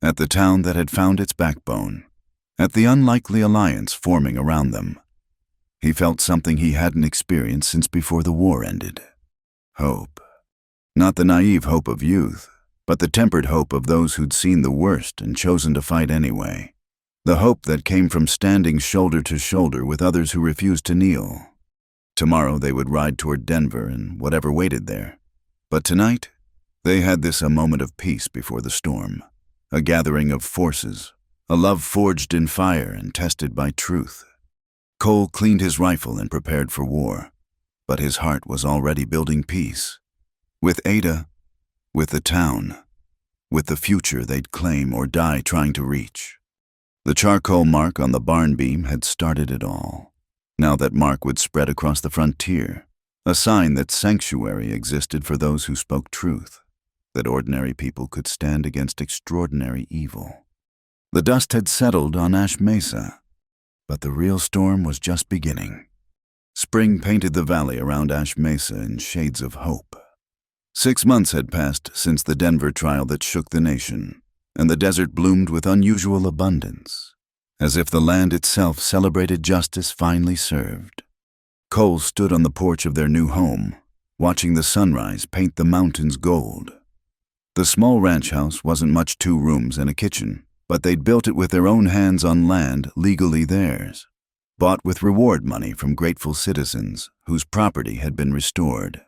at the town that had found its backbone, at the unlikely alliance forming around them, he felt something he hadn't experienced since before the war ended. Hope. Not the naive hope of youth, but the tempered hope of those who'd seen the worst and chosen to fight anyway. The hope that came from standing shoulder to shoulder with others who refused to kneel. Tomorrow they would ride toward Denver and whatever waited there. But tonight, they had a moment of peace before the storm, a gathering of forces, a love forged in fire and tested by truth. Cole cleaned his rifle and prepared for war, but his heart was already building peace. With Ada, with the town, with the future they'd claim or die trying to reach. The charcoal mark on the barn beam had started it all. Now that mark would spread across the frontier, a sign that sanctuary existed for those who spoke truth, that ordinary people could stand against extraordinary evil. The dust had settled on Ash Mesa, but the real storm was just beginning. Spring painted the valley around Ash Mesa in shades of hope. 6 months had passed since the Denver trial that shook the nation, and the desert bloomed with unusual abundance, as if the land itself celebrated justice finally served. Cole stood on the porch of their new home, watching the sunrise paint the mountains gold. The small ranch house wasn't much 2 rooms and a kitchen, but they'd built it with their own hands on land legally theirs, bought with reward money from grateful citizens whose property had been restored.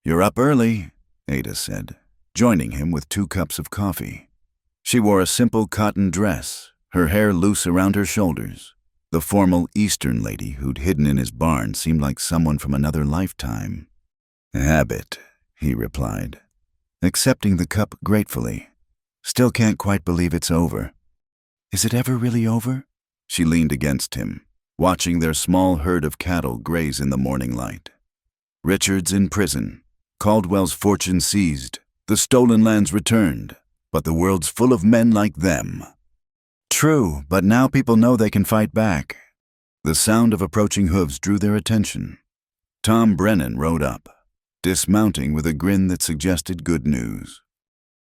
"You're up early," Ada said, joining him with 2 cups of coffee. She wore a simple cotton dress, her hair loose around her shoulders. The formal Eastern lady who'd hidden in his barn seemed like someone from another lifetime. "Habit," he replied, accepting the cup gratefully. "Still can't quite believe it's over." "Is it ever really over?" She leaned against him, watching their small herd of cattle graze in the morning light. "Richard's in prison. Caldwell's fortune seized. The stolen lands returned. But the world's full of men like them." "True, but now people know they can fight back." The sound of approaching hooves drew their attention. Tom Brennan rode up, dismounting with a grin that suggested good news.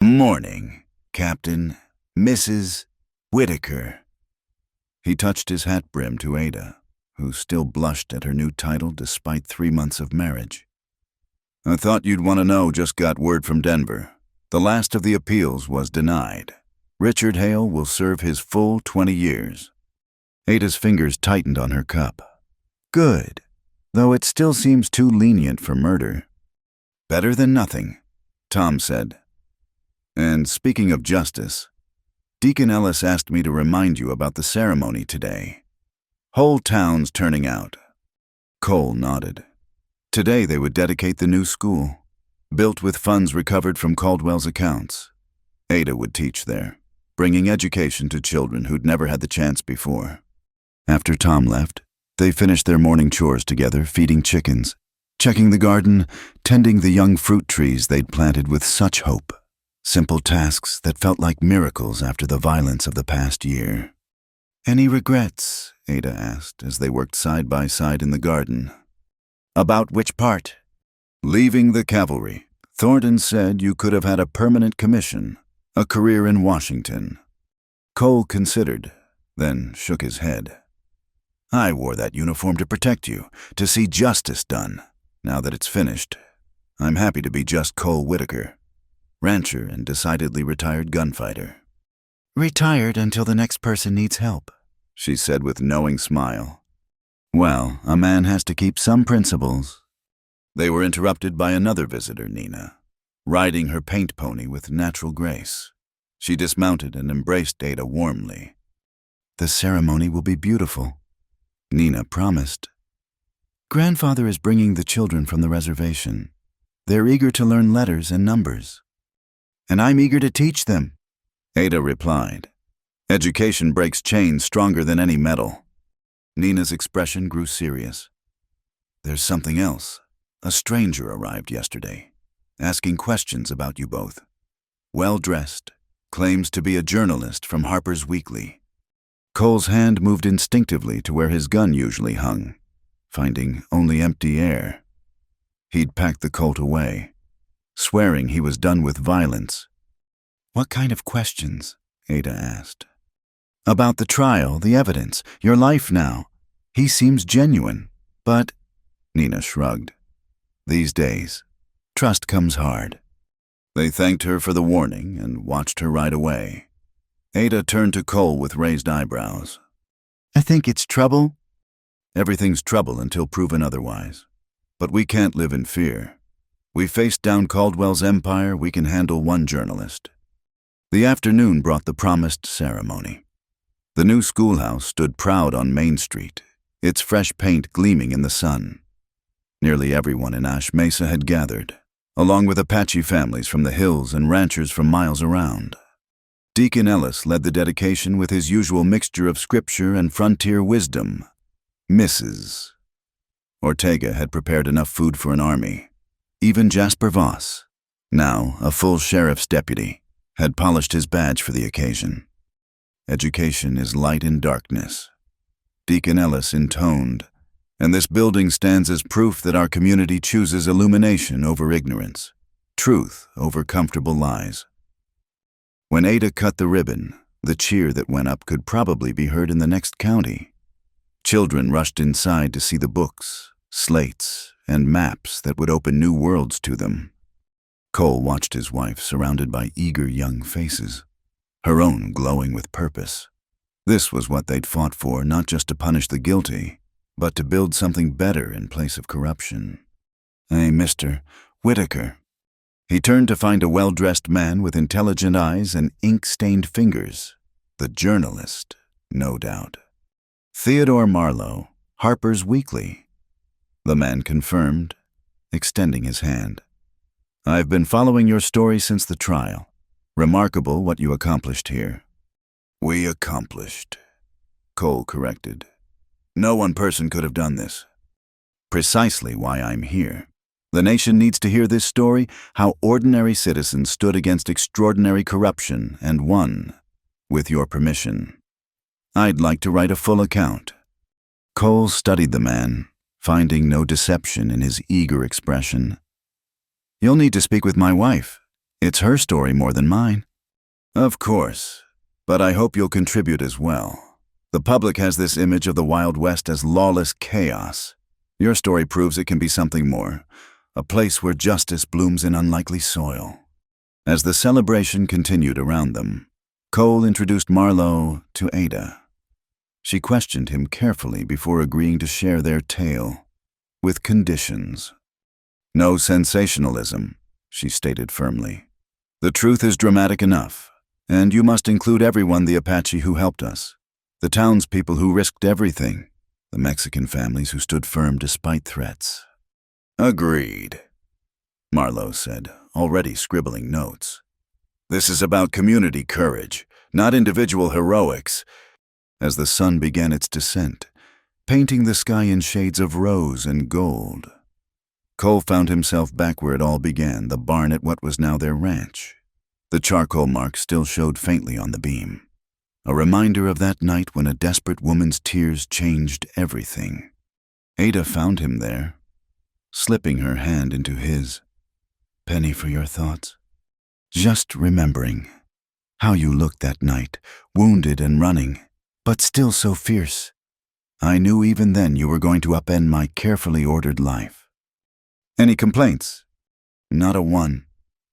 "Morning, Captain, Mrs. Whitaker." He touched his hat brim to Ada, who still blushed at her new title despite 3 months of marriage. "I thought you'd want to know. Just got word from Denver. The last of the appeals was denied. Richard Hale will serve his full 20 years. Ada's fingers tightened on her cup. "Good, though it still seems too lenient for murder." "Better than nothing," Tom said. "And speaking of justice, Deacon Ellis asked me to remind you about the ceremony today. Whole town's turning out." Cole nodded. Today they would dedicate the new school, built with funds recovered from Caldwell's accounts. Ada would teach there, bringing education to children who'd never had the chance before. After Tom left, they finished their morning chores together, feeding chickens, checking the garden, tending the young fruit trees they'd planted with such hope. Simple tasks that felt like miracles after the violence of the past year. "Any regrets?" Ada asked as they worked side by side in the garden. "About which part?" "Leaving the cavalry. Thornton said you could have had a permanent commission, a career in Washington." Cole considered, then shook his head. "I wore that uniform to protect you, to see justice done. Now that it's finished, I'm happy to be just Cole Whitaker, rancher and decidedly retired gunfighter." "Retired until the next person needs help," she said with knowing smile. "Well, a man has to keep some principles." They were interrupted by another visitor, Nina, riding her paint pony with natural grace. She dismounted and embraced Ada warmly. "The ceremony will be beautiful," Nina promised. "Grandfather is bringing the children from the reservation. They're eager to learn letters and numbers." "And I'm eager to teach them," Ada replied. "Education breaks chains stronger than any metal." Nina's expression grew serious. "There's something else. A stranger arrived yesterday, asking questions about you both. Well-dressed, claims to be a journalist from Harper's Weekly." Cole's hand moved instinctively to where his gun usually hung, finding only empty air. He'd packed the Colt away, swearing he was done with violence. "What kind of questions?" Ada asked. "About the trial, the evidence, your life now. He seems genuine, but—" Nina shrugged. "These days, trust comes hard." They thanked her for the warning and watched her ride away. Ada turned to Cole with raised eyebrows. "I think it's trouble." "Everything's trouble until proven otherwise. But we can't live in fear. We faced down Caldwell's empire, we can handle one journalist." The afternoon brought the promised ceremony. The new schoolhouse stood proud on Main Street, its fresh paint gleaming in the sun. Nearly everyone in Ash Mesa had gathered, along with Apache families from the hills and ranchers from miles around. Deacon Ellis led the dedication with his usual mixture of scripture and frontier wisdom. Mrs. Ortega had prepared enough food for an army. Even Jasper Voss, now a full sheriff's deputy, had polished his badge for the occasion. Education is light in darkness, Deacon Ellis intoned, and this building stands as proof that our community chooses illumination over ignorance, truth over comfortable lies. When Ada cut the ribbon, the cheer that went up could probably be heard in the next county. Children rushed inside to see the books, slates, and maps that would open new worlds to them. Cole watched his wife surrounded by eager young faces, her own glowing with purpose. This was what they'd fought for, not just to punish the guilty, but to build something better in place of corruption. "Hey, Mr. Whitaker." He turned to find a well-dressed man with intelligent eyes and ink-stained fingers. The journalist, no doubt. Theodore Marlowe, Harper's Weekly. The man confirmed, extending his hand. "I've been following your story since the trial. Remarkable what you accomplished here." "We accomplished," Cole corrected. "No one person could have done this." "Precisely why I'm here. The nation needs to hear this story, how ordinary citizens stood against extraordinary corruption and won, with your permission. I'd like to write a full account." Cole studied the man, finding no deception in his eager expression. "You'll need to speak with my wife. It's her story more than mine." "Of course, but I hope you'll contribute as well. The public has this image of the Wild West as lawless chaos. Your story proves it can be something more, a place where justice blooms in unlikely soil." As the celebration continued around them, Cole introduced Marlowe to Ada. She questioned him carefully before agreeing to share their tale, with conditions. "No sensationalism," she stated firmly. "The truth is dramatic enough, and you must include everyone the Apache who helped us, the townspeople who risked everything, the Mexican families who stood firm despite threats." "Agreed," Marlowe said, already scribbling notes. "This is about community courage, not individual heroics." As the sun began its descent, painting the sky in shades of rose and gold, Cole found himself back where it all began, the barn at what was now their ranch. The charcoal mark still showed faintly on the beam, a reminder of that night when a desperate woman's tears changed everything. Ada found him there, slipping her hand into his. "Penny for your thoughts. Just remembering how you looked that night, wounded and running, but still so fierce. I knew even then you were going to upend my carefully ordered life." "Any complaints?" "Not a one."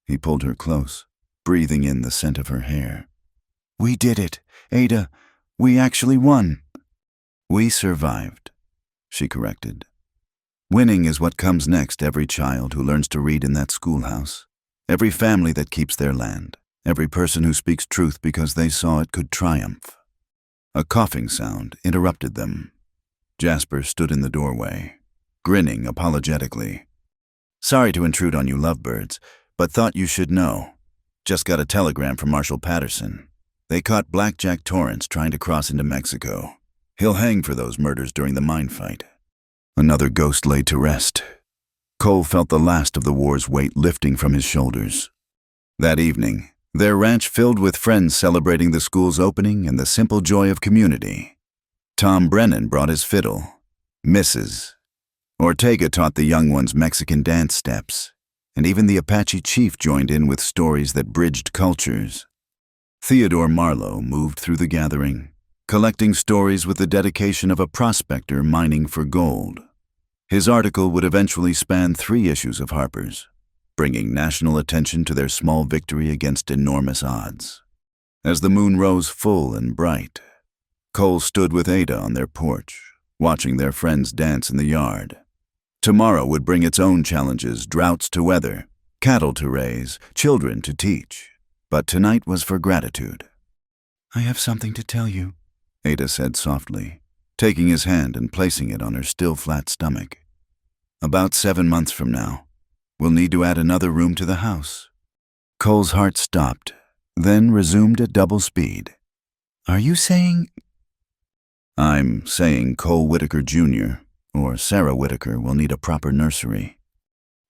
He pulled her close, breathing in the scent of her hair. "We did it, Ada. We actually won." "We survived," she corrected. "Winning is what comes next every child who learns to read in that schoolhouse, every family that keeps their land, every person who speaks truth because they saw it could triumph." A coughing sound interrupted them. Jasper stood in the doorway, grinning apologetically. "Sorry to intrude on you lovebirds, but thought you should know. Just got a telegram from Marshal Patterson. They caught Blackjack Torrance trying to cross into Mexico. He'll hang for those murders during the mine fight." Another ghost laid to rest. Cole felt the last of the war's weight lifting from his shoulders. That evening, their ranch filled with friends celebrating the school's opening and the simple joy of community. Tom Brennan brought his fiddle. Mrs. Ortega taught the young ones Mexican dance steps, and even the Apache chief joined in with stories that bridged cultures. Theodore Marlowe moved through the gathering, collecting stories with the dedication of a prospector mining for gold. His article would eventually span 3 issues of Harper's, bringing national attention to their small victory against enormous odds. As the moon rose full and bright, Cole stood with Ada on their porch, watching their friends dance in the yard. Tomorrow would bring its own challenges, droughts to weather, cattle to raise, children to teach. But tonight was for gratitude. "I have something to tell you," Ada said softly, taking his hand and placing it on her still flat stomach. About 7 months from now. We'll need to add another room to the house." Cole's heart stopped, then resumed at double speed. "Are you saying—" "I'm saying Cole Whitaker Jr. or Sarah Whitaker will need a proper nursery."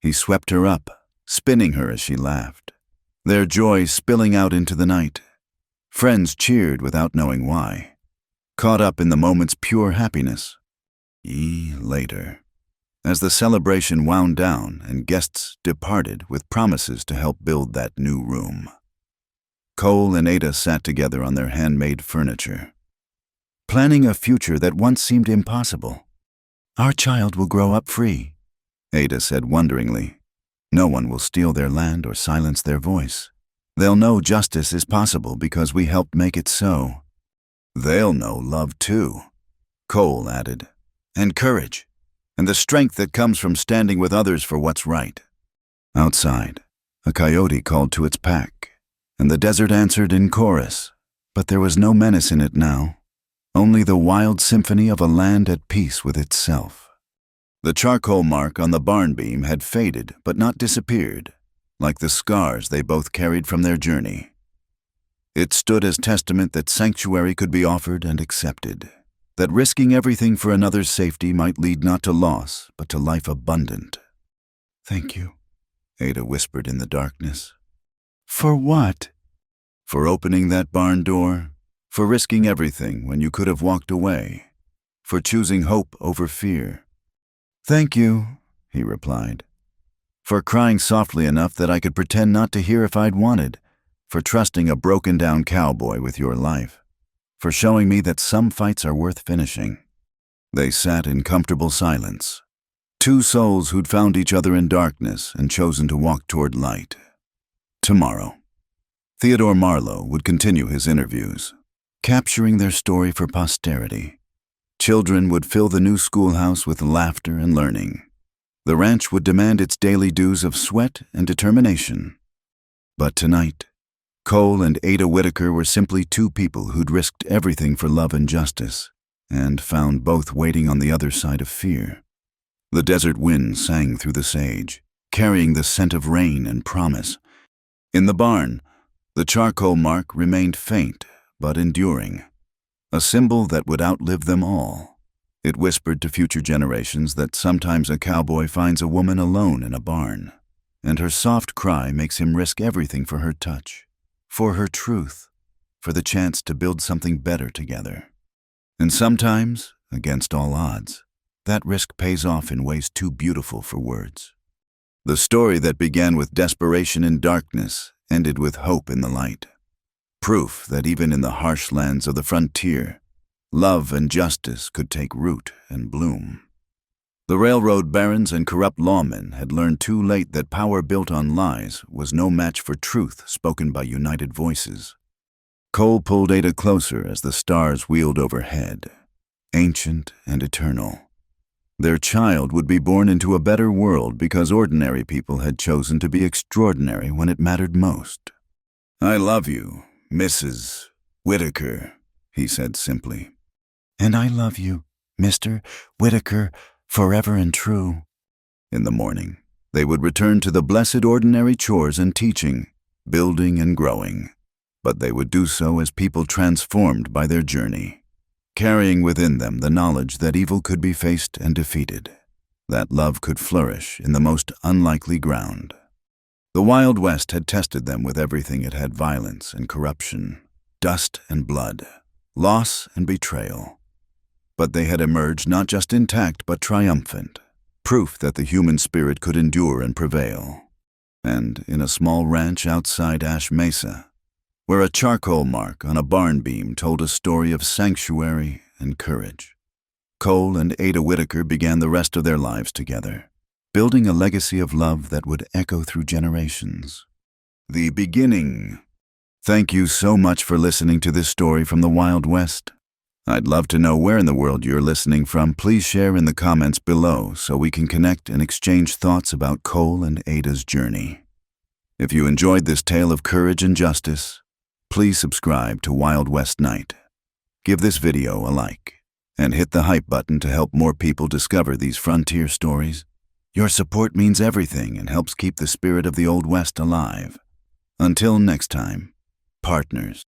He swept her up, spinning her as she laughed, their joy spilling out into the night. Friends cheered without knowing why, caught up in the moment's pure happiness. Later, as the celebration wound down and guests departed with promises to help build that new room, Cole and Ada sat together on their handmade furniture, planning a future that once seemed impossible. "Our child will grow up free," Ada said wonderingly. "No one will steal their land or silence their voice. They'll know justice is possible because we helped make it so. They'll know love too," Cole added, "and courage, and the strength that comes from standing with others for what's right." Outside, a coyote called to its pack, and the desert answered in chorus, but there was no menace in it now, only the wild symphony of a land at peace with itself. The charcoal mark on the barn beam had faded but not disappeared, like the scars they both carried from their journey. It stood as testament that sanctuary could be offered and accepted, that risking everything for another's safety might lead not to loss, but to life abundant. "Thank you," Ada whispered in the darkness. "For what?" "For opening that barn door, for risking everything when you could have walked away, for choosing hope over fear." "Thank you," he replied. "For crying softly enough that I could pretend not to hear if I'd wanted, for trusting a broken-down cowboy with your life, for showing me that some fights are worth finishing." They sat in comfortable silence, two souls who'd found each other in darkness and chosen to walk toward light. Tomorrow, Theodore Marlowe would continue his interviews, capturing their story for posterity. Children would fill the new schoolhouse with laughter and learning. The ranch would demand its daily dues of sweat and determination. But tonight, Cole and Ada Whitaker were simply two people who'd risked everything for love and justice, and found both waiting on the other side of fear. The desert wind sang through the sage, carrying the scent of rain and promise. In the barn, the charcoal mark remained faint but enduring, a symbol that would outlive them all. It whispered to future generations that sometimes a cowboy finds a woman alone in a barn, and her soft cry makes him risk everything for her touch, for her truth, for the chance to build something better together. And sometimes, against all odds, that risk pays off in ways too beautiful for words. The story that began with desperation in darkness ended with hope in the light. Proof that even in the harsh lands of the frontier, love and justice could take root and bloom. The railroad barons and corrupt lawmen had learned too late that power built on lies was no match for truth spoken by united voices. Cole pulled Ada closer as the stars wheeled overhead, ancient and eternal. Their child would be born into a better world because ordinary people had chosen to be extraordinary when it mattered most. "I love you, Mrs. Whitaker," he said simply. "And I love you, Mr. Whitaker, forever and true." In the morning, they would return to the blessed ordinary chores and teaching, building and growing. But they would do so as people transformed by their journey, carrying within them the knowledge that evil could be faced and defeated, that love could flourish in the most unlikely ground. The Wild West had tested them with everything it had: violence and corruption, dust and blood, loss and betrayal. But they had emerged not just intact but triumphant, proof that the human spirit could endure and prevail. And in a small ranch outside Ash Mesa, where a charcoal mark on a barn beam told a story of sanctuary and courage, Cole and Ada Whitaker began the rest of their lives together, building a legacy of love that would echo through generations. The beginning. Thank you so much for listening to this story from the Wild West. I'd love to know where in the world you're listening from. Please share in the comments below so we can connect and exchange thoughts about Cole and Ada's journey. If you enjoyed this tale of courage and justice, please subscribe to Wild West Night. Give this video a like and hit the hype button to help more people discover these frontier stories. Your support means everything and helps keep the spirit of the Old West alive. Until next time, partners.